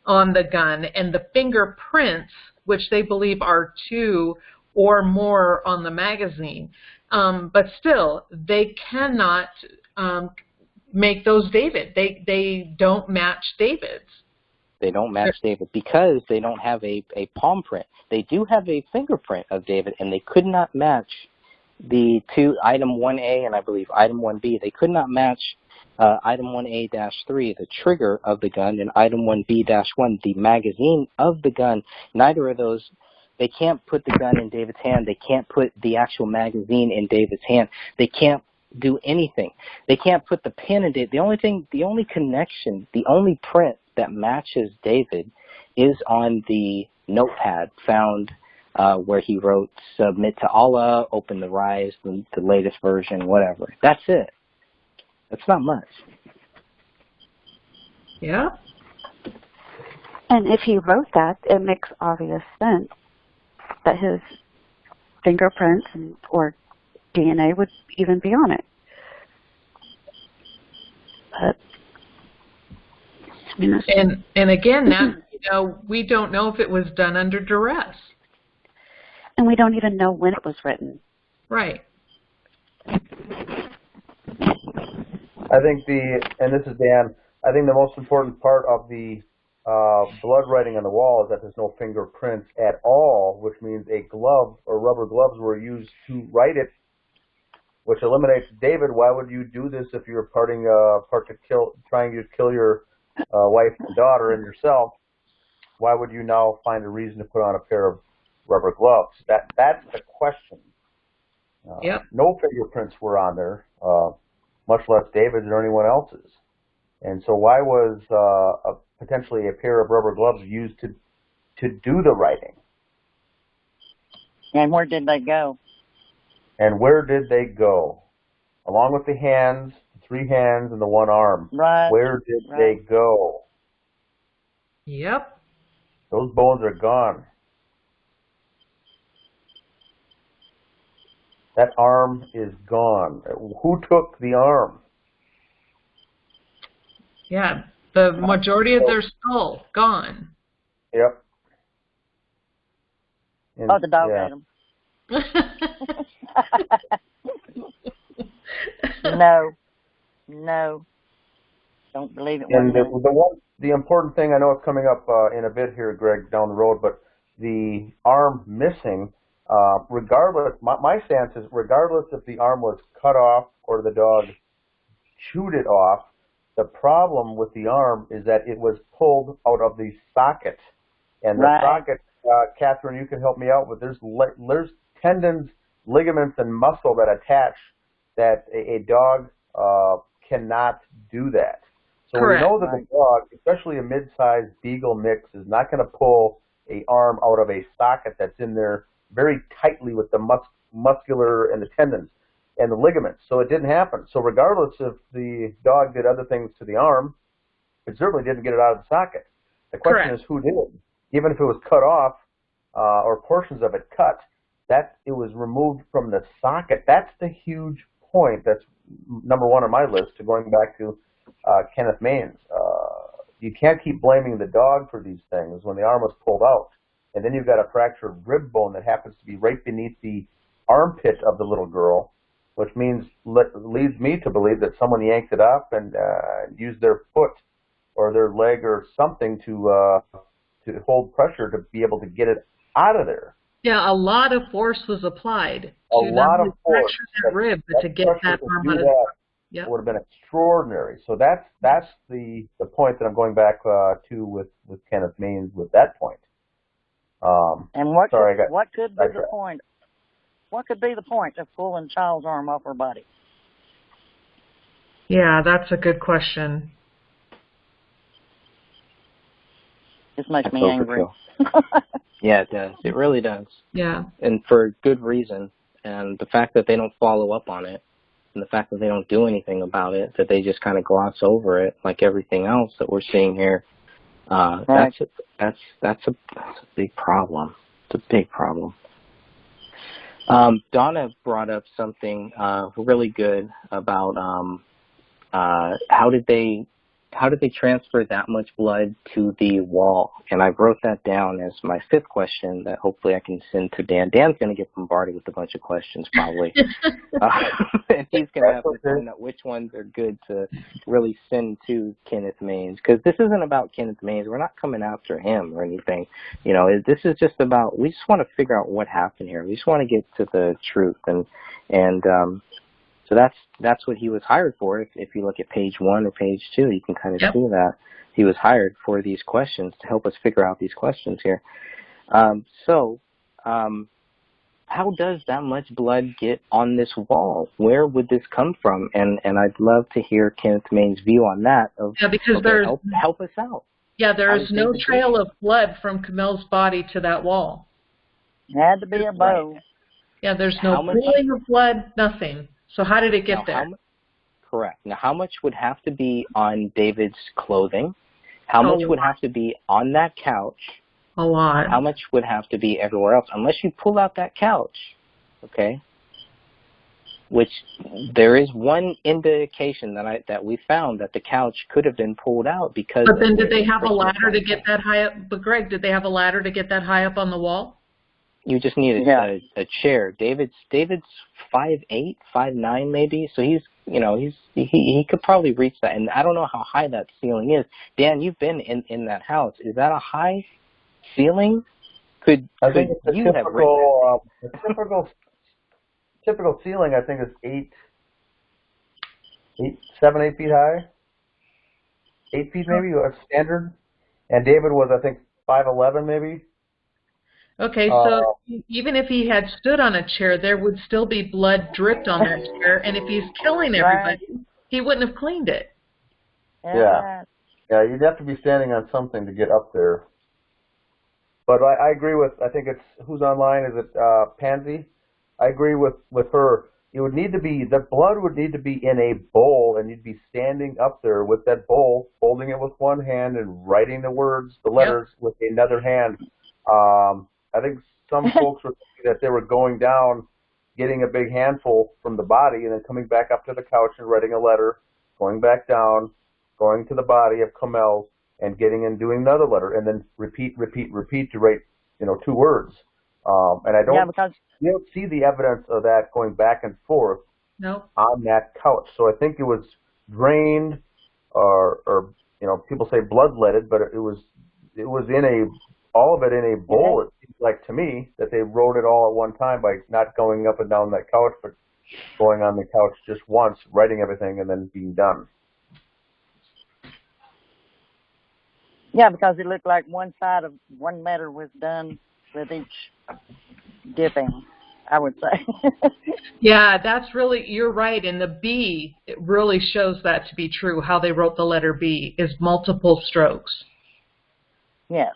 Speaker 3: on the gun, and the fingerprints, which they believe are 2 or more on the magazine. But still, they cannot make those David. They don't match David's.
Speaker 2: They don't match David because they don't have a palm print. They do have a fingerprint of David, and they could not match the 2, item 1A and I believe item 1B. They could not match item 1A-3, the trigger of the gun, and item 1B-1, the magazine of the gun. Neither of those. They can't put the gun in David's hand. They can't put the actual magazine in David's hand. They can't do anything. They can't put the pen in David. The only connection, the only print that matches David is on the notepad found where he wrote, submit to Allah, open the rise, the latest version, whatever. That's it. That's not much.
Speaker 3: Yeah.
Speaker 4: And if he wrote that, it makes obvious sense that his fingerprints or DNA would even be on it. But I mean,
Speaker 3: and again, now we don't know if it was done under duress,
Speaker 4: and we don't even know when it was written.
Speaker 3: Right.
Speaker 1: I think and this is Dan, I think the most important part of the blood writing on the wall is that there's no fingerprints at all, which means a glove or rubber gloves were used to write it, which eliminates David. Why would you do this if you're trying to kill your wife and daughter and yourself? Why would you now find a reason to put on a pair of rubber gloves? That's the question.
Speaker 3: Yep.
Speaker 1: No fingerprints were on there, much less David's or anyone else's. And so why was potentially a pair of rubber gloves used to do the writing?
Speaker 5: And where did they go?
Speaker 1: And where did they go? Along with the hands, the 3 hands, and the 1 arm.
Speaker 5: Right.
Speaker 1: Where did they go?
Speaker 3: Yep.
Speaker 1: Those bones are gone. That arm is gone. Who took the arm?
Speaker 3: Yeah, the majority of their skull gone.
Speaker 1: Yep. And,
Speaker 5: the dog ate him. No. Don't believe it.
Speaker 1: And the important thing, I know it's coming up in a bit here, Greg, down the road, but the arm missing, regardless, my stance is regardless if the arm was cut off or the dog chewed it off, the problem with the arm is that it was pulled out of the socket. And the socket, Catherine, you can help me out with, there's tendons, ligaments, and muscle that attach that a dog cannot do that. So we know that the dog, especially a mid-sized beagle mix, is not going to pull a arm out of a socket that's in there very tightly with the muscular and the tendons and the ligaments. So it didn't happen. So regardless if the dog did other things to the arm, it certainly didn't get it out of the socket. The question is who did. Even if it was cut off or portions of it cut, that it was removed from the socket. That's the huge point. That's number one on my list, to going back to Kenneth Maines. You can't keep blaming the dog for these things when the arm was pulled out. And then you've got a fractured rib bone that happens to be right beneath the armpit of the little girl, which means leads me to believe that someone yanked it up and used their foot or their leg or something to hold pressure to be able to get it out of there.
Speaker 3: Yeah, a lot of force was applied
Speaker 1: to not only fracture
Speaker 3: that rib, but to get that arm out of there.
Speaker 1: It would have been extraordinary. So that's the point that I'm going back to with Kenneth Maines with that point.
Speaker 5: And what could be the point? What could be the point of pulling child's arm off her body?
Speaker 3: Yeah, that's a good question.
Speaker 5: This makes me angry.
Speaker 2: Yeah, it does. It really does.
Speaker 3: Yeah.
Speaker 2: And for good reason. And the fact that they don't follow up on it, and the fact that they don't do anything about it, that they just kind of gloss over it like everything else that we're seeing here, that's a big problem. It's a big problem. Donna brought up something really good about how did they transfer that much blood to the wall? And I wrote that down as my fifth question that hopefully I can send to Dan. Dan's going to get bombarded with a bunch of questions probably. And he's going to have to find out which ones are good to really send to Kenneth Maines. Because this isn't about Kenneth Maines. We're not coming after him or anything. You know, this is just about, we just want to figure out what happened here. We just want to get to the truth. So that's what he was hired for. If you look at page 1 or page 2, you can kind of see that he was hired for these questions to help us figure out these questions here. How does that much blood get on this wall? Where would this come from? And I'd love to hear Kenneth Maines' view on that.
Speaker 3: Because there's
Speaker 2: help us out.
Speaker 3: Yeah, there is no trail of blood from Camille's body to that wall.
Speaker 5: It had to be a bow.
Speaker 3: Right. Yeah, there's no pooling of blood, nothing. So how did it get there?
Speaker 2: Correct. Now, how much would have to be on David's clothing? How much would have to be on that couch?
Speaker 3: A lot.
Speaker 2: How much would have to be everywhere else? Unless you pull out that couch, okay? Which there is one indication that we found that the couch could have been pulled out because.
Speaker 3: But then, did they have a ladder to get that high up? But Greg, did they have a ladder to get that high up on the wall?
Speaker 2: You just need a chair. David's 5'8", 5'9", maybe. So he could probably reach that. And I don't know how high that ceiling is. Dan, you've been in that house. Is that a high ceiling?
Speaker 1: I think it's typical ceiling. I think is 7, 8 feet high. 8 feet maybe, that's standard. And David was, I think, 5'11", maybe.
Speaker 3: Okay, so even if he had stood on a chair, there would still be blood dripped on that chair, and if he's killing everybody, he wouldn't have cleaned it.
Speaker 1: Yeah, you'd have to be standing on something to get up there. But I agree with, I think it's, who's online, is it Pansy? I agree with her. It would need to be, the blood would need to be in a bowl, and you'd be standing up there with that bowl, holding it with one hand and writing the words, the letters, with another hand. I think some folks were thinking that they were going down getting a big handful from the body and then coming back up to the couch and writing a letter, going back down, going to the body of Kamel and getting and doing another letter, and then repeat to write, 2 words. And I don't, you don't see the evidence of that going back and forth on that couch. So I think it was drained, or people say bloodletted, but it was all of it in a bowl. It seems like to me that they wrote it all at one time by not going up and down that couch, but going on the couch just once, writing everything, and then being done.
Speaker 5: Yeah, because it looked like one side of one letter was done with each dipping, I would say.
Speaker 3: Yeah, that's really, you're right. And the B, it really shows that to be true. How they wrote the letter B is multiple strokes.
Speaker 5: Yes.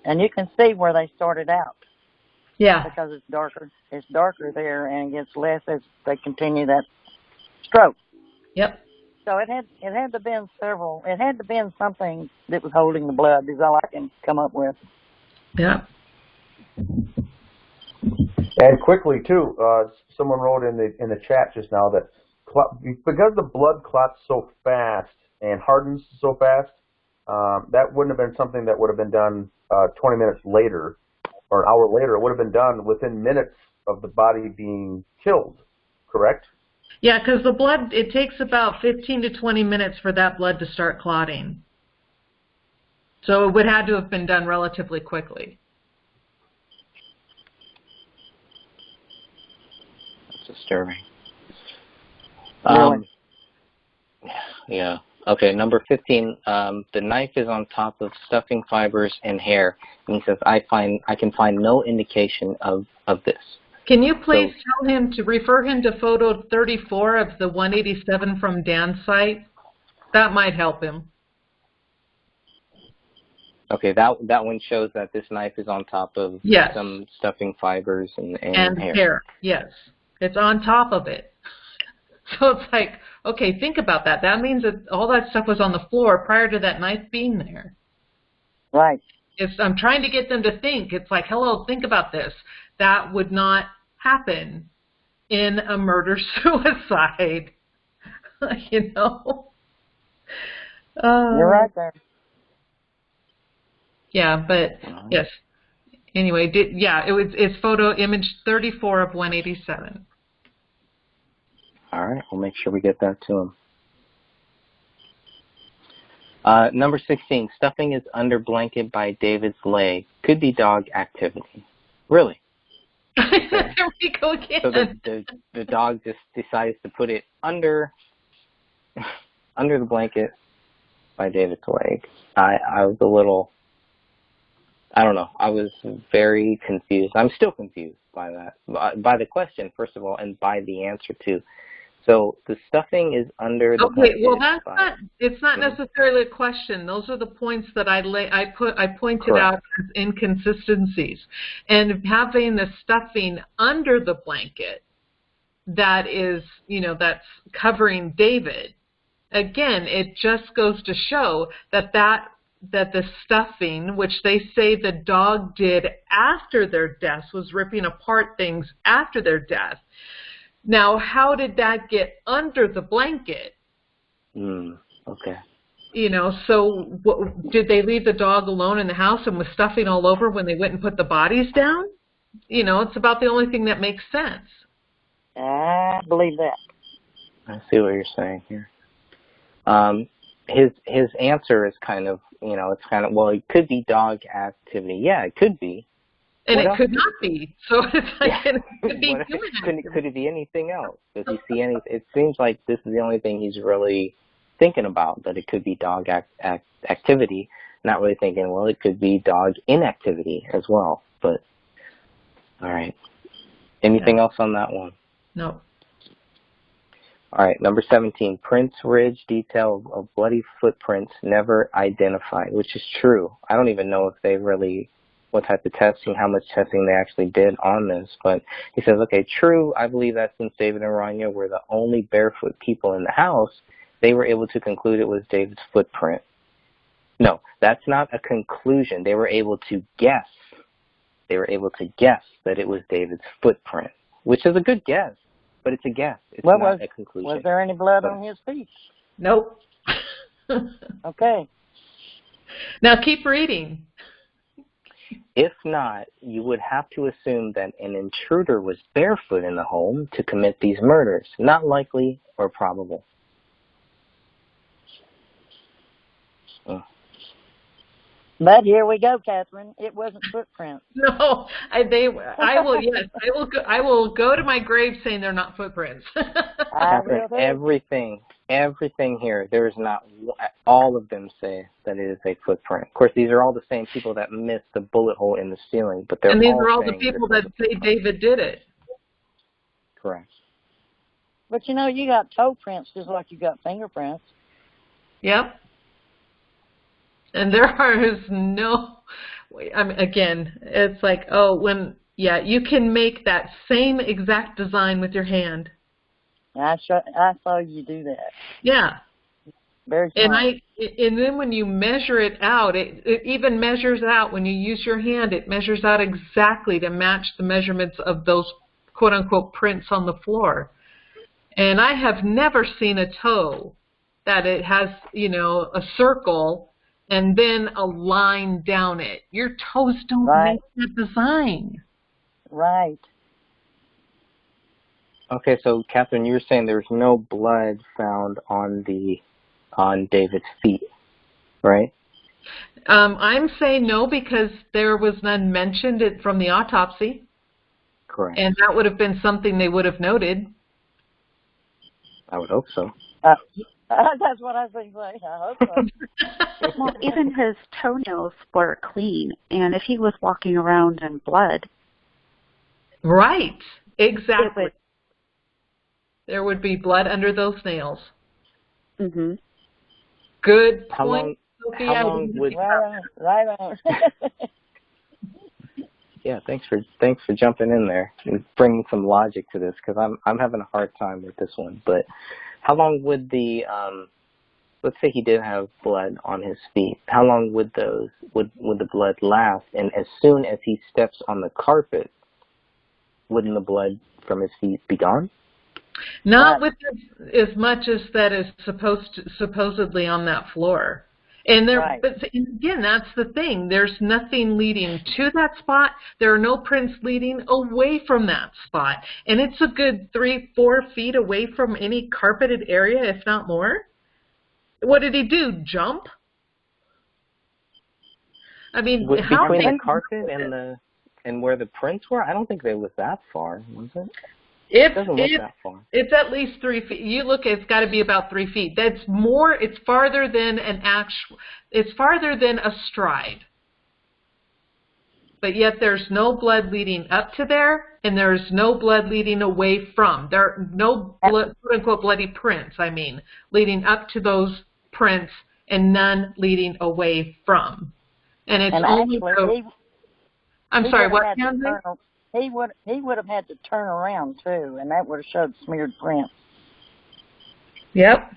Speaker 5: And you can see where they started out.
Speaker 3: Yeah.
Speaker 5: Because it's darker. It's darker there, and it gets less as they continue that stroke.
Speaker 3: Yep.
Speaker 5: So it had to have been several. It had to have been something that was holding the blood. Is all I can come up with.
Speaker 3: Yeah.
Speaker 1: And quickly too, someone wrote in the chat just now that because the blood clots so fast and hardens so fast, that wouldn't have been something that would have been done 20 minutes later or an hour later. It would have been done within minutes of the body being killed. Correct?
Speaker 3: Yeah, because the blood, it takes about 15 to 20 minutes for that blood to start clotting. So it would have to have been done relatively quickly.
Speaker 2: That's disturbing.
Speaker 5: Really?
Speaker 2: Yeah. Okay, number 15, the knife is on top of stuffing fibers and hair. And he says, I can find no indication of this.
Speaker 3: Can you please tell him to refer him to photo 34 of the 187 from Dan's site? That might help him.
Speaker 2: Okay, that one shows that this knife is on top of some stuffing fibers and hair.
Speaker 3: Yes, it's on top of it. So it's like, okay, think about that. That means that all that stuff was on the floor prior to that knife being there.
Speaker 5: Right.
Speaker 3: I'm trying to get them to think. It's like, hello, think about this. That would not happen in a murder-suicide,
Speaker 5: You're right there.
Speaker 3: Yeah, but, yes. Anyway, it's photo image 34 of 187.
Speaker 2: All right, we'll make sure we get that to him. Number 16, stuffing is under blanket by David's leg. Could be dog activity. Really?
Speaker 3: There we go again.
Speaker 2: So the dog just decides to put it under the blanket by David's leg. I was a little, I don't know. I was very confused. I'm still confused by that, by the question, first of all, and by the answer, too. So the stuffing is under the blanket.
Speaker 3: Okay, well, it's not necessarily a question. Those are the points that I pointed out as inconsistencies. And having the stuffing under the blanket that is, that's covering David, again, it just goes to show that the stuffing, which they say the dog did after their deaths, was ripping apart things after their death. Now, how did that get under the blanket?
Speaker 2: Okay.
Speaker 3: So did they leave the dog alone in the house and was stuffing all over when they went and put the bodies down? It's about the only thing that makes sense.
Speaker 5: I believe that.
Speaker 2: I see what you're saying here. His answer is kind of, well, it could be dog activity. Yeah, it could be.
Speaker 3: And it could not be. So it's like, it could be human.
Speaker 2: Could it be anything else? Does he see any? It seems like this is the only thing he's really thinking about, that it could be dog activity. Not really thinking, well, it could be dog inactivity as well. But, all right. Anything else on that one?
Speaker 3: No.
Speaker 2: All right, number 17, prints, ridge, detail of bloody footprints never identified, which is true. I don't even know if they really, what type of testing, how much testing they actually did on this. But he says, okay, true, I believe that since David and Rania were the only barefoot people in the house, they were able to conclude it was David's footprint. No, that's not a conclusion. They were able to guess. They were able to guess that it was David's footprint. which is a good guess, but it's a guess. It's not a conclusion.
Speaker 5: Was there any blood on his feet?
Speaker 3: Nope.
Speaker 5: Okay.
Speaker 3: Now keep reading.
Speaker 2: If not, you would have to assume that an intruder was barefoot in the home to commit these murders. Not likely or probable.
Speaker 5: But here we go, Catherine. It wasn't footprints.
Speaker 3: No, I will. Yes, I will go to my grave saying they're not footprints.
Speaker 2: Catherine, everything here. There is not. All of them say that it is a footprint. Of course, these are all the same people that missed the bullet hole in the ceiling, but
Speaker 3: and these are all the people that say David did it.
Speaker 2: Correct.
Speaker 5: But you know, you got toe prints just like you got fingerprints.
Speaker 3: Yep. And there is no, I mean, again, it's like, you can make that same exact design with your hand.
Speaker 5: I saw you do that.
Speaker 3: Yeah.
Speaker 5: Very smart.
Speaker 3: And then when you measure it out, it even measures out, when you use your hand, it measures out exactly to match the measurements of those quote-unquote prints on the floor. And I have never seen a toe that it has, a circle and then a line down it. Your toes don't make that design.
Speaker 5: Right.
Speaker 2: Okay, so Catherine, you were saying there's no blood found on David's feet, right?
Speaker 3: I'm saying no because there was none mentioned from the autopsy.
Speaker 2: Correct.
Speaker 3: And that would have been something they would have noted.
Speaker 2: I would hope so.
Speaker 5: That's what I was going to say. I hope so.
Speaker 4: Well, even his toenails were clean, and if he was walking around in blood.
Speaker 3: Right, exactly. There would be blood under those nails.
Speaker 4: Mm-hmm.
Speaker 3: Good
Speaker 2: How
Speaker 3: point,
Speaker 2: Sophia. How long would...
Speaker 5: Right on.
Speaker 2: Yeah, thanks for jumping in there and bringing some logic to this, because I'm having a hard time with this one. But how long would let's say he did have blood on his feet, how long would the blood last? And as soon as he steps on the carpet, wouldn't the blood from his feet be gone?
Speaker 3: Not with as much as that is supposedly on that floor. And but again, that's the thing. There's nothing leading to that spot. There are no prints leading away from that spot. And it's a good 3-4 feet away from any carpeted area, if not more. What did he do? Jump? I mean,
Speaker 2: between the carpet and where the prints were, I don't think they was that far, was it? It doesn't look that far.
Speaker 3: It's at least 3 feet. You look, it's got to be about 3 feet. That's more. It's farther than It's farther than a stride. But yet there's no blood leading up to there, and there's no blood leading away from. There are no quote unquote bloody prints. I mean, leading up to those prints, and none leading away from. And it's only. I'm sorry. What?
Speaker 5: He would have had to turn around too, and that would have showed smeared prints.
Speaker 3: Yep.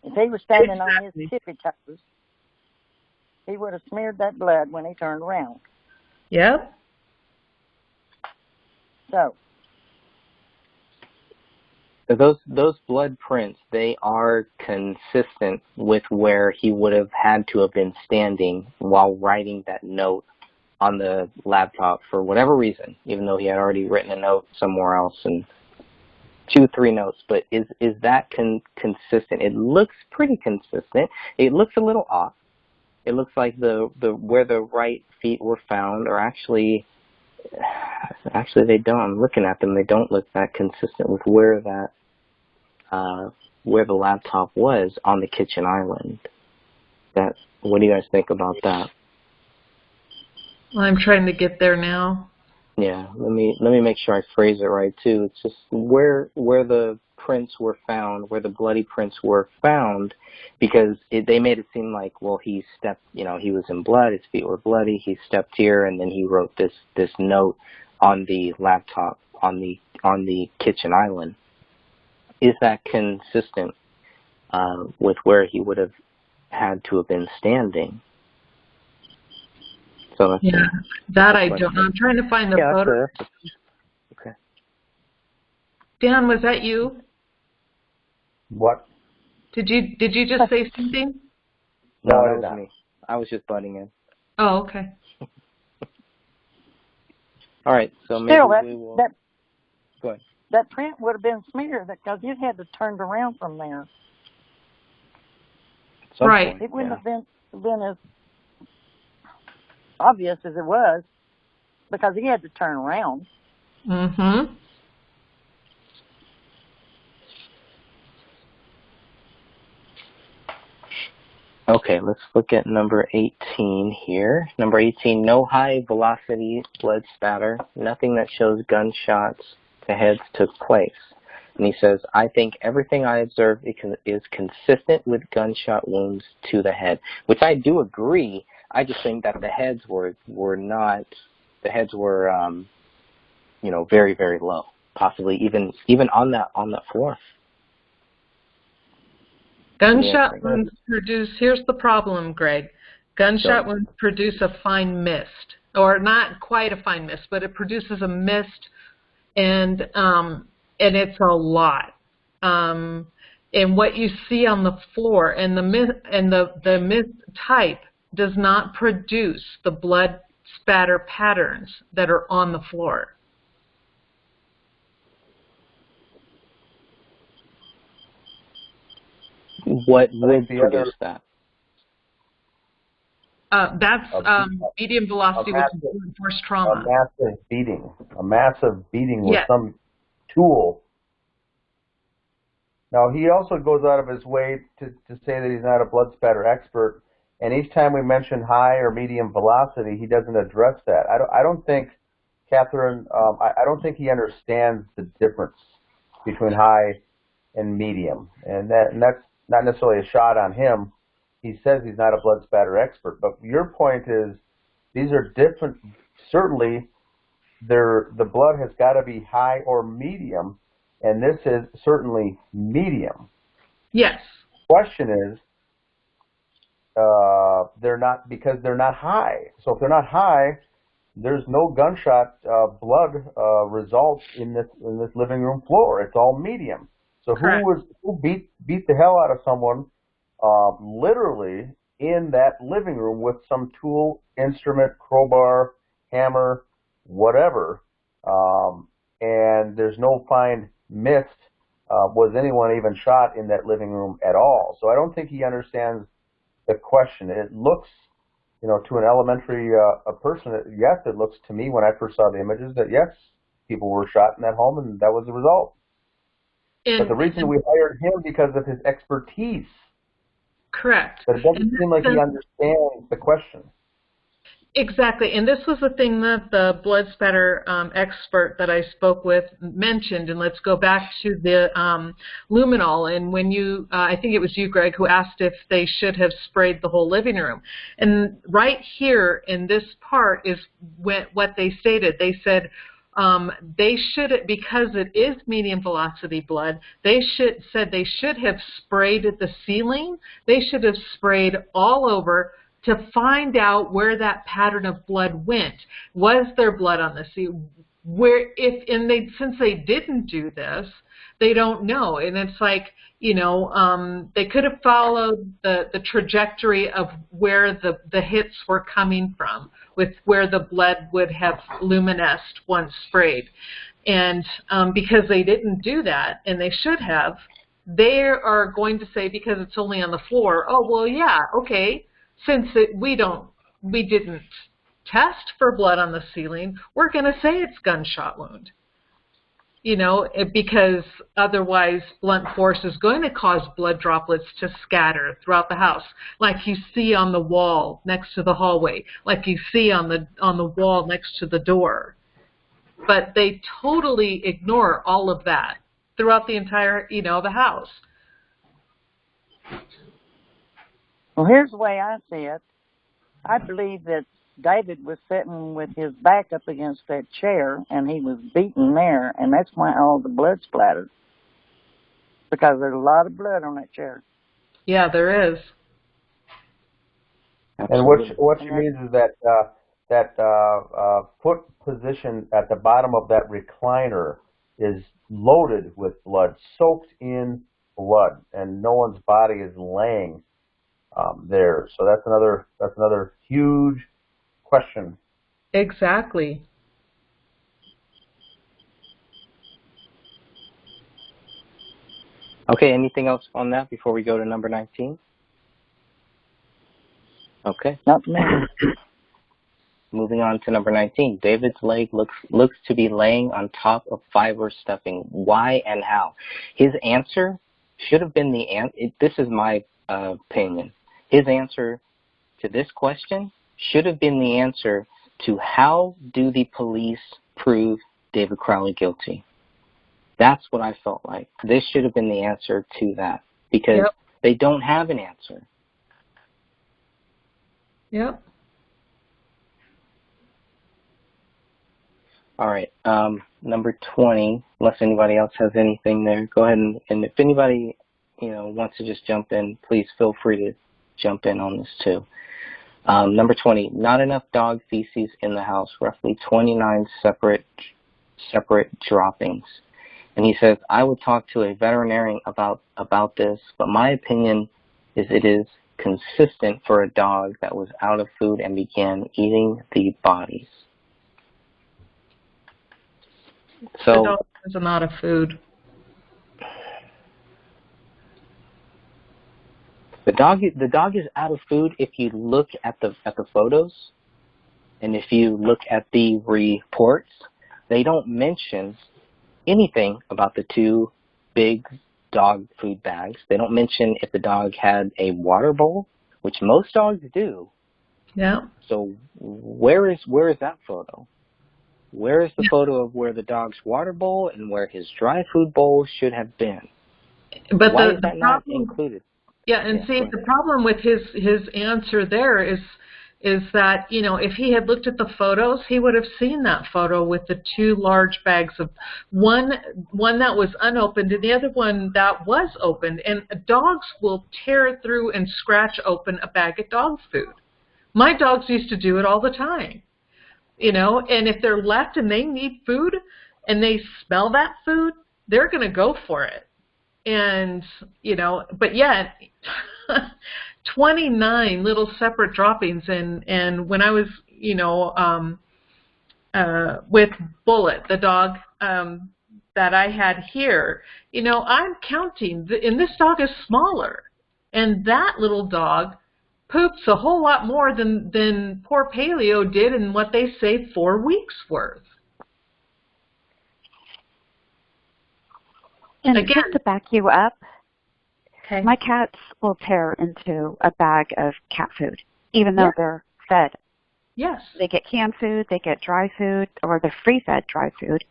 Speaker 5: If he was standing on his tippy toes, he would have smeared that blood when he turned around.
Speaker 3: Yep.
Speaker 5: So
Speaker 2: those blood prints, they are consistent with where he would have had to have been standing while writing that note on the laptop for whatever reason, even though he had already written a note somewhere else and 2-3 notes. But is that consistent? It looks pretty consistent. It looks a little off. It looks like where the right feet were found are actually they don't. I'm looking at them. They don't look that consistent with where the laptop was on the kitchen island. What do you guys think about that?
Speaker 3: I'm trying to get there now.
Speaker 2: Yeah, let me make sure I phrase it right too. It's just where the prints were found, where the bloody prints were found, because they made it seem like, well, he stepped, he was in blood, his feet were bloody, he stepped here, and then he wrote this note on the laptop on the kitchen island. Is that consistent with where he would have had to have been standing? So
Speaker 3: that I don't know. I'm trying to find the photo.
Speaker 2: Okay.
Speaker 3: Dan, was that you?
Speaker 1: What?
Speaker 3: Did you just say something?
Speaker 2: No, that was me. I was just butting in.
Speaker 3: Oh, okay.
Speaker 2: All right, so maybe we will... Go ahead.
Speaker 5: That print would have been smeared because it had to turn around from there.
Speaker 3: Right.
Speaker 5: It wouldn't have been as obvious as it was because he had to turn around.
Speaker 3: Mm-hmm.
Speaker 2: Okay, let's look at number 18 here. Number 18, no high velocity blood spatter, nothing that shows gunshots to heads took place. And he says, I think everything I observed is consistent with gunshot wounds to the head, which I do agree. I just think that the heads were not, the heads were, very, very low, possibly even on that floor.
Speaker 3: Gunshot wounds produce, here's the problem, Greg. Gunshot wounds produce a fine mist, or not quite a fine mist, but it produces a mist, and it's a lot. And what you see on the floor, and the mist type does not produce the blood spatter patterns that are on the floor.
Speaker 2: What would produce that?
Speaker 3: That's medium velocity, which is reinforced trauma.
Speaker 1: A massive beating with some tool. Now, he also goes out of his way to say that he's not a blood spatter expert, and each time we mention high or medium velocity, he doesn't address that. I don't think, Catherine, I don't think he understands the difference between high and medium, and that's not necessarily a shot on him. He says he's not a blood spatter expert, but your point is these are different. Certainly, the blood has got to be high or medium, and this is certainly medium.
Speaker 3: Yes.
Speaker 1: The question is, they're not, because they're not high. So if they're not high, there's no gunshot blood results in this living room floor. It's all medium. So who beat the hell out of someone literally in that living room with some tool, instrument, crowbar, hammer, whatever, and there's no fine mist. Was anyone even shot in that living room at all? So I don't think he understands the question. It looks, to an elementary a person, yes, it looks to me when I first saw the images that yes, people were shot in that home, and that was the result. But the reason we hired him because of his expertise.
Speaker 3: Correct.
Speaker 1: But it doesn't seem like he understands the question.
Speaker 3: Exactly, and this was the thing that the blood spatter expert that I spoke with mentioned, and let's go back to the luminol, and when you, I think it was you, Greg, who asked if they should have sprayed the whole living room. And right here in this part is what they stated. They said they should, because it is medium velocity blood, they should have sprayed at the ceiling. They should have sprayed all over to find out where that pattern of blood went. Was there blood on the ceiling? Since they didn't do this, they don't know. And it's like, they could have followed the trajectory of where the hits were coming from, with where the blood would have luminesced once sprayed. And because they didn't do that, and they should have, they are going to say, because it's only on the floor, oh, well, yeah, okay, since we didn't test for blood on the ceiling, we're going to say it's gunshot wound. Because otherwise blunt force is going to cause blood droplets to scatter throughout the house, like you see on the wall next to the hallway, like you see on the wall next to the door. But they totally ignore all of that throughout the entire, the house.
Speaker 5: Well, here's the way I see it. I believe that David was sitting with his back up against that chair, and he was beaten there, and that's why all the blood splattered. Because there's a lot of blood on that chair.
Speaker 3: Yeah, there is.
Speaker 1: And what she means is that foot position at the bottom of that recliner is loaded with blood, soaked in blood, and no one's body is laying there. So that's another huge question.
Speaker 3: Exactly.
Speaker 2: Okay, anything else on that before we go to number 19? Okay.
Speaker 5: Not me.
Speaker 2: Moving on to number 19. David's leg looks to be laying on top of fiber stuffing. Why and how? His answer should have been this is my opinion. His answer to this question should have been the answer to how do the police prove David Crowley guilty. That's what I felt like. This should have been the answer to that because they don't have an answer.
Speaker 3: Yep.
Speaker 2: All right, number 20, unless anybody else has anything there, go ahead and if anybody, wants to just jump in, please feel free to jump in on this too. Number 20, not enough dog feces in the house, roughly 29 separate droppings. And he says, I would talk to a veterinarian about this, but my opinion is it is consistent for a dog that was out of food and began eating the bodies. So
Speaker 3: the dog is not of food.
Speaker 2: The dog is out of food if you look at the photos, and if you look at the reports, they don't mention anything about the two big dog food bags. They don't mention if the dog had a water bowl, which most dogs do.
Speaker 3: Yeah.
Speaker 2: So where is that photo? Where is the photo of where the dog's water bowl and where his dry food bowl should have been?
Speaker 3: But
Speaker 2: why is that not included?
Speaker 3: Yeah, and see, the problem with his answer there is that, if he had looked at the photos, he would have seen that photo with the two large bags of one that was unopened and the other one that was opened. And dogs will tear through and scratch open a bag of dog food. My dogs used to do it all the time. And if they're left and they need food and they smell that food, they're going to go for it. And, but yet 29 little separate droppings. And when I was, with Bullet, the dog that I had here, I'm counting, and this dog is smaller. And that little dog poops a whole lot more than poor Paleo did in what they say 4 weeks worth.
Speaker 4: And
Speaker 3: again,
Speaker 4: just to back you up,
Speaker 3: okay,
Speaker 4: my cats will tear into a bag of cat food, even though they're fed.
Speaker 3: Yes.
Speaker 4: They get canned food, they get dry food, or they're free-fed dry food,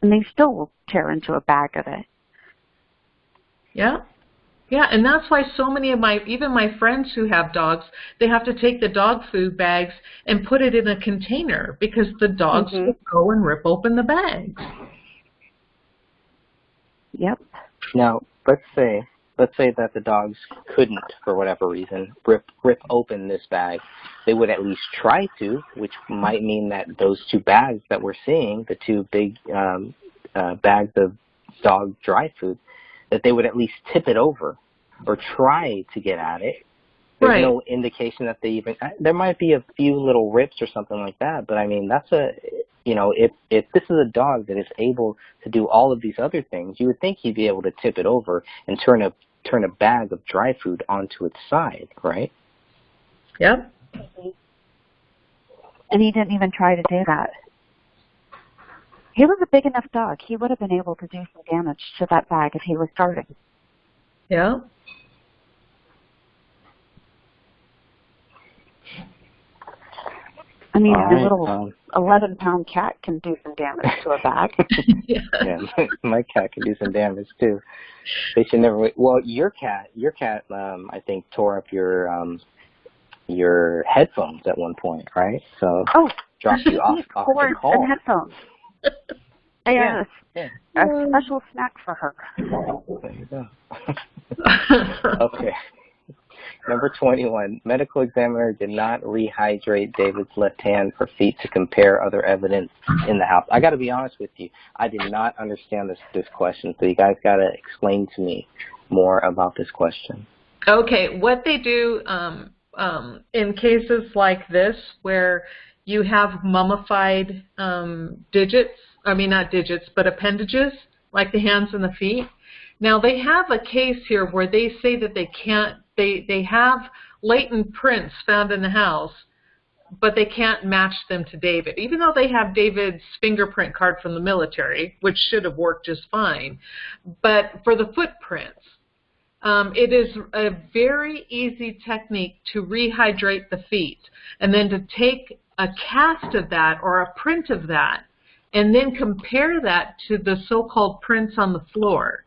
Speaker 4: and they still will tear into a bag of it.
Speaker 3: Yeah. Yeah, and that's why so many of even my friends who have dogs, they have to take the dog food bags and put it in a container because the dogs will go and rip open the bags.
Speaker 4: Yep.
Speaker 2: Now, let's say that the dogs couldn't, for whatever reason, rip open this bag. They would at least try to, which might mean that those two bags that we're seeing, the two big bags of dog dry food, that they would at least tip it over or try to get at it. There's no indication that they even, there might be a few little rips or something like that, but I mean, that's if this is a dog that is able to do all of these other things, you would think he'd be able to tip it over and turn a bag of dry food onto its side, right?
Speaker 3: Yep.
Speaker 4: And he didn't even try to do that. He was a big enough dog. He would have been able to do some damage to that bag if he was starving.
Speaker 3: Yeah.
Speaker 4: I mean, a little 11-pound cat can do some damage to a bag.
Speaker 2: Yeah, my cat can do some damage too. They should never. Well, your cat, I think tore up your headphones at one point, right? So dropped you off the call.
Speaker 4: And headphones. A special snack for her.
Speaker 2: There you go. Okay. Number 21, medical examiner did not rehydrate David's left hand or feet to compare other evidence in the house. I got to be honest with you. I did not understand this question, so you guys got to explain to me more about this question.
Speaker 3: Okay, what they do in cases like this where you have mummified digits, I mean not digits, but appendages, like the hands and the feet. Now they have a case here where they say that they have latent prints found in the house, but they can't match them to David, even though they have David's fingerprint card from the military, which should have worked just fine. But for the footprints, it is a very easy technique to rehydrate the feet and then to take a cast of that or a print of that and then compare that to the so-called prints on the floor.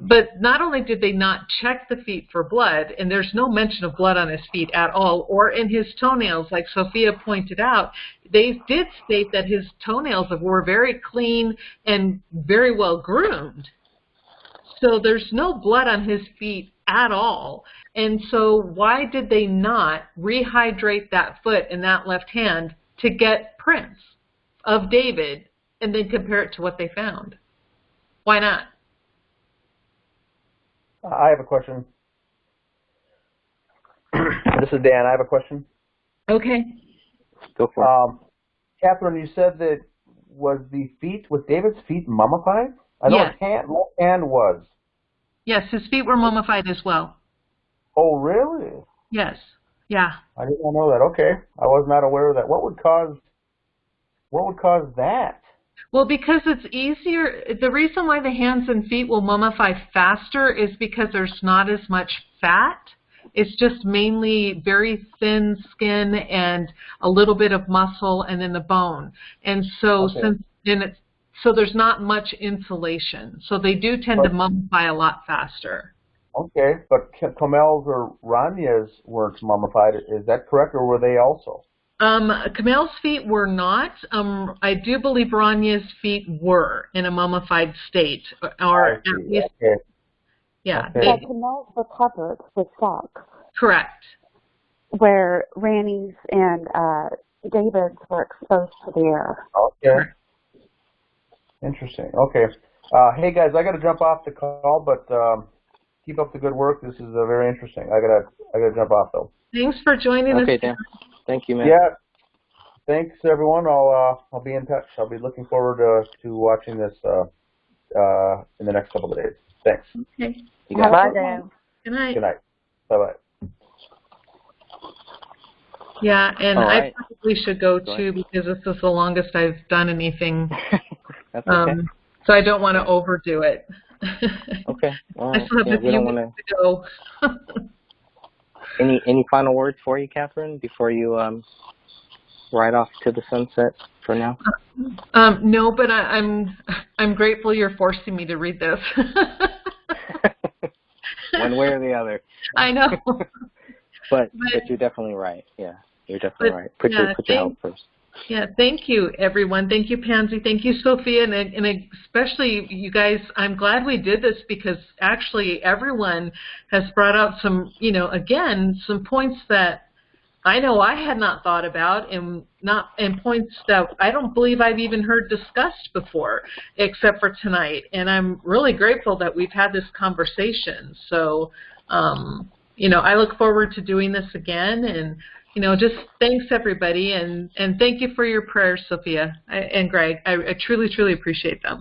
Speaker 3: But not only did they not check the feet for blood, and there's no mention of blood on his feet at all, or in his toenails, like Sophia pointed out, they did state that his toenails were very clean and very well groomed. So there's no blood on his feet at all. And so why did they not rehydrate that foot and that left hand to get prints of David and then compare it to what they found? Why not?
Speaker 1: I have a question. This is Dan. I have a question.
Speaker 3: Okay.
Speaker 2: Go for it.
Speaker 1: Catherine, you said that was David's feet mummified? I know his left hand was.
Speaker 3: Yes, his feet were mummified as well.
Speaker 1: Oh, really?
Speaker 3: Yes. Yeah.
Speaker 1: I didn't know that. Okay. I was not aware of that. What would cause that?
Speaker 3: Well, because it's easier. The reason why the hands and feet will mummify faster is because there's not as much fat. It's just mainly very thin skin and a little bit of muscle and then the bone. And so so there's not much insulation. So they do tend to mummify a lot faster.
Speaker 1: Okay, but Kamel's or Ranya's weren't mummified. Is that correct, or were they also?
Speaker 3: Kamel's feet were not. I do believe Ranya's feet were in a mummified state, or at least.
Speaker 1: Okay.
Speaker 3: Yeah.
Speaker 1: Okay.
Speaker 4: Well, Kamel's were covered with socks.
Speaker 3: Correct.
Speaker 4: Where Ranny's and David's were exposed to the air.
Speaker 1: Okay. Interesting. Okay. Hey guys, I got to jump off the call, but keep up the good work. This is very interesting. I gotta jump off though.
Speaker 3: Thanks for joining us.
Speaker 2: Okay, Dan. Thank you, man.
Speaker 1: Yeah. Thanks, everyone. I'll be in touch. I'll be looking forward to watching this in the next couple of days. Thanks.
Speaker 3: Okay.
Speaker 5: Bye, Dan.
Speaker 3: Good night.
Speaker 1: Good night. Bye-bye.
Speaker 3: Yeah, and
Speaker 2: right.
Speaker 3: I probably should go too because this is the longest I've done anything.
Speaker 2: That's okay.
Speaker 3: So I don't want to overdo it.
Speaker 2: Okay. All right.
Speaker 3: I still have a few minutes to go.
Speaker 2: Any final words for you, Catherine, before you ride off to the sunset for now?
Speaker 3: No, but I'm grateful you're forcing me to read this.
Speaker 2: One way or the other.
Speaker 3: I know.
Speaker 2: But you're definitely right. Yeah, you're definitely right. Put your health first.
Speaker 3: Yeah, thank you, everyone. Thank you, Pansy. Thank you, Sophia, and especially you guys. I'm glad we did this because actually everyone has brought out some, again, some points that I know I had not thought about and points that I don't believe I've even heard discussed before, except for tonight. And I'm really grateful that we've had this conversation. So, I look forward to doing this again and. Just thanks, everybody, and thank you for your prayers, Sophia and Greg. I truly, truly appreciate them.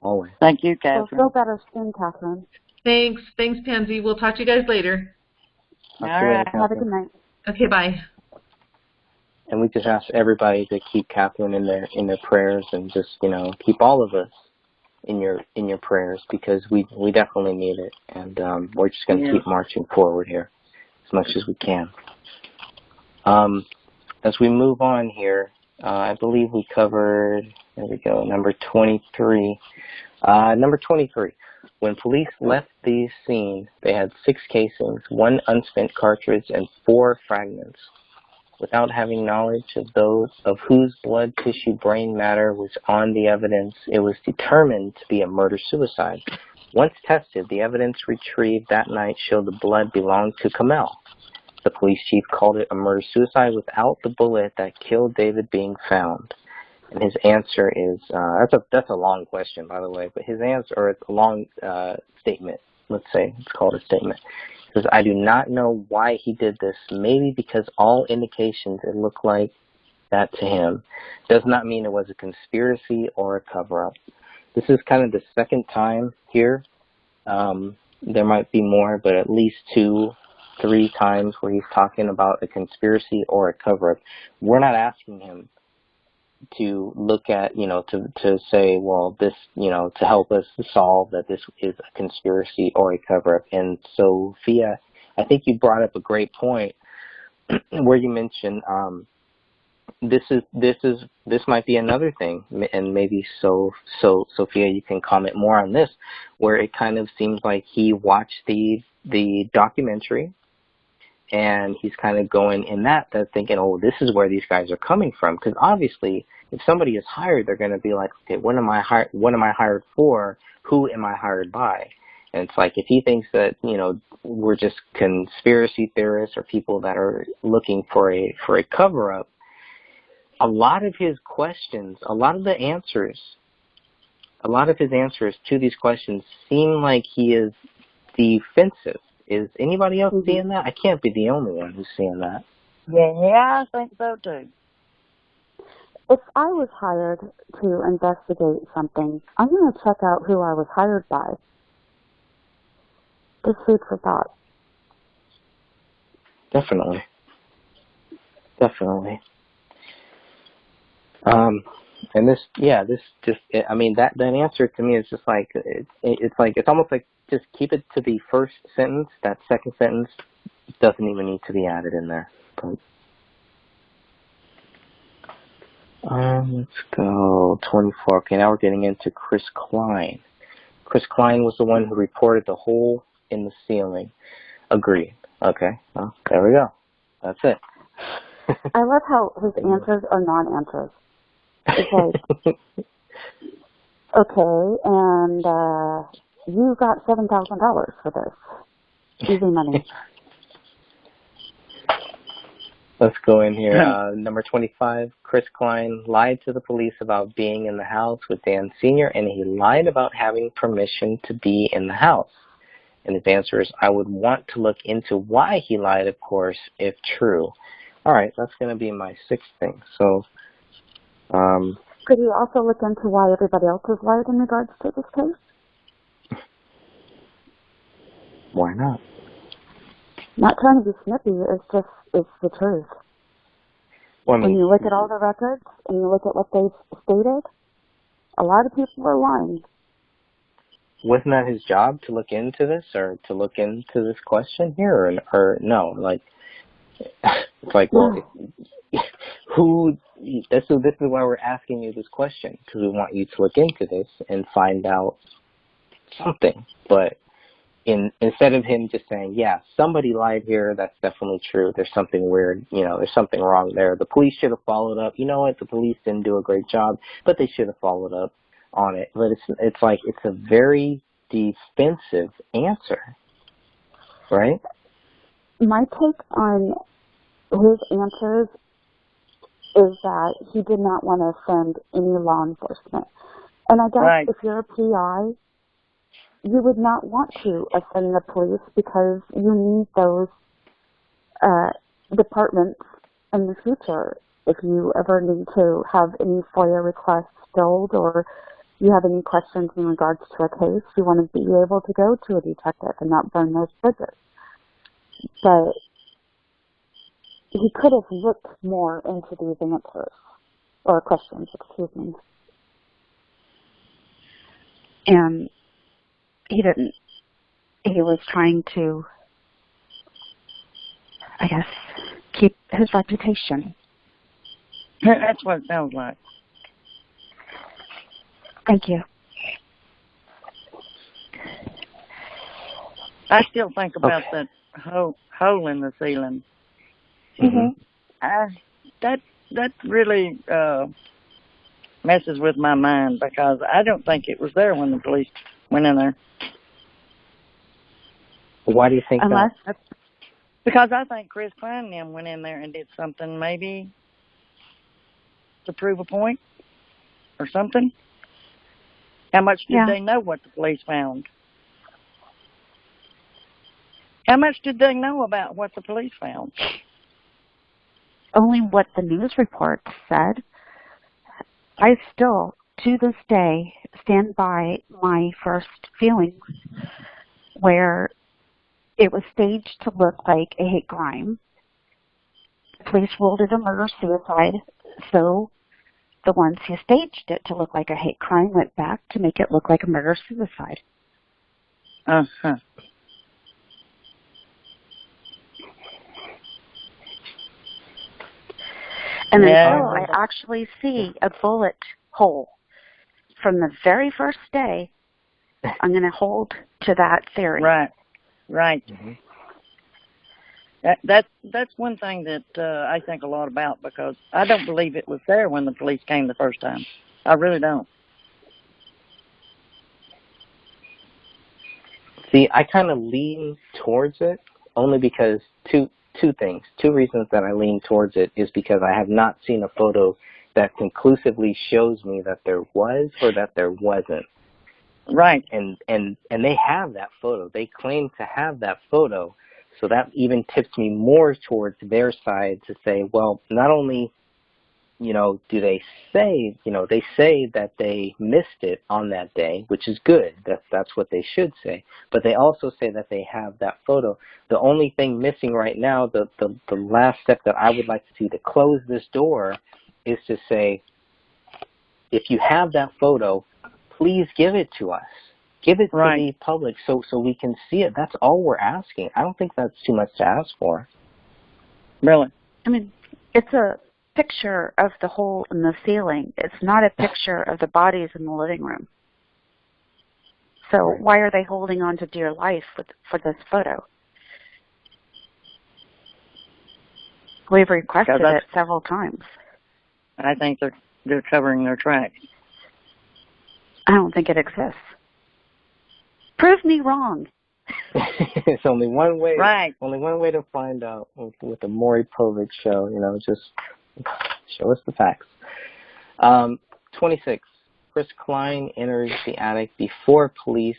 Speaker 2: Always.
Speaker 5: Thank you, Catherine.
Speaker 4: Feel better soon, Catherine.
Speaker 3: Thanks, Pansy. We'll talk to you guys later.
Speaker 5: All right.
Speaker 4: Have a good night.
Speaker 3: Okay, bye.
Speaker 2: And we just ask everybody to keep Catherine in their prayers and just keep all of us in your prayers because we definitely need it, and we're just going to keep marching forward here as much as we can. As we move on here, I believe we covered, there we go, number 23. Number 23, when police left the scene, they had 6 casings, 1 unspent cartridge, and 4 fragments. Without having knowledge of whose blood, tissue, brain matter was on the evidence, it was determined to be a murder-suicide. Once tested, the evidence retrieved that night showed the blood belonged to Kamel. The police chief called it a murder-suicide without the bullet that killed David being found. And his answer is, that's a long question, by the way, but his answer, or it's a long statement, let's say, it's called a statement. He says, I do not know why he did this, maybe because all indications it looked like that to him. Does not mean it was a conspiracy or a cover-up. This is kind of the second time here. There might be more, but at least 2-3 times where he's talking about a conspiracy or a cover-up. We're not asking him to look at, to say, well, this, to help us solve that this is a conspiracy or a cover-up. And Sophia, I think you brought up a great point where you mentioned this might be another thing, and maybe Sophia, you can comment more on this, where it kind of seems like he watched the documentary, and he's kind of going in that thinking, oh, this is where these guys are coming from. Because obviously, if somebody is hired, they're going to be like, okay, what am I hired for? Who am I hired by? And it's like, if he thinks that, we're just conspiracy theorists or people that are looking for a cover-up, a lot of his questions, a lot of his answers to these questions seem like he is defensive. Is anybody else seeing that? I can't be the only one who's seeing that.
Speaker 5: Yeah, I think so too.
Speaker 4: If I was hired to investigate something, I'm going to check out who I was hired by. Just food for thought.
Speaker 2: Definitely. And that answer to me is just like, it's almost like just keep it to the first sentence. That second sentence doesn't even need to be added in there. But, let's go 24. Okay, now we're getting into Chris Klein. Chris Klein was the one who reported the hole in the ceiling. Agreed. Okay, well, there we go. That's it.
Speaker 4: I love how his answers are non-answers. It's like, okay, and you got $7,000 for this. Easy money.
Speaker 2: Let's go in here. Number 25, Chris Klein lied to the police about being in the house with Dan Sr., and he lied about having permission to be in the house. And his answer is, I would want to look into why he lied, of course, if true. All right, that's going to be my sixth thing. So,
Speaker 4: could you also look into why everybody else has lied in regards to this case?
Speaker 2: Why not?
Speaker 4: Not trying to be snippy, it's the truth.
Speaker 2: Well,
Speaker 4: when you look at all the records and you look at what they've stated, a lot of people are lying.
Speaker 2: Wasn't that his job to look into this or to look into this question here or no? Like, it's like, well, this is why we're asking you this question, because we want you to look into this and find out something. But instead of him just saying, yeah, somebody lied here, that's definitely true, there's something weird, there's something wrong there, the police should have followed up. You know what, the police didn't do a great job, but they should have followed up on it. But it's like, it's a very defensive answer, right?
Speaker 4: My take on his answers is that he did not want to offend any law enforcement. And I guess if you're a PI, you would not want to offend the police because you need those departments in the future. If you ever need to have any FOIA requests filled or you have any questions in regards to a case, you want to be able to go to a detective and not burn those bridges. But he could have looked more into these answers, or questions, excuse me. And he didn't. He was trying to, I guess, keep his reputation.
Speaker 5: That's what it sounds like.
Speaker 4: Thank you.
Speaker 5: I still think about that hole in the ceiling.
Speaker 2: Mm-hmm.
Speaker 5: That really messes with my mind because I don't think it was there when the police went in there.
Speaker 2: Why do you think
Speaker 4: Unless
Speaker 2: that?
Speaker 5: Because I think Chris Klein and them went in there and did something maybe to prove a point or something. How much did they know what the police found? How much did they know about what the police found?
Speaker 4: Only what the news report said. I still, to this day, stand by my first feelings where it was staged to look like a hate crime. The police ruled it a murder-suicide, so the ones who staged it to look like a hate crime went back to make it look like a murder-suicide.
Speaker 5: Uh-huh.
Speaker 4: And until I actually see a bullet hole from the very first day, I'm going to hold to that theory.
Speaker 5: Right.
Speaker 2: Mm-hmm.
Speaker 5: That's one thing that I think a lot about, because I don't believe it was there when the police came the first time. I really don't.
Speaker 2: See, I kind of lean towards it only because two reasons that I lean towards it is because I have not seen a photo that conclusively shows me that there was or that there wasn't.
Speaker 5: Right.
Speaker 2: And they have that photo. They claim to have that photo. So that even tips me more towards their side to say, well, not only, do they say, they say that they missed it on that day, which is good. That's what they should say. But they also say that they have that photo. The only thing missing right now, the last step that I would like to see to close this door is to say, if you have that photo, please give it to us. Give it to the public so we can see it. That's all we're asking. I don't think that's too much to ask for.
Speaker 5: Really?
Speaker 4: I mean, it's a picture of the hole in the ceiling. It's not a picture of the bodies in the living room. So why are they holding on to dear life for this photo? We've requested it several times.
Speaker 5: I think they're covering their tracks.
Speaker 4: I don't think it exists. Prove me wrong.
Speaker 2: It's only one way.
Speaker 5: Right.
Speaker 2: Only one way to find out with the Maury Povich show. Just show us the facts. 26. Chris Klein enters the attic before police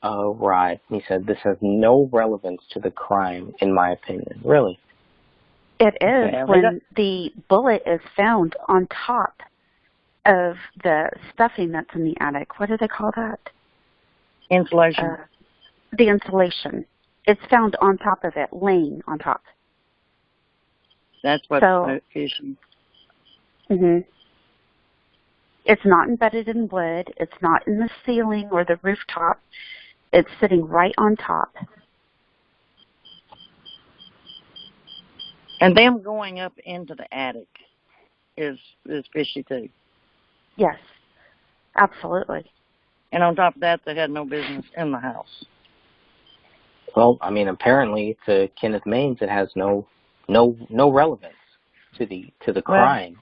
Speaker 2: arrive. He said, "This has no relevance to the crime, in my opinion." Really?
Speaker 4: It is when the bullet is found on top of the stuffing that's in the attic. What do they call that?
Speaker 5: Insulation.
Speaker 4: The insulation. It's found on top of it, laying on top.
Speaker 5: That's what the issue.
Speaker 4: Mm-hmm. It's not embedded in wood. It's not in the ceiling or the rooftop. It's sitting right on top.
Speaker 5: And them going up into the attic is fishy too.
Speaker 4: Yes, absolutely.
Speaker 5: And on top of that, they had no business in the house.
Speaker 2: Well, I mean, apparently to Kenneth Maines, it has no relevance to the crime.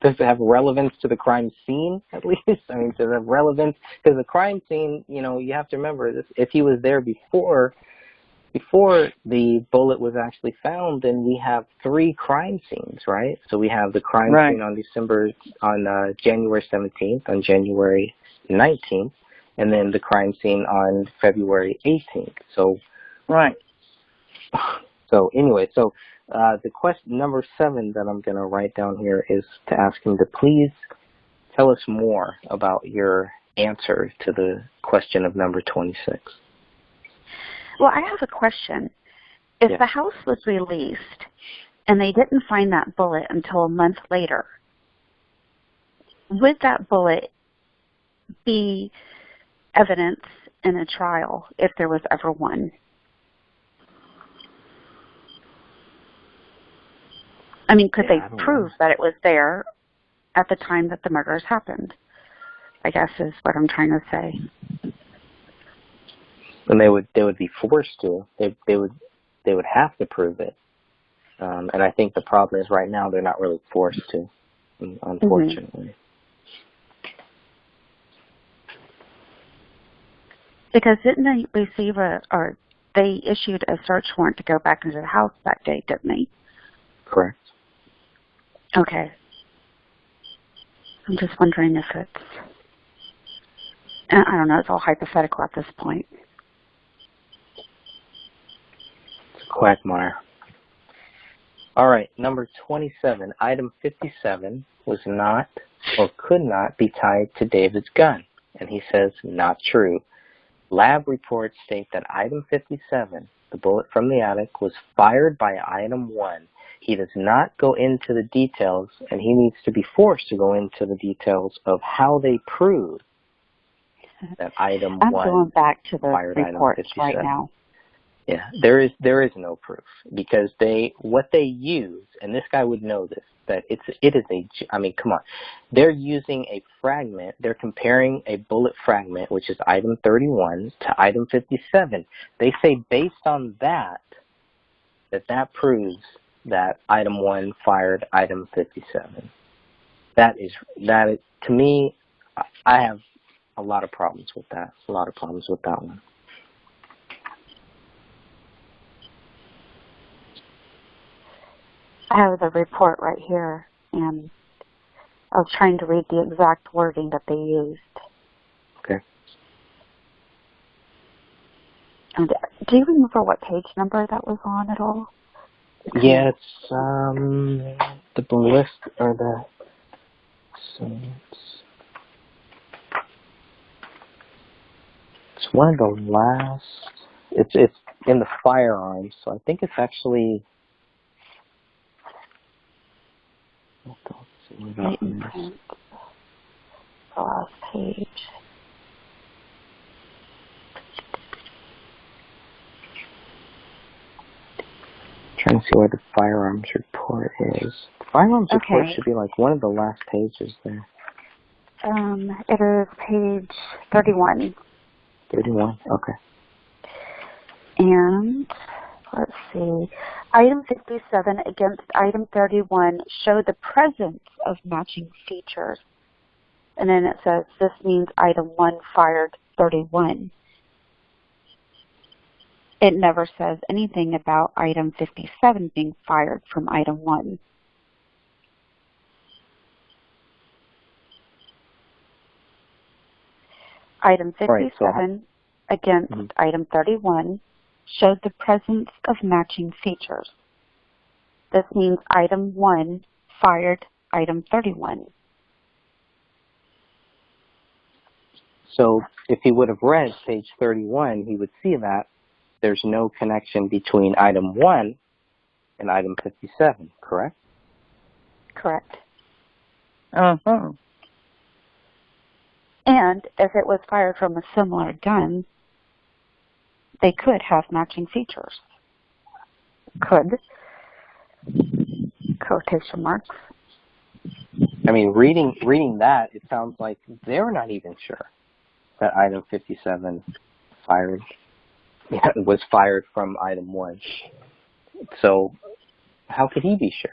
Speaker 2: Does it have relevance to the crime scene, at least? I mean, does it have relevance? Because the crime scene, you have to remember, if he was there before the bullet was actually found, then we have 3 crime scenes, right? So we have the crime scene on January 17th, on January 19th, and then the crime scene on February 18th. So, So anyway, the question number 7 that I'm going to write down here is to ask him to please tell us more about your answer to the question of number 26.
Speaker 4: Well, I have a question. If the house was released and they didn't find that bullet until a month later, would that bullet be evidence in a trial if there was ever one? I mean, could they prove that it was there at the time that the murders happened? I guess is what I'm trying to say.
Speaker 2: And they would be forced to. They would have to prove it. And I think the problem is right now they're not really forced to, unfortunately.
Speaker 4: Because didn't they receive or they issued a search warrant to go back into the house that day, didn't they?
Speaker 2: Correct.
Speaker 4: Okay. I'm just wondering if it's, I don't know, it's all hypothetical at this point.
Speaker 2: It's a quagmire. All right, number 27, item 57 was not or could not be tied to David's gun. And he says, not true. Lab reports state that item 57, the bullet from the attic, was fired by item 1. He does not go into the details, and he needs to be forced to go into the details of how they prove that item 1
Speaker 4: I'm going back to the
Speaker 2: fired
Speaker 4: reports
Speaker 2: item 57.
Speaker 4: right now.
Speaker 2: Yeah, there is no proof because what they use, and this guy would know this, that come on. They're using a fragment, they're comparing a bullet fragment, which is item 31, to item 57. They say based on that proves that item 1 fired item 57. That is, to me, I have a lot of problems with that. A lot of problems with that one.
Speaker 4: I have the report right here, and I was trying to read the exact wording that they used.
Speaker 2: Okay.
Speaker 4: And do you remember what page number that was on at all?
Speaker 2: Yeah, it's the ballistic or the. So it's one of the last. It's in the firearms, so I think it's actually.
Speaker 4: Fingerprints. The last page.
Speaker 2: Trying to see where the firearms report is. The firearms report should be like one of the last pages there.
Speaker 4: It is page 31.
Speaker 2: 31, okay.
Speaker 4: And let's see. Item 57 against item 31 show the presence of matching features. And then it says this means item 1 fired 31. It never says anything about item 57 being fired from item 1. Item 57 against item 31 showed the presence of matching features. This means item 1 fired item 31.
Speaker 2: So if he would have read page 31, he would see that there's no connection between item 1 and item 57, correct?
Speaker 4: Correct.
Speaker 5: Uh-huh.
Speaker 4: And if it was fired from a similar gun, they could have matching features. Could. Quotation marks.
Speaker 2: I mean, reading that, it sounds like they're not even sure that item 57 was fired from item 1. So how could he be sure?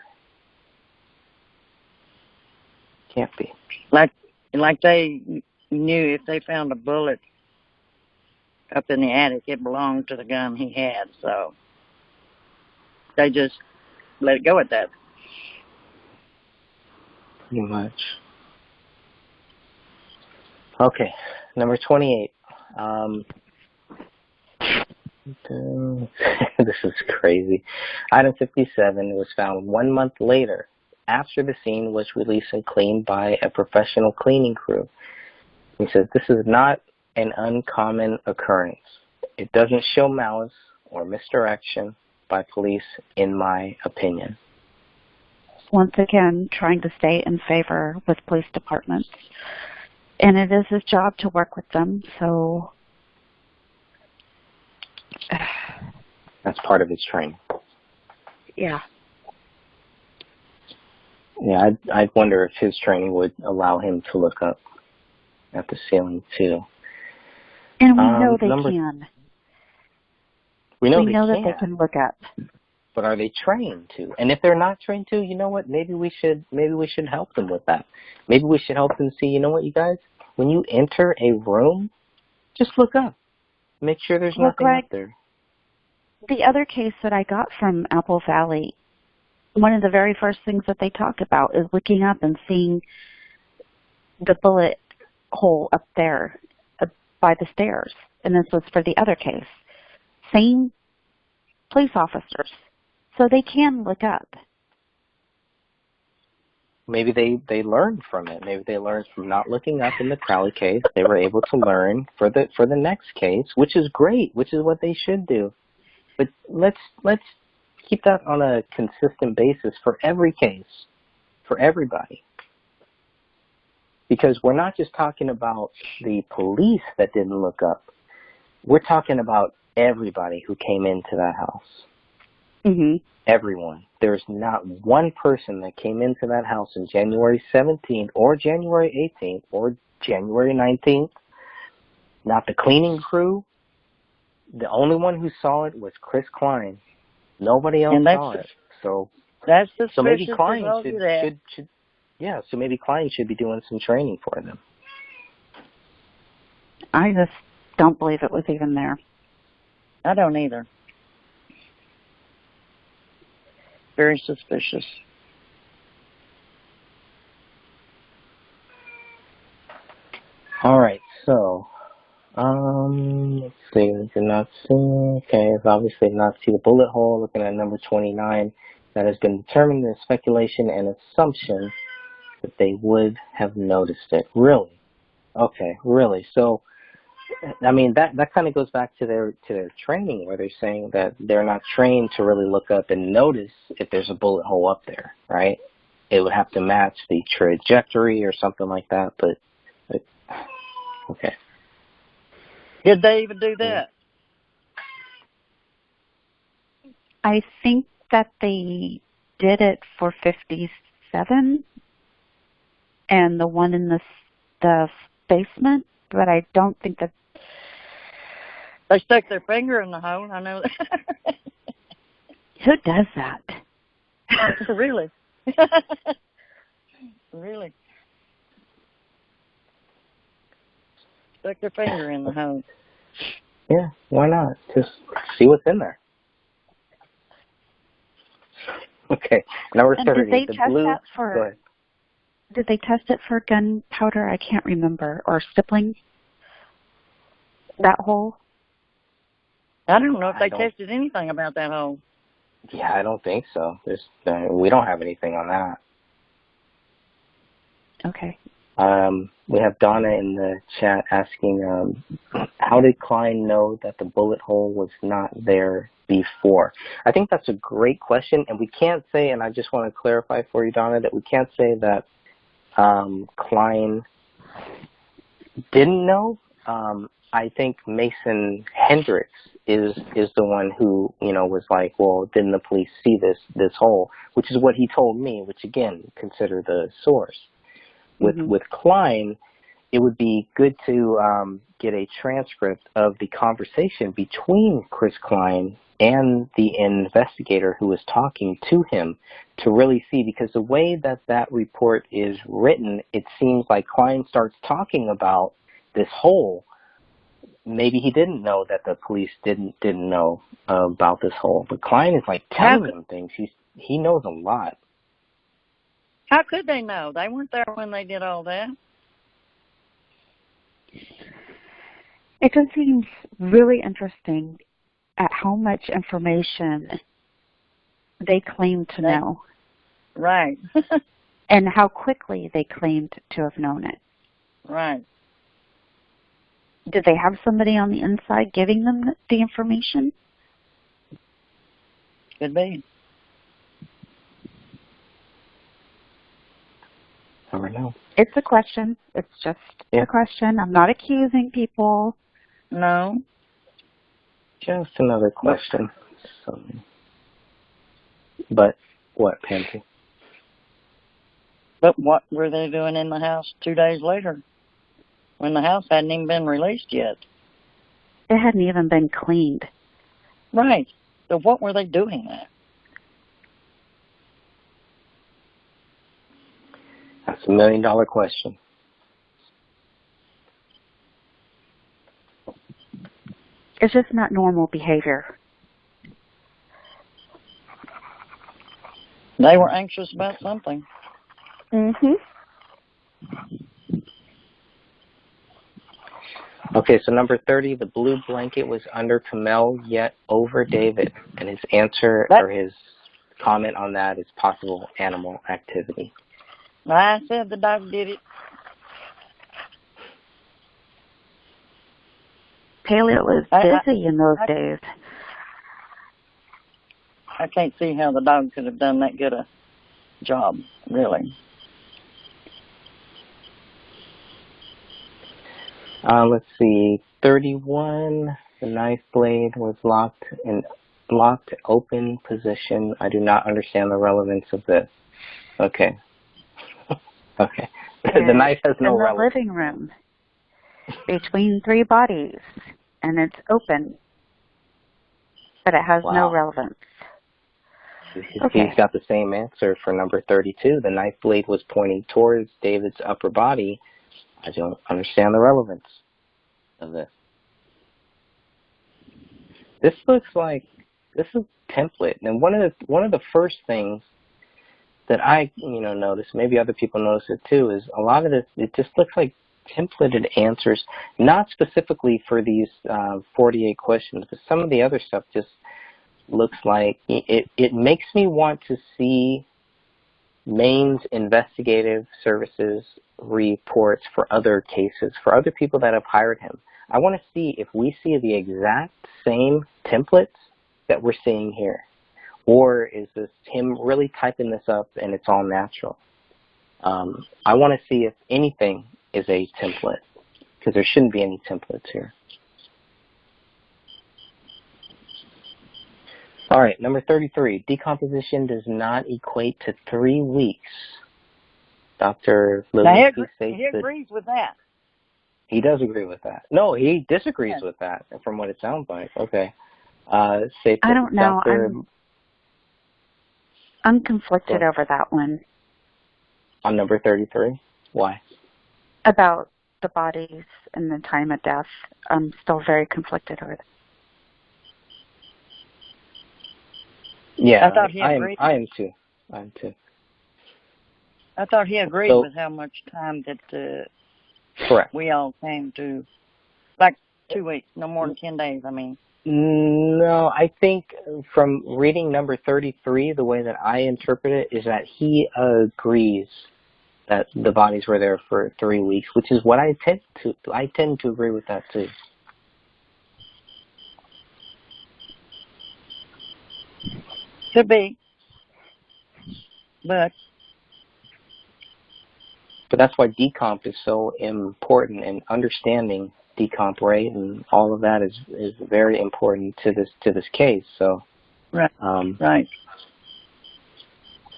Speaker 2: Can't be.
Speaker 5: Like they knew if they found a bullet up in the attic, it belonged to the gun he had, so they just let it go at that.
Speaker 2: Pretty much. Okay, number 28. This is crazy. Item 57 was found 1 month later after the scene was released and cleaned by a professional cleaning crew. He says, this is not an uncommon occurrence. It doesn't show malice or misdirection by police, in my opinion.
Speaker 4: Once again, trying to stay in favor with police departments. And it is his job to work with them, so...
Speaker 2: That's part of his training.
Speaker 4: Yeah.
Speaker 2: Yeah, I'd wonder if his training would allow him to look up at the ceiling, too.
Speaker 4: And we know they can.
Speaker 2: We know
Speaker 4: that they can look up.
Speaker 2: But are they trained to? And if they're not trained to, you know what? Maybe we should help them with that. Maybe we should help them see, you know what, you guys? When you enter a room, just look up. Make sure there's
Speaker 4: Well,
Speaker 2: nothing
Speaker 4: Greg,
Speaker 2: up there.
Speaker 4: the other case that I got from Apple Valley, one of the very first things that they talk about is looking up and seeing the bullet hole up there by the stairs. And this was for the other case. Same police officers. So they can look up.
Speaker 2: Maybe they learned from it. Maybe they learned from not looking up in the Crowley case. They were able to learn for the next case, which is great, which is what they should do. But let's keep that on a consistent basis for every case, for everybody. Because we're not just talking about the police that didn't look up. We're talking about everybody who came into that house.
Speaker 4: Mm-hmm.
Speaker 2: Everyone. There's not one person that came into that house on January 17th or January 18th or January 19th. Not the cleaning crew. The only one who saw it was Chris Klein. Nobody else saw it. So maybe Klein should so maybe Klein should be doing some training for them.
Speaker 4: I just don't believe it was even there.
Speaker 5: I don't either. Very suspicious.
Speaker 2: All right, so let's see. We did not see. Okay, it's obviously not see the bullet hole. Looking at number 29, that has been determined in speculation and assumption that they would have noticed it. Really? Okay, really. So, I mean, that kind of goes back to their training, where they're saying that they're not trained to really look up and notice if there's a bullet hole up there, right? It would have to match the trajectory or something like that, but okay.
Speaker 5: Did they even do that?
Speaker 4: I think that they did it for 57 and the one in the basement, but I don't think that
Speaker 5: they stuck their finger in the hole. I know that.
Speaker 4: Who does that?
Speaker 5: Really? Really? Stuck their finger in the hole.
Speaker 2: Yeah, why not? Just see what's in there. Okay, number 30.
Speaker 4: Did they
Speaker 2: the
Speaker 4: test
Speaker 2: blue.
Speaker 4: that for?
Speaker 2: Go ahead.
Speaker 4: Did they test it for gunpowder? I can't remember. Or stippling? That hole?
Speaker 5: I don't know if they tested anything about that hole.
Speaker 2: Yeah, I don't think so. We don't have anything on that.
Speaker 4: Okay.
Speaker 2: We have Donna in the chat asking, how did Klein know that the bullet hole was not there before? I think that's a great question, and we can't say, and I just want to clarify for you, Donna, that we can't say that Klein didn't know. I think Mason Hendricks is the one who, was like, well, didn't the police see this hole? Which is what he told me, which, again, consider the source. With Klein, it would be good to get a transcript of the conversation between Chris Klein and the investigator who was talking to him to really see, because the way that report is written, it seems like Klein starts talking about this hole. Maybe he didn't know that the police didn't know about this hole, but Klein is like telling them things. He knows a lot.
Speaker 5: How could they know? They weren't there when they did all that.
Speaker 4: It just seems really interesting at how much information they claim to know.
Speaker 5: Right.
Speaker 4: And how quickly they claimed to have known it.
Speaker 5: Right.
Speaker 4: Did they have somebody on the inside giving them the information?
Speaker 5: Could be.
Speaker 2: Never know.
Speaker 4: It's a question. It's just a question. I'm not accusing people.
Speaker 5: No.
Speaker 2: Just another question. But what, Pansy?
Speaker 5: But what were they doing in the house 2 days later when the house hadn't even been released yet?
Speaker 4: It hadn't even been cleaned.
Speaker 5: Right. So what were they doing there?
Speaker 2: That's $1 million question.
Speaker 4: It's just not normal behavior.
Speaker 5: They were anxious about something.
Speaker 4: Mm-hmm.
Speaker 2: Okay, so number 30, the blue blanket was under Kamel, yet over David, and his answer or his comment on that is possible animal activity.
Speaker 5: I said the dog did it.
Speaker 4: Paleo was busy in those days.
Speaker 5: I can't see how the dog could have done that good a job, really.
Speaker 2: Let's see, 31, the knife blade was locked in locked open position. I do not understand the relevance of this. Okay. Okay. The knife has no relevance.
Speaker 4: In the living room, between three bodies, and it's open, but it has no relevance.
Speaker 2: He's got the same answer for number 32. The knife blade was pointing towards David's upper body. I don't understand the relevance of this. This looks like this is a template, and one of the first things that I noticed, maybe other people notice it too, is a lot of this, it just looks like templated answers, not specifically for these 48 questions, but some of the other stuff just looks like it makes me want to see Maine's investigative services reports for other cases, for other people that have hired him. I want to see if we see the exact same templates that we're seeing here. Or is this him really typing this up and it's all natural? I want to see if anything is a template, because there shouldn't be any templates here. All right, number 33. Decomposition does not equate to 3 weeks. Dr. Lewis,
Speaker 5: he agrees with that.
Speaker 2: He does agree with that. No, he disagrees with that, from what it sounds like. Okay.
Speaker 4: I don't know. I'm conflicted over that one.
Speaker 2: On number 33? Why?
Speaker 4: About the bodies and the time of death. I'm still very conflicted over that.
Speaker 2: Yeah,
Speaker 5: I thought he agreed.
Speaker 2: I am too.
Speaker 5: I thought he agreed with how much time that
Speaker 2: correct.
Speaker 5: we all came to, like 2 weeks, no more than 10 days, I mean.
Speaker 2: No, I think from reading number 33, the way that I interpret it is that he agrees that the bodies were there for 3 weeks, which is what I tend to agree with that too.
Speaker 5: Could be. But
Speaker 2: that's why decomp is so important, and understanding decomp rate and all of that is very important to this case. So
Speaker 5: right.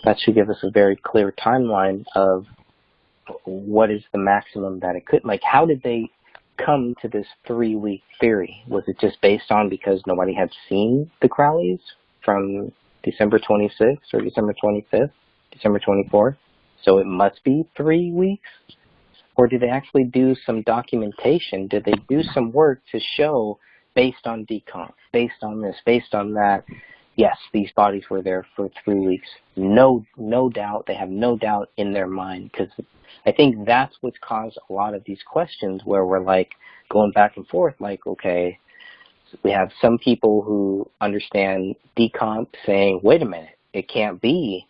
Speaker 2: That should give us a very clear timeline of what is the maximum that it could. Like, how did they come to this 3-week theory? Was it just based on because nobody had seen the Crowleys from December 26th or December 25th, December 24th? So it must be 3 weeks? Or did they actually do some documentation? Did they do some work to show, based on decomp, based on this, based on that, yes, these bodies were there for 3 weeks? No doubt. They have no doubt in their mind, because I think that's what's caused a lot of these questions where we're like going back and forth, like, okay, we have some people who understand decomp saying, wait a minute, it can't be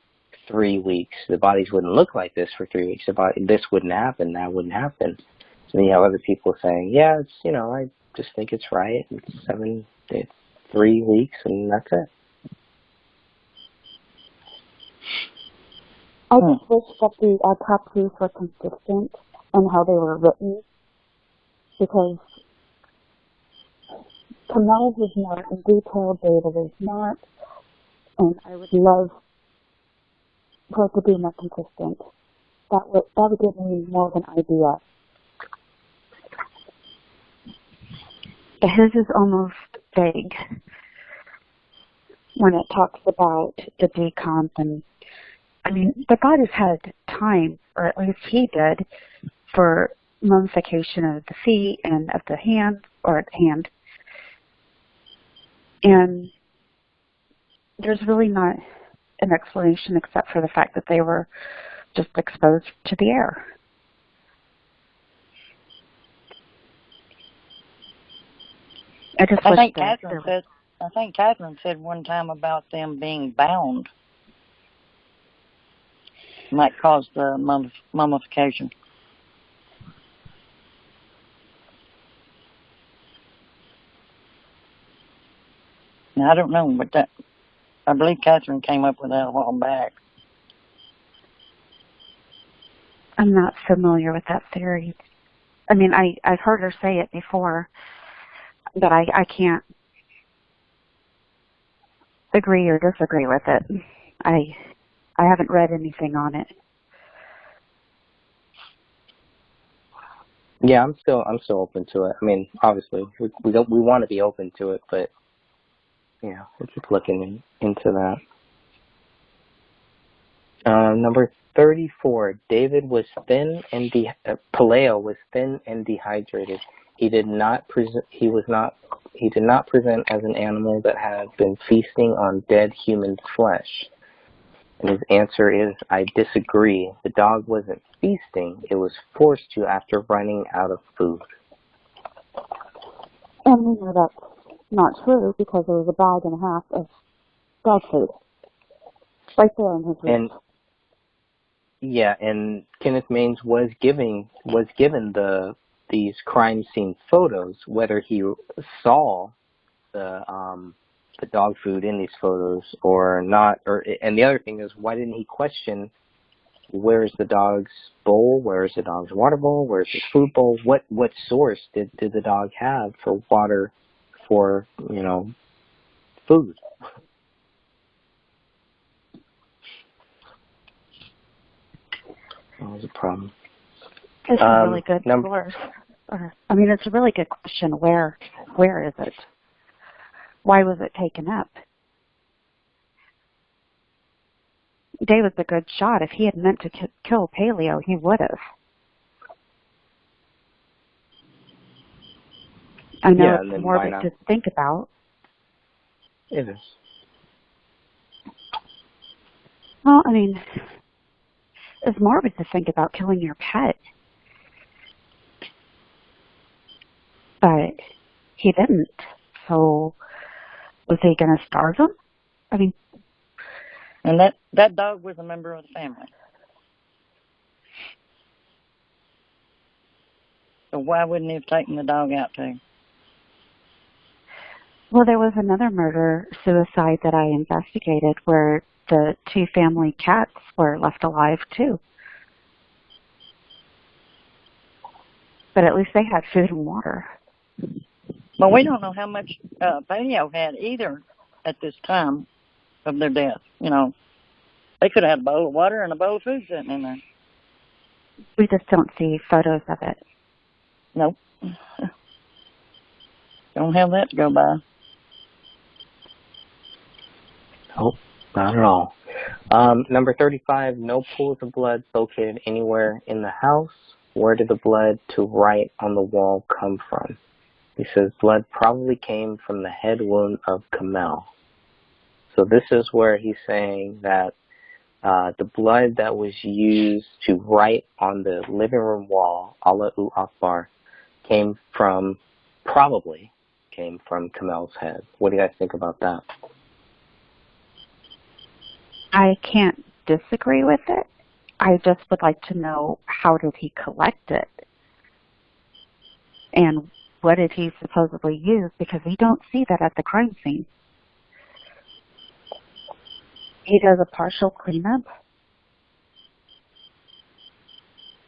Speaker 2: 3 weeks. The bodies wouldn't look like this for 3 weeks. This wouldn't happen, that wouldn't happen. So then you have other people saying, yeah, it's, I just think it's right. It's 3 weeks, and that's it.
Speaker 4: I just wish that the autopsies were consistent in how they were written, because Kamel is not, and detailed data is not, and I would love for it to be more consistent. That would give me more of an idea. But his is almost vague when it talks about the decomp, and I mean, the bodies had time, or at least he did, for mummification of the feet and of the hand, And there's really not an explanation except for the fact that they were just exposed to the air. I think
Speaker 5: Catherine said one time about them being bound might cause the mummification. Now, I don't know, but I believe Catherine came up with that a while back.
Speaker 4: I'm not familiar with that theory. I mean, I've heard her say it before, but I can't agree or disagree with it. I haven't read anything on it.
Speaker 2: Yeah, I'm still open to it. I mean, obviously, we want to be open to it, but yeah, we're just looking into that. Number 34, David was thin and Paleo was thin and dehydrated. He did not present as an animal that had been feasting on dead human flesh. And his answer is, I disagree. The dog wasn't feasting. It was forced to after running out of food.
Speaker 4: And we know that's not true because there was a bag and a half of dog food right there in his room.
Speaker 2: And Kenneth Maines was given these crime scene photos, whether he saw the dog food in these photos or not. And the other thing is, why didn't he question, where's the dog's bowl? Where's the dog's water bowl? Where's his food bowl? What source did the dog have for water, for, food? That was a problem.
Speaker 4: It's a really good source. It's a really good question. Where is it? Why was it taken up? David's a good shot. If he had meant to kill Paleo, he would have. I know it's morbid to think about.
Speaker 2: It is.
Speaker 4: Well, it's morbid to think about killing your pet. But he didn't. So was he going to starve him?
Speaker 5: And that dog was a member of the family. So why wouldn't he have taken the dog out too?
Speaker 4: Well, there was another murder-suicide that I investigated where the two family cats were left alive too. But at least they had food and water.
Speaker 5: Well, we don't know how much Paleo had either at this time of their death. They could have had a bowl of water and a bowl of food sitting in there.
Speaker 4: We just don't see photos of it.
Speaker 5: Nope. Don't have that to go by.
Speaker 2: Nope, not at all. Number 35, no pools of blood located anywhere in the house. Where did the blood to write on the wall come from? He says blood probably came from the head wound of Kamel. So this is where he's saying that the blood that was used to write on the living room wall, Allahu Akbar, probably came from Kamel's head. What do you guys think about that?
Speaker 4: I can't disagree with it. I just would like to know, how did he collect it? And what did he supposedly use? Because we don't see that at the crime scene. He does a partial cleanup.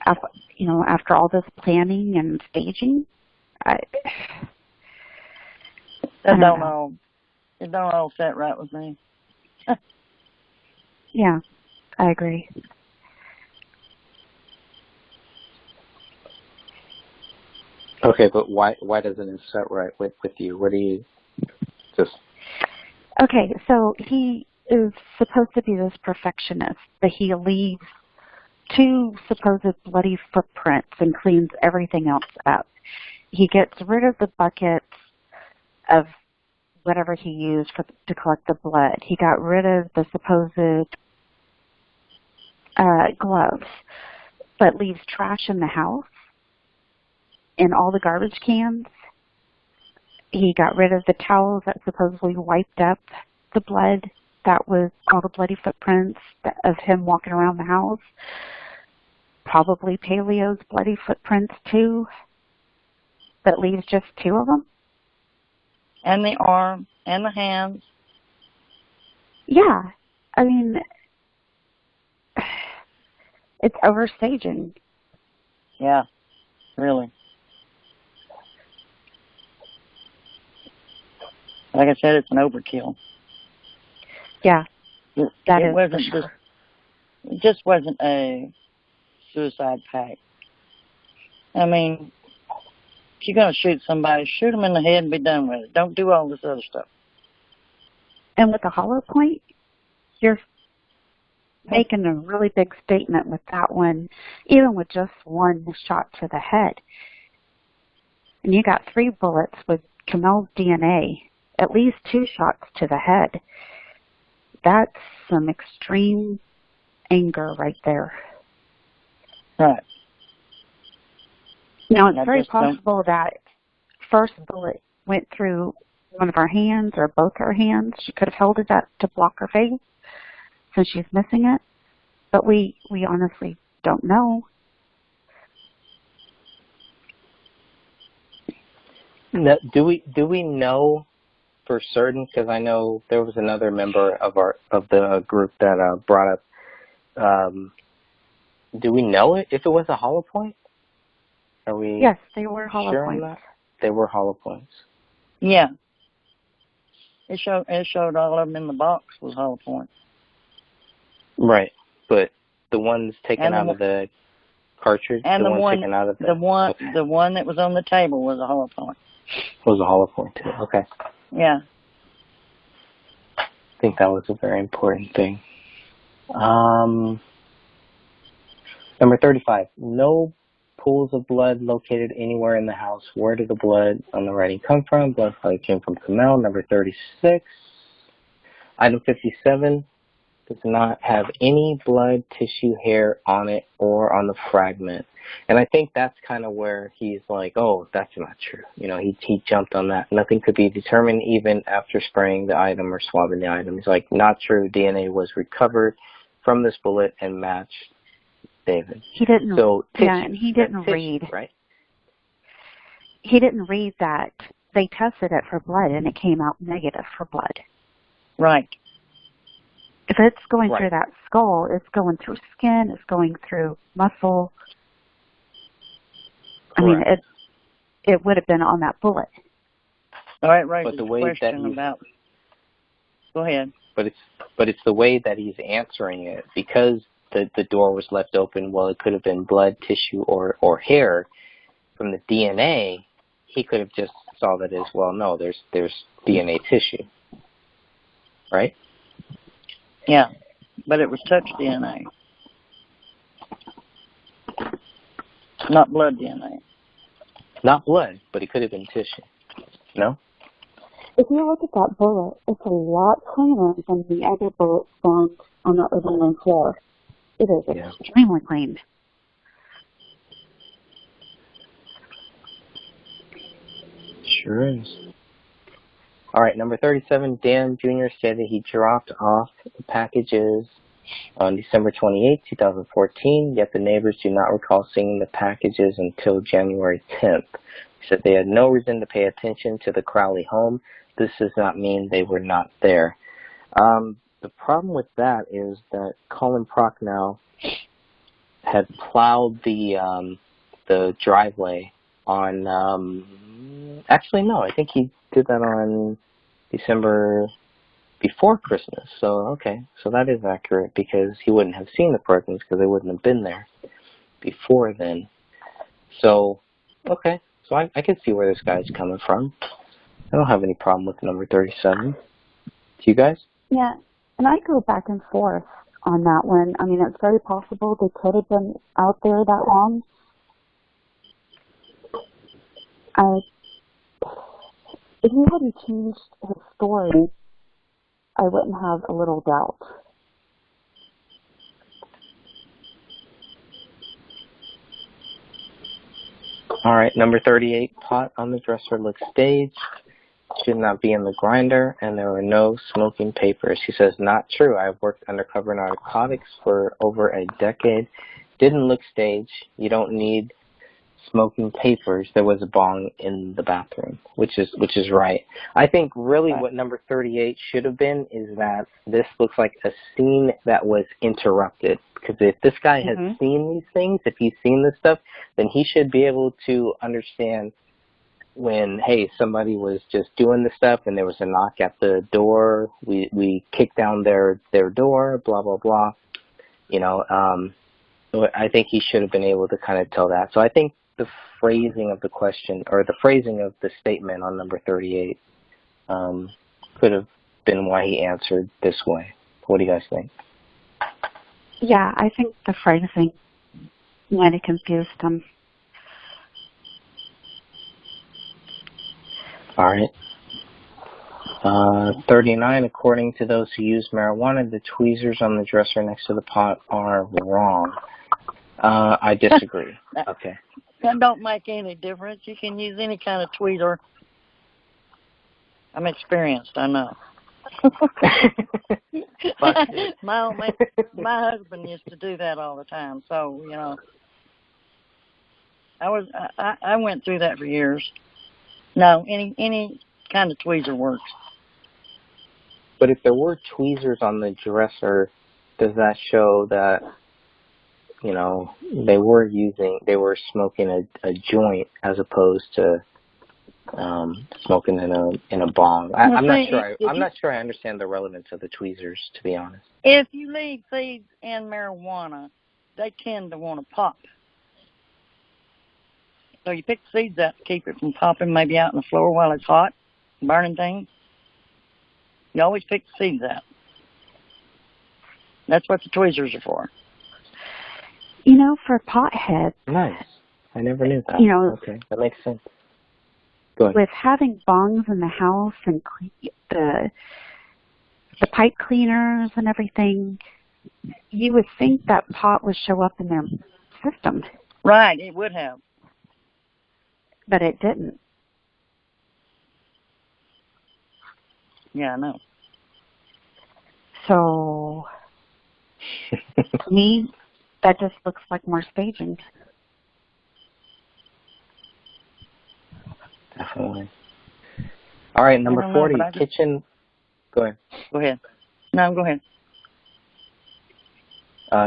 Speaker 4: After all this planning and staging, I don't know.
Speaker 5: It don't all set right with me.
Speaker 4: Yeah, I agree.
Speaker 2: Okay, but why doesn't it set right with you? What do you just...
Speaker 4: Okay, so he is supposed to be this perfectionist, but he leaves 2 supposed bloody footprints and cleans everything else up. He gets rid of the buckets of whatever he used to collect the blood. He got rid of the supposed gloves, but leaves trash in the house, in all the garbage cans. He got rid of the towels that supposedly wiped up the blood. That was all the bloody footprints of him walking around the house. Probably Paleo's bloody footprints too, but leaves just 2 of them.
Speaker 5: And the arm and the hands.
Speaker 4: Yeah, I mean, it's overstaging.
Speaker 5: Yeah, really. Like I said, it's an overkill.
Speaker 4: Yeah, that
Speaker 5: it
Speaker 4: is
Speaker 5: wasn't
Speaker 4: for sure.
Speaker 5: It just wasn't a suicide pact. I mean, if you're going to shoot somebody, shoot them in the head and be done with it. Don't do all this other stuff.
Speaker 4: And with the hollow point, you're making a really big statement with that one, even with just 1 shot to the head. And you got 3 bullets with Kamel's DNA, at least 2 shots to the head. That's some extreme anger right there.
Speaker 5: Right.
Speaker 4: Now, it's very possible that first bullet went through one of her hands or both her hands. She could have held it up to block her face since she's missing it. But we honestly don't know.
Speaker 2: No, do we know for certain? Because I know there was another member of the group that brought up. Do we know if it was a hollow point? Are we?
Speaker 4: Yes, they were hollow
Speaker 2: sure
Speaker 4: points.
Speaker 2: On that? They were hollow points.
Speaker 5: Yeah. It showed all of them in the box was hollow points.
Speaker 2: Right, but the ones taken out of the cartridge,
Speaker 5: and the one
Speaker 2: taken out of
Speaker 5: the one that was on the table was a hollow point.
Speaker 2: Was a hollow point too. Okay.
Speaker 5: Yeah.
Speaker 2: I think that was a very important thing. Number 35. No pools of blood located anywhere in the house. Where did the blood on the writing come from? Blood probably came from Kamel. Number 36. Item 57 does not have any blood, tissue, hair on it or on the fragment. And I think that's kind of where he's like, oh, that's not true. You know, he jumped on that. Nothing could be determined even after spraying the item or swabbing the item. He's like, not true. DNA was recovered from this bullet and matched David.
Speaker 4: He didn't.
Speaker 2: So tissue,
Speaker 4: yeah, and he didn't read.
Speaker 2: Right.
Speaker 4: He didn't read that they tested it for blood and it came out negative for blood.
Speaker 5: Right.
Speaker 4: If it's going through that skull, it's going through skin, it's going through muscle.
Speaker 2: Correct.
Speaker 4: I mean, it would have been on that bullet.
Speaker 5: All right, right.
Speaker 2: But the way that
Speaker 5: about. Go ahead.
Speaker 2: But it's the way that he's answering it, because the door was left open. Well, it could have been blood, tissue, or hair. From the DNA, he could have just saw that as well. No, there's DNA tissue, right?
Speaker 5: Yeah, but it was touch DNA, not blood DNA.
Speaker 2: Not blood, but it could have been tissue. No?
Speaker 4: If you look at that bullet, it's a lot cleaner than the other bullets found on the living room floor. It is extremely clean.
Speaker 2: Sure is. All right, number 37, Dan Jr. said that he dropped off the packages on December 28, 2014, yet the neighbors do not recall seeing the packages until January 10th. He said they had no reason to pay attention to the Crowley home. This does not mean they were not there. The problem with that is that Colin Prochnow had plowed the driveway on, actually no, I think he did that on December before Christmas. So, okay, so that is accurate, because he wouldn't have seen the Perkins because they wouldn't have been there before then. So, okay, so I can see where this guy's coming from. I don't have any problem with number 37. Do you guys?
Speaker 4: Yeah, and I go back and forth on that one. I mean, it's very possible they could have been out there that long. If he hadn't changed his story, I wouldn't have a little doubt.
Speaker 2: All right, number 38, pot on the dresser looks staged, should not be in the grinder, and there were no smoking papers. He says, not true. I've worked undercover narcotics for over a decade. Didn't look staged. You don't need smoking papers. There was a bong in the bathroom, which is right. I think really what number 38 should have been is that this looks like a scene that was interrupted. Because if this guy has seen these things, if he's seen this stuff, then he should be able to understand when, hey, somebody was just doing this stuff and there was a knock at the door, we kicked down their door, blah, blah, blah. You know, I think he should have been able to kind of tell that. So I think the phrasing of the question, or the phrasing of the statement on number 38 could have been why he answered this way. What do you guys think?
Speaker 4: Yeah, I think the phrasing might have confused him.
Speaker 2: All right. 39, according to those who use marijuana, the tweezers on the dresser next to the pot are wrong. I disagree. Okay.
Speaker 5: That don't make any difference. You can use any kind of tweezer. I'm experienced, I know. my husband used to do that all the time, so you know, I went through that for years. No, any kind of tweezer works.
Speaker 2: But if there were tweezers on the dresser, does that show that, you know, they were smoking a joint as opposed to smoking in a bong? I'm not sure I understand the relevance of the tweezers, to be honest.
Speaker 5: If you leave seeds in marijuana, they tend to want to pop. So you pick the seeds out to keep it from popping, maybe out on the floor while it's hot, burning things. You always pick the seeds out. That's what the tweezers are for.
Speaker 4: You know, for potheads.
Speaker 2: Nice. I never knew that.
Speaker 4: You know,
Speaker 2: okay, that makes sense. Go ahead.
Speaker 4: With having bongs in the house and the pipe cleaners and everything, you would think that pot would show up in their system.
Speaker 5: Right, it would have.
Speaker 4: But it didn't.
Speaker 5: Yeah, I know.
Speaker 4: So, to me, that just looks like more staging.
Speaker 2: Definitely. All right, number 40, kitchen. Go ahead.
Speaker 5: Go ahead. No, go ahead.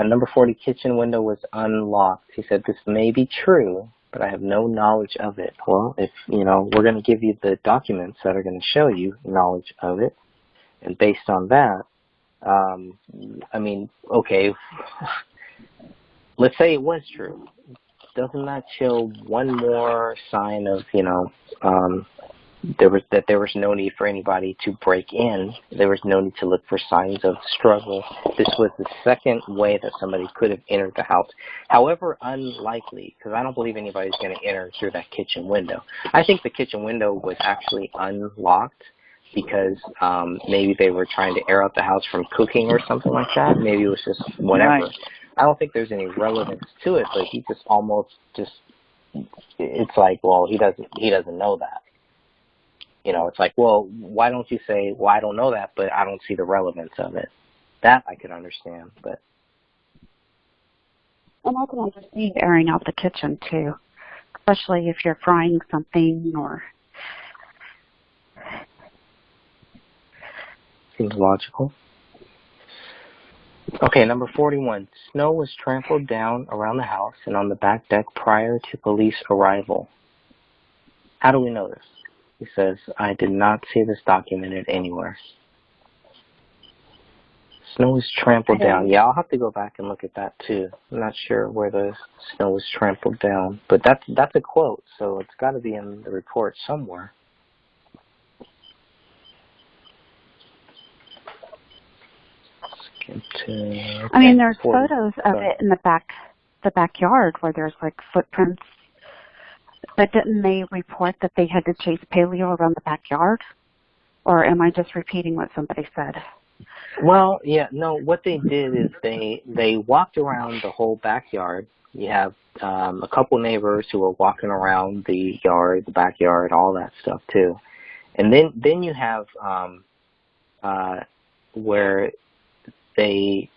Speaker 2: Number 40, kitchen window was unlocked. He said, this may be true, but I have no knowledge of it. Well, if, you know, we're going to give you the documents that are going to show you knowledge of it. And based on that, I mean, okay, let's say it was true. Doesn't that show one more sign of, you know, there was no need for anybody to break in. There was no need to look for signs of struggle. This was the second way that somebody could have entered the house. However unlikely, because I don't believe anybody's going to enter through that kitchen window. I think the kitchen window was actually unlocked because maybe they were trying to air out the house from cooking or something like that. Maybe it was just whatever. Right. I don't think there's any relevance to it, but he just almost just, it's like, well, he doesn't know that. You know, it's like, well, why don't you say, well, I don't know that, but I don't see the relevance of it. That I could understand, but.
Speaker 4: And I can understand airing out the kitchen, too, especially if you're frying something or.
Speaker 2: Seems logical. Okay, number 41. Snow was trampled down around the house and on the back deck prior to police arrival. How do we know this? He says, I did not see this documented anywhere. Snow was trampled down. Yeah, I'll have to go back and look at that too. I'm not sure where the snow was trampled down, but that's a quote, so it's got to be in the report somewhere.
Speaker 4: I mean, there's photos of it in the backyard where there's like footprints But didn't they report that they had to chase paleo around the backyard? Or am I just repeating what somebody said?
Speaker 2: Well, yeah, no, what they did is they walked around the whole backyard. You have a couple neighbors who were walking around the yard, the backyard, all that stuff too. And then you have where they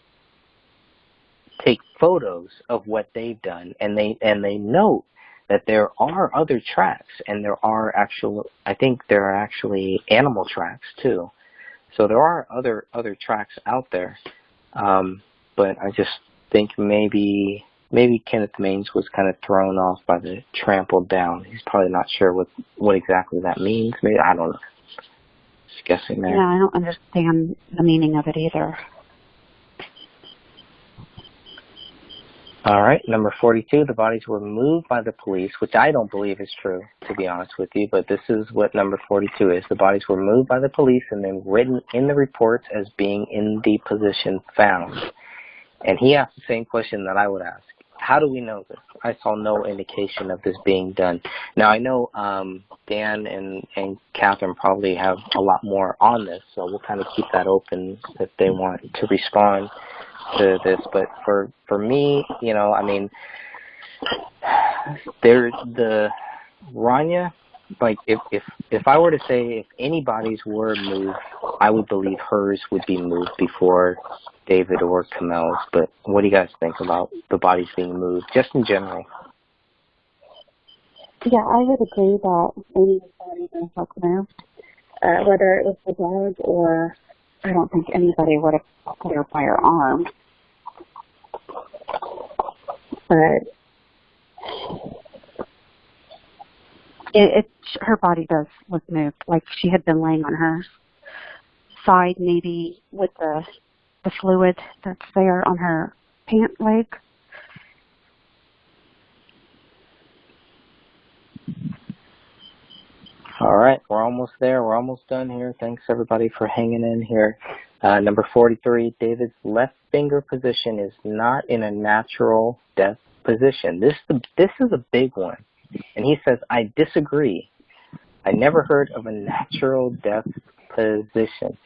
Speaker 2: take photos of what they've done, and they note that there are other tracks, and I think there are actually animal tracks too. So there are other tracks out there, but I just think maybe Kenneth Maines was kind of thrown off by the trampled down. He's probably not sure what exactly that means. Maybe, I don't know. Just guessing there.
Speaker 4: Yeah, I don't understand the meaning of it either.
Speaker 2: All right, number 42, the bodies were moved by the police, which I don't believe is true, to be honest with you, but this is what number 42 is. The bodies were moved by the police and then written in the reports as being in the position found. And he asked the same question that I would ask. How do we know this? I saw no indication of this being done. Now, I know Dan and Catherine probably have a lot more on this, so we'll kind of keep that open if they want to respond to this. But for me, you know, I mean, there's the Rania, like if I were to say if any bodies were moved, I would believe hers would be moved before David or Kamel's. But what do you guys think about the bodies being moved, just in general?
Speaker 4: Yeah, I would agree that any body was moved, whether it was the dog or I don't think anybody would have put her by her arm. But her body was moved, like she had been laying on her side, maybe with the fluid that's there on her pant leg.
Speaker 2: All right, we're almost there. We're almost done here. Thanks, everybody, for hanging in here. Number 43, David's left finger position is not in a natural death position. This is a big one. And he says, I disagree. I never heard of a natural death position.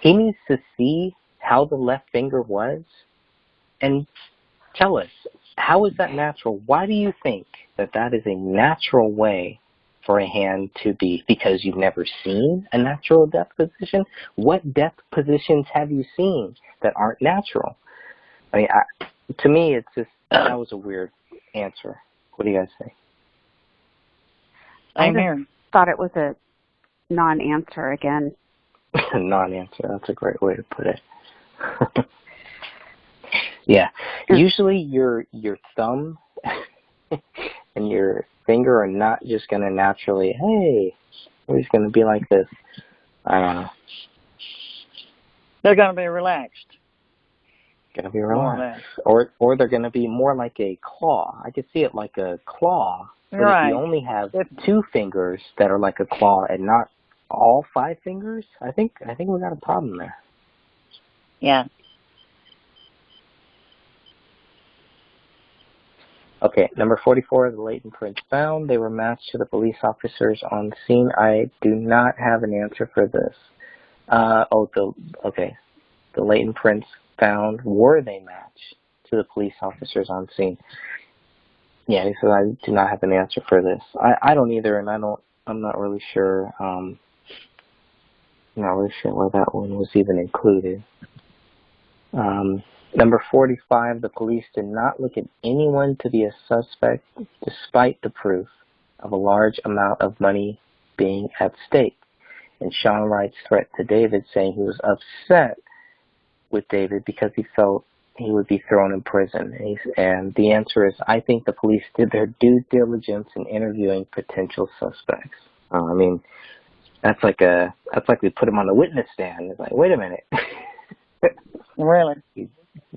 Speaker 2: He needs to see how the left finger was and tell us, how is that natural? Why do you think that is a natural way for a hand to be? Because you've never seen a natural death position? What death positions have you seen that aren't natural? I mean, to me, it's just, that was a weird answer. What do you guys think?
Speaker 4: I thought it was a non-answer again.
Speaker 2: Non-answer, that's a great way to put it. Yeah, usually your thumb and your finger are not just going to naturally, hey, we're just going to be like this. I don't know.
Speaker 5: They're going to be relaxed.
Speaker 2: Going to be relaxed. Or they're going to be more like a claw. I could see it like a claw. But
Speaker 5: right.
Speaker 2: If you only have 2 fingers that are like a claw and not all 5 fingers, I think we got a problem there.
Speaker 5: Yeah.
Speaker 2: Okay, number 44, the latent prints found. They were matched to the police officers on scene. I do not have an answer for this. The latent prints found, were they matched to the police officers on scene? Yeah, he said I do not have an answer for this. I don't either, and I'm not really sure. Not really sure why that one was even included. Number 45, the police did not look at anyone to be a suspect despite the proof of a large amount of money being at stake. And Sean Wright's threat to David, saying he was upset with David because he felt he would be thrown in prison. And the answer is, I think the police did their due diligence in interviewing potential suspects. I mean, that's like we put him on the witness stand. It's like, wait a minute.
Speaker 5: Really?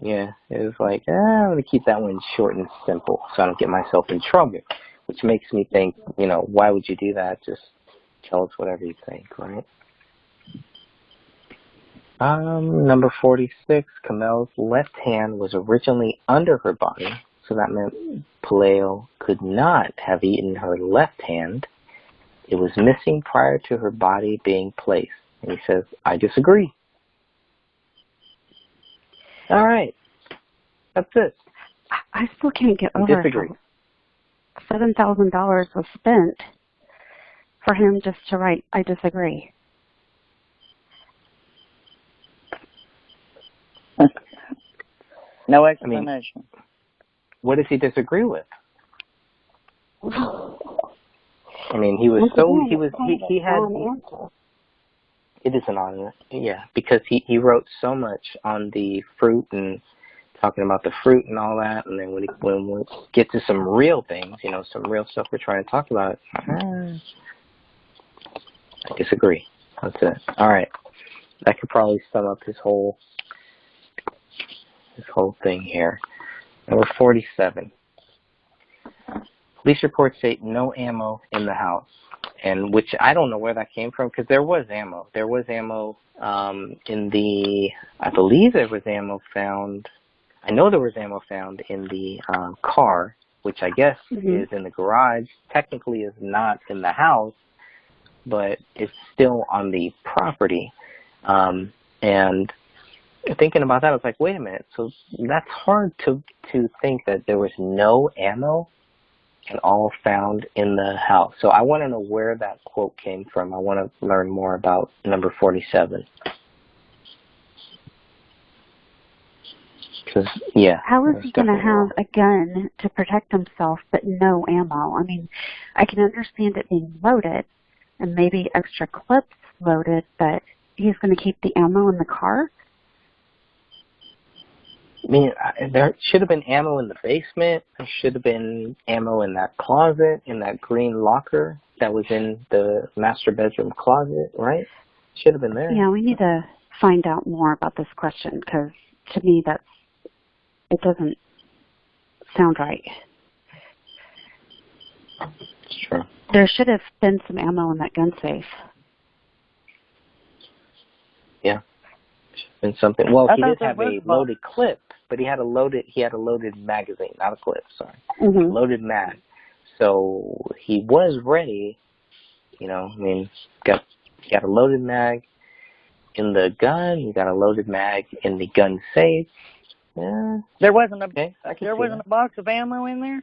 Speaker 2: Yeah, it was like, I'm going to keep that one short and simple so I don't get myself in trouble, which makes me think, why would you do that? Just tell us whatever you think, right? Number 46, Kamel's left hand was originally under her body, so that meant Palaio could not have eaten her left hand. It was missing prior to her body being placed. And he says, I disagree. All right. That's it.
Speaker 4: I still can't get over how $7,000 was spent for him just to write, I disagree.
Speaker 5: No explanation.
Speaker 2: What does he disagree with? I mean, he was he had, it is an honor, yeah, because he wrote so much on the fruit and talking about the fruit and all that, and then when we get to some real things, some real stuff we're trying to talk about, I disagree. That's it. All right. That could probably sum up his whole thing here. Number 47. Police reports state no ammo in the house, and which I don't know where that came from because there was ammo. There was ammo in the, I believe there was ammo found. I know there was ammo found in the car, which I guess is in the garage. Technically is not in the house, but it's still on the property. And thinking about that, I was like, wait a minute. So that's hard to think that there was no ammo and all found in the house. So I want to know where that quote came from. I want to learn more about number 47.
Speaker 4: How is he going to have a gun to protect himself but no ammo? I mean, I can understand it being loaded and maybe extra clips loaded, but he's going to keep the ammo in the car?
Speaker 2: I mean, there should have been ammo in the basement. There should have been ammo in that closet, in that green locker that was in the master bedroom closet, right? Should have been there.
Speaker 4: Yeah, we need to find out more about this question because to me it doesn't sound right.
Speaker 2: It's true.
Speaker 4: There should have been some ammo in that gun safe.
Speaker 2: Yeah. Should have been something. Well, he did have a loaded clip, but he had a loaded magazine, not a clip, sorry. Loaded mag. So he was ready, I mean, got a loaded mag in the gun, you got a loaded mag in the gun safe. Yeah.
Speaker 5: There wasn't a box of ammo in there?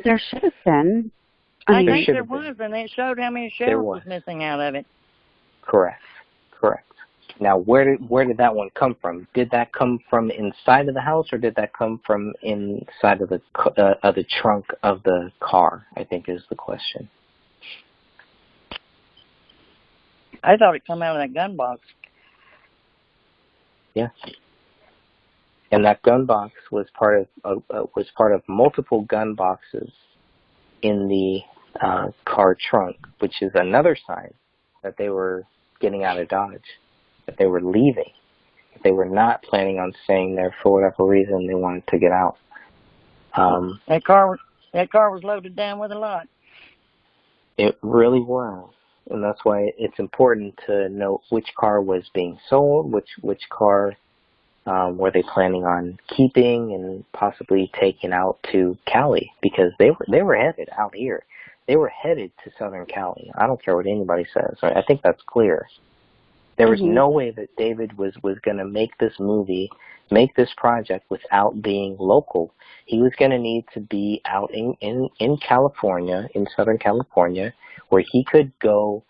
Speaker 4: There should have been.
Speaker 5: I think there was, and it showed how many shells was missing out of it.
Speaker 2: Correct. Now, where did that one come from? Did that come from inside of the house, or did that come from inside of the trunk of the car? I think is the question.
Speaker 5: I thought it come out of that gun box.
Speaker 2: Yeah. And that gun box was part of multiple gun boxes in the car trunk, which is another sign that they were getting out of Dodge, that they were leaving, that they were not planning on staying there for whatever reason they wanted to get out.
Speaker 5: That car was loaded down with a lot.
Speaker 2: It really was. And that's why it's important to know which car was being sold, which car were they planning on keeping and possibly taking out to Cali, because they were headed out here. They were headed to Southern Cali. I don't care what anybody says. I think that's clear. There was no way that David was going to make this movie, make this project without being local. He was going to need to be out in California, in Southern California, where he could go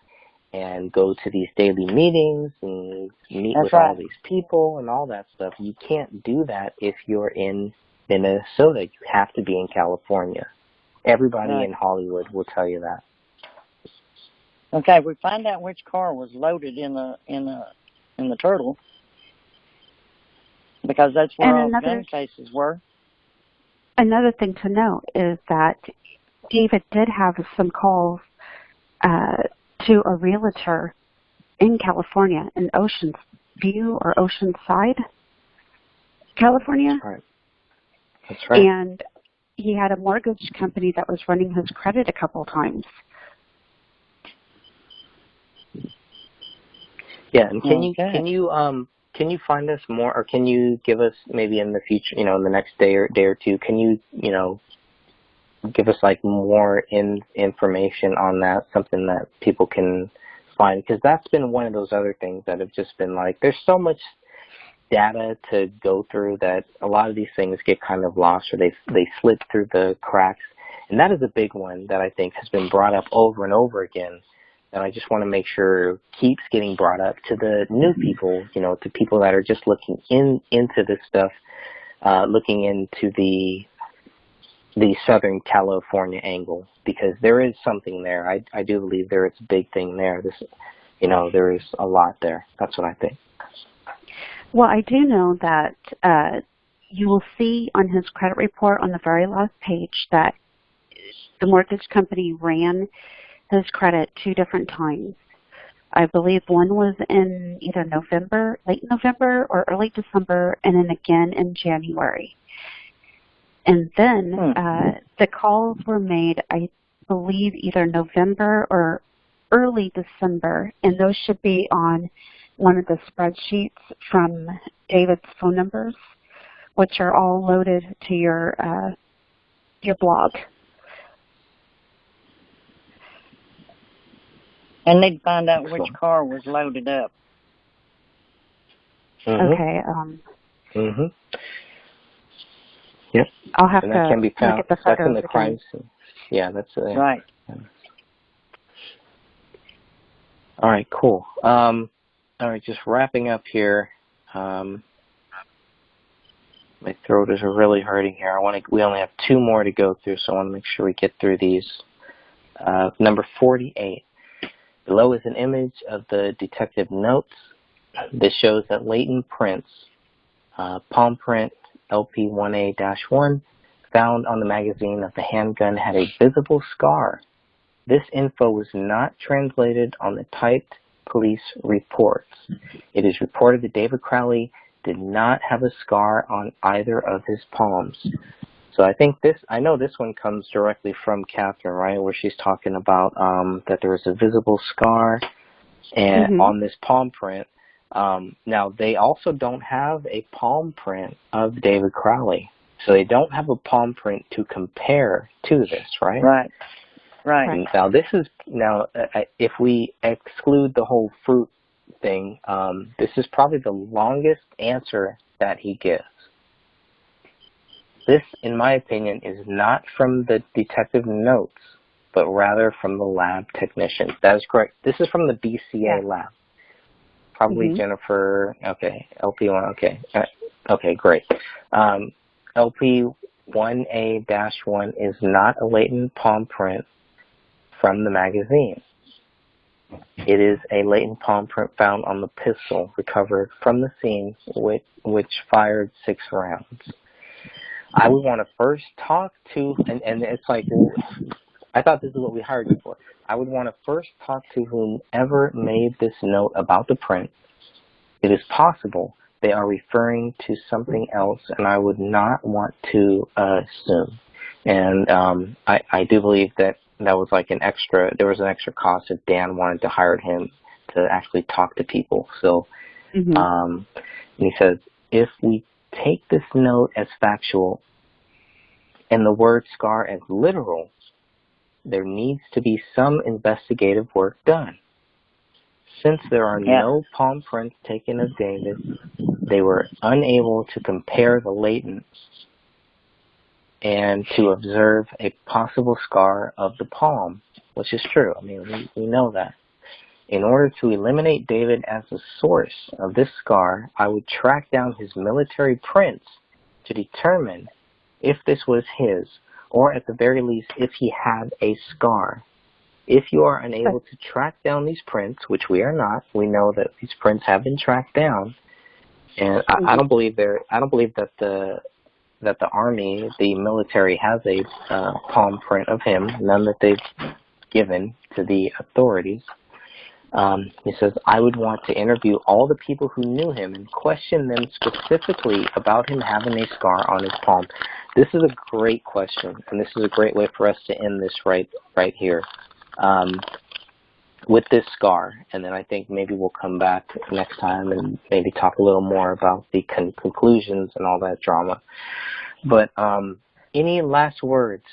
Speaker 2: to these daily meetings and meet with all these people and all that stuff. You can't do that if you're in Minnesota. You have to be in California. Everybody in Hollywood will tell you that.
Speaker 5: Okay, we find out which car was loaded in the Turtle, because that's where all the gun cases were.
Speaker 4: Another thing to note is that David did have some calls to a realtor in California, in Ocean View or Oceanside, California.
Speaker 2: That's right.
Speaker 4: And he had a mortgage company that was running his credit a couple times.
Speaker 2: Yeah, and can you can you find us more, or can you give us maybe in the future, in the next day or two, can you, give us like more information on that, something that people can find? Because that's been one of those other things that have just been like, there's so much data to go through that a lot of these things get kind of lost, or they slip through the cracks. And that is a big one that I think has been brought up over and over again, that I just want to make sure keeps getting brought up to the new people, to people that are just looking into this stuff, looking into the Southern California angle, because there is something there. I do believe there is a big thing there. There is a lot there. That's what I think.
Speaker 4: Well, I do know that you will see on his credit report on the very last page that the mortgage company ran his credit 2 different times. I believe one was in either late November or early December, and then again in January. And then the calls were made, I believe, either November or early December, and those should be on one of the spreadsheets from David's phone numbers, which are all loaded to your blog.
Speaker 5: And they'd find out which car was loaded up.
Speaker 2: Mm-hmm.
Speaker 4: Okay.
Speaker 2: Mm-hmm. Yep.
Speaker 4: I'll have
Speaker 2: and
Speaker 4: to
Speaker 2: that can be found.
Speaker 4: look at the
Speaker 2: That's in
Speaker 4: photos
Speaker 2: the crime scene. Yeah, that's
Speaker 5: right.
Speaker 2: Yeah. All right, cool. All right, just wrapping up here. My throat is really hurting here. We only have 2 more to go through, so I want to make sure we get through these. Number 48. Below is an image of the detective notes. This shows that latent prints, palm print LP1A-1, found on the magazine of the handgun had a visible scar. This info was not translated on the typed police reports. It is reported that David Crowley did not have a scar on either of his palms. So I know this one comes directly from Catherine, right, where she's talking about that there was a visible scar and on this palm print. Now, they also don't have a palm print of David Crowley. So they don't have a palm print to compare to this, right?
Speaker 5: Right. Right.
Speaker 2: Now, if we exclude the whole fruit thing, this is probably the longest answer that he gives. This, in my opinion, is not from the detective notes, but rather from the lab technicians. That is correct. This is from the BCA lab. Probably Jennifer. Okay, LP1. Okay, okay, great. LP1A-1 is not a latent palm print from the magazine. It is a latent palm print found on the pistol recovered from the scene, which fired 6 rounds. I would want to first talk to, and it's like, I thought this is what we hired you for. I would want to first talk to whomever made this note about the print. It is possible they are referring to something else, and I would not want to assume. And I do believe that was like there was an extra cost if Dan wanted to hire him to actually talk to people. So, and he says, if we take this note as factual and the word scar as literal, there needs to be some investigative work done. Since there are no palm prints taken of David, they were unable to compare the latent and to observe a possible scar of the palm, which is true. I mean, we know that. In order to eliminate David as the source of this scar, I would track down his military prints to determine if this was his, or at the very least, if he had a scar. If you are unable to track down these prints, which we are not, we know that these prints have been tracked down, and I don't believe that the Army, the military, has a palm print of him, none that they've given to the authorities. He says, I would want to interview all the people who knew him and question them specifically about him having a scar on his palm. This is a great question, and this is a great way for us to end this right here. with this scar, and then I think maybe we'll come back next time and maybe talk a little more about the conclusions and all that drama. But any last words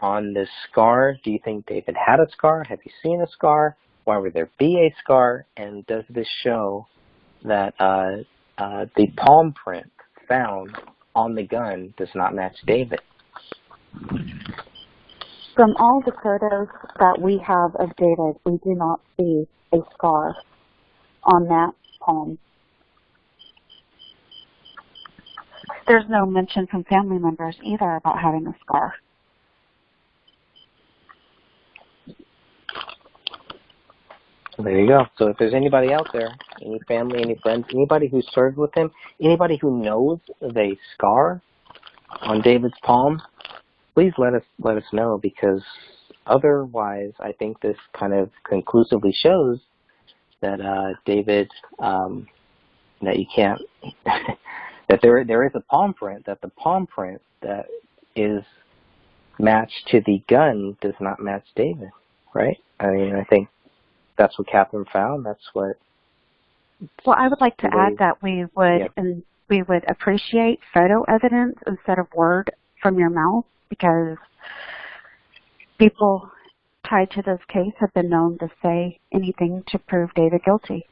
Speaker 2: on this scar? Do you think David had a scar? Have you seen a scar? Why would there be a scar? And does this show that the palm print found on the gun does not match David?
Speaker 4: From all the photos that we have of David, we do not see a scar on that palm. There's no mention from family members either about having a scar.
Speaker 2: There you go. So if there's anybody out there, any family, any friends, anybody who served with him, anybody who knows of a scar on David's palm, please let us know, because otherwise I think this kind of conclusively shows that David, that you can't, that there is a palm print, that the palm print that is matched to the gun does not match David, right? I mean, I think that's what Catherine found. That's what.
Speaker 4: Well, I would like to add that we would appreciate photo evidence instead of word from your mouth, because people tied to this case have been known to say anything to prove David guilty.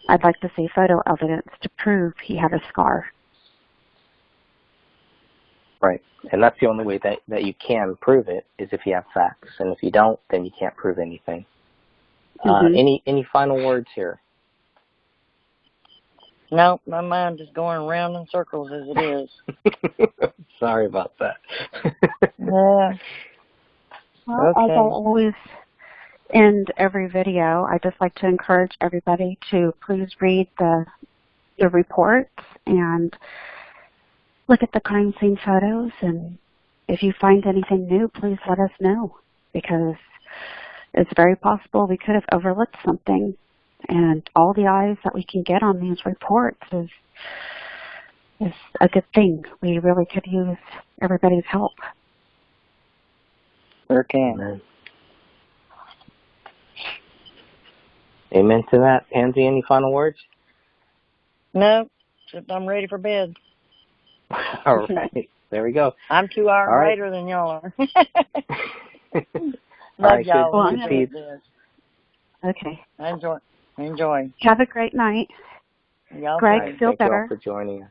Speaker 4: I'd like to see photo evidence to prove he had a scar. Right.
Speaker 2: And that's the only way that you can prove it, is if you have facts. And if you don't, then you can't prove anything. Any final words here?
Speaker 5: No, my mind is going round in circles as it is.
Speaker 2: Sorry about that.
Speaker 5: Yeah.
Speaker 4: Well, as I always end every video, I just like to encourage everybody to please read the reports and look at the crime scene photos, and if you find anything new, please let us know, because it's very possible we could have overlooked something, and all the eyes that we can get on these reports is a good thing. We really could use everybody's help.
Speaker 5: Sure can.
Speaker 2: Amen. Amen to that. Pansy, any final words?
Speaker 5: No, except I'm ready for bed.
Speaker 2: All right. There we go.
Speaker 5: I'm 2 hours later than y'all are. Love y'all.
Speaker 2: Well,
Speaker 4: okay.
Speaker 5: Enjoy.
Speaker 4: Have a great night.
Speaker 5: Y'all
Speaker 4: Greg, feel better.
Speaker 2: Thank you all for joining us.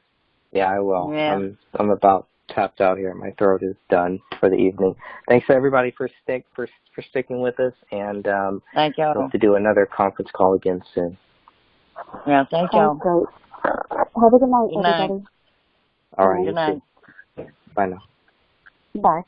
Speaker 2: Yeah, I will.
Speaker 5: Yeah.
Speaker 2: I'm about tapped out here. My throat is done for the evening. Thanks to everybody for sticking with us, and
Speaker 5: thank y'all.
Speaker 2: hope to do another conference call again soon.
Speaker 5: Yeah, thank y'all.
Speaker 4: Great. Have a good night, everybody.
Speaker 2: All right.
Speaker 5: Good night.
Speaker 2: Bye now.
Speaker 4: Bye.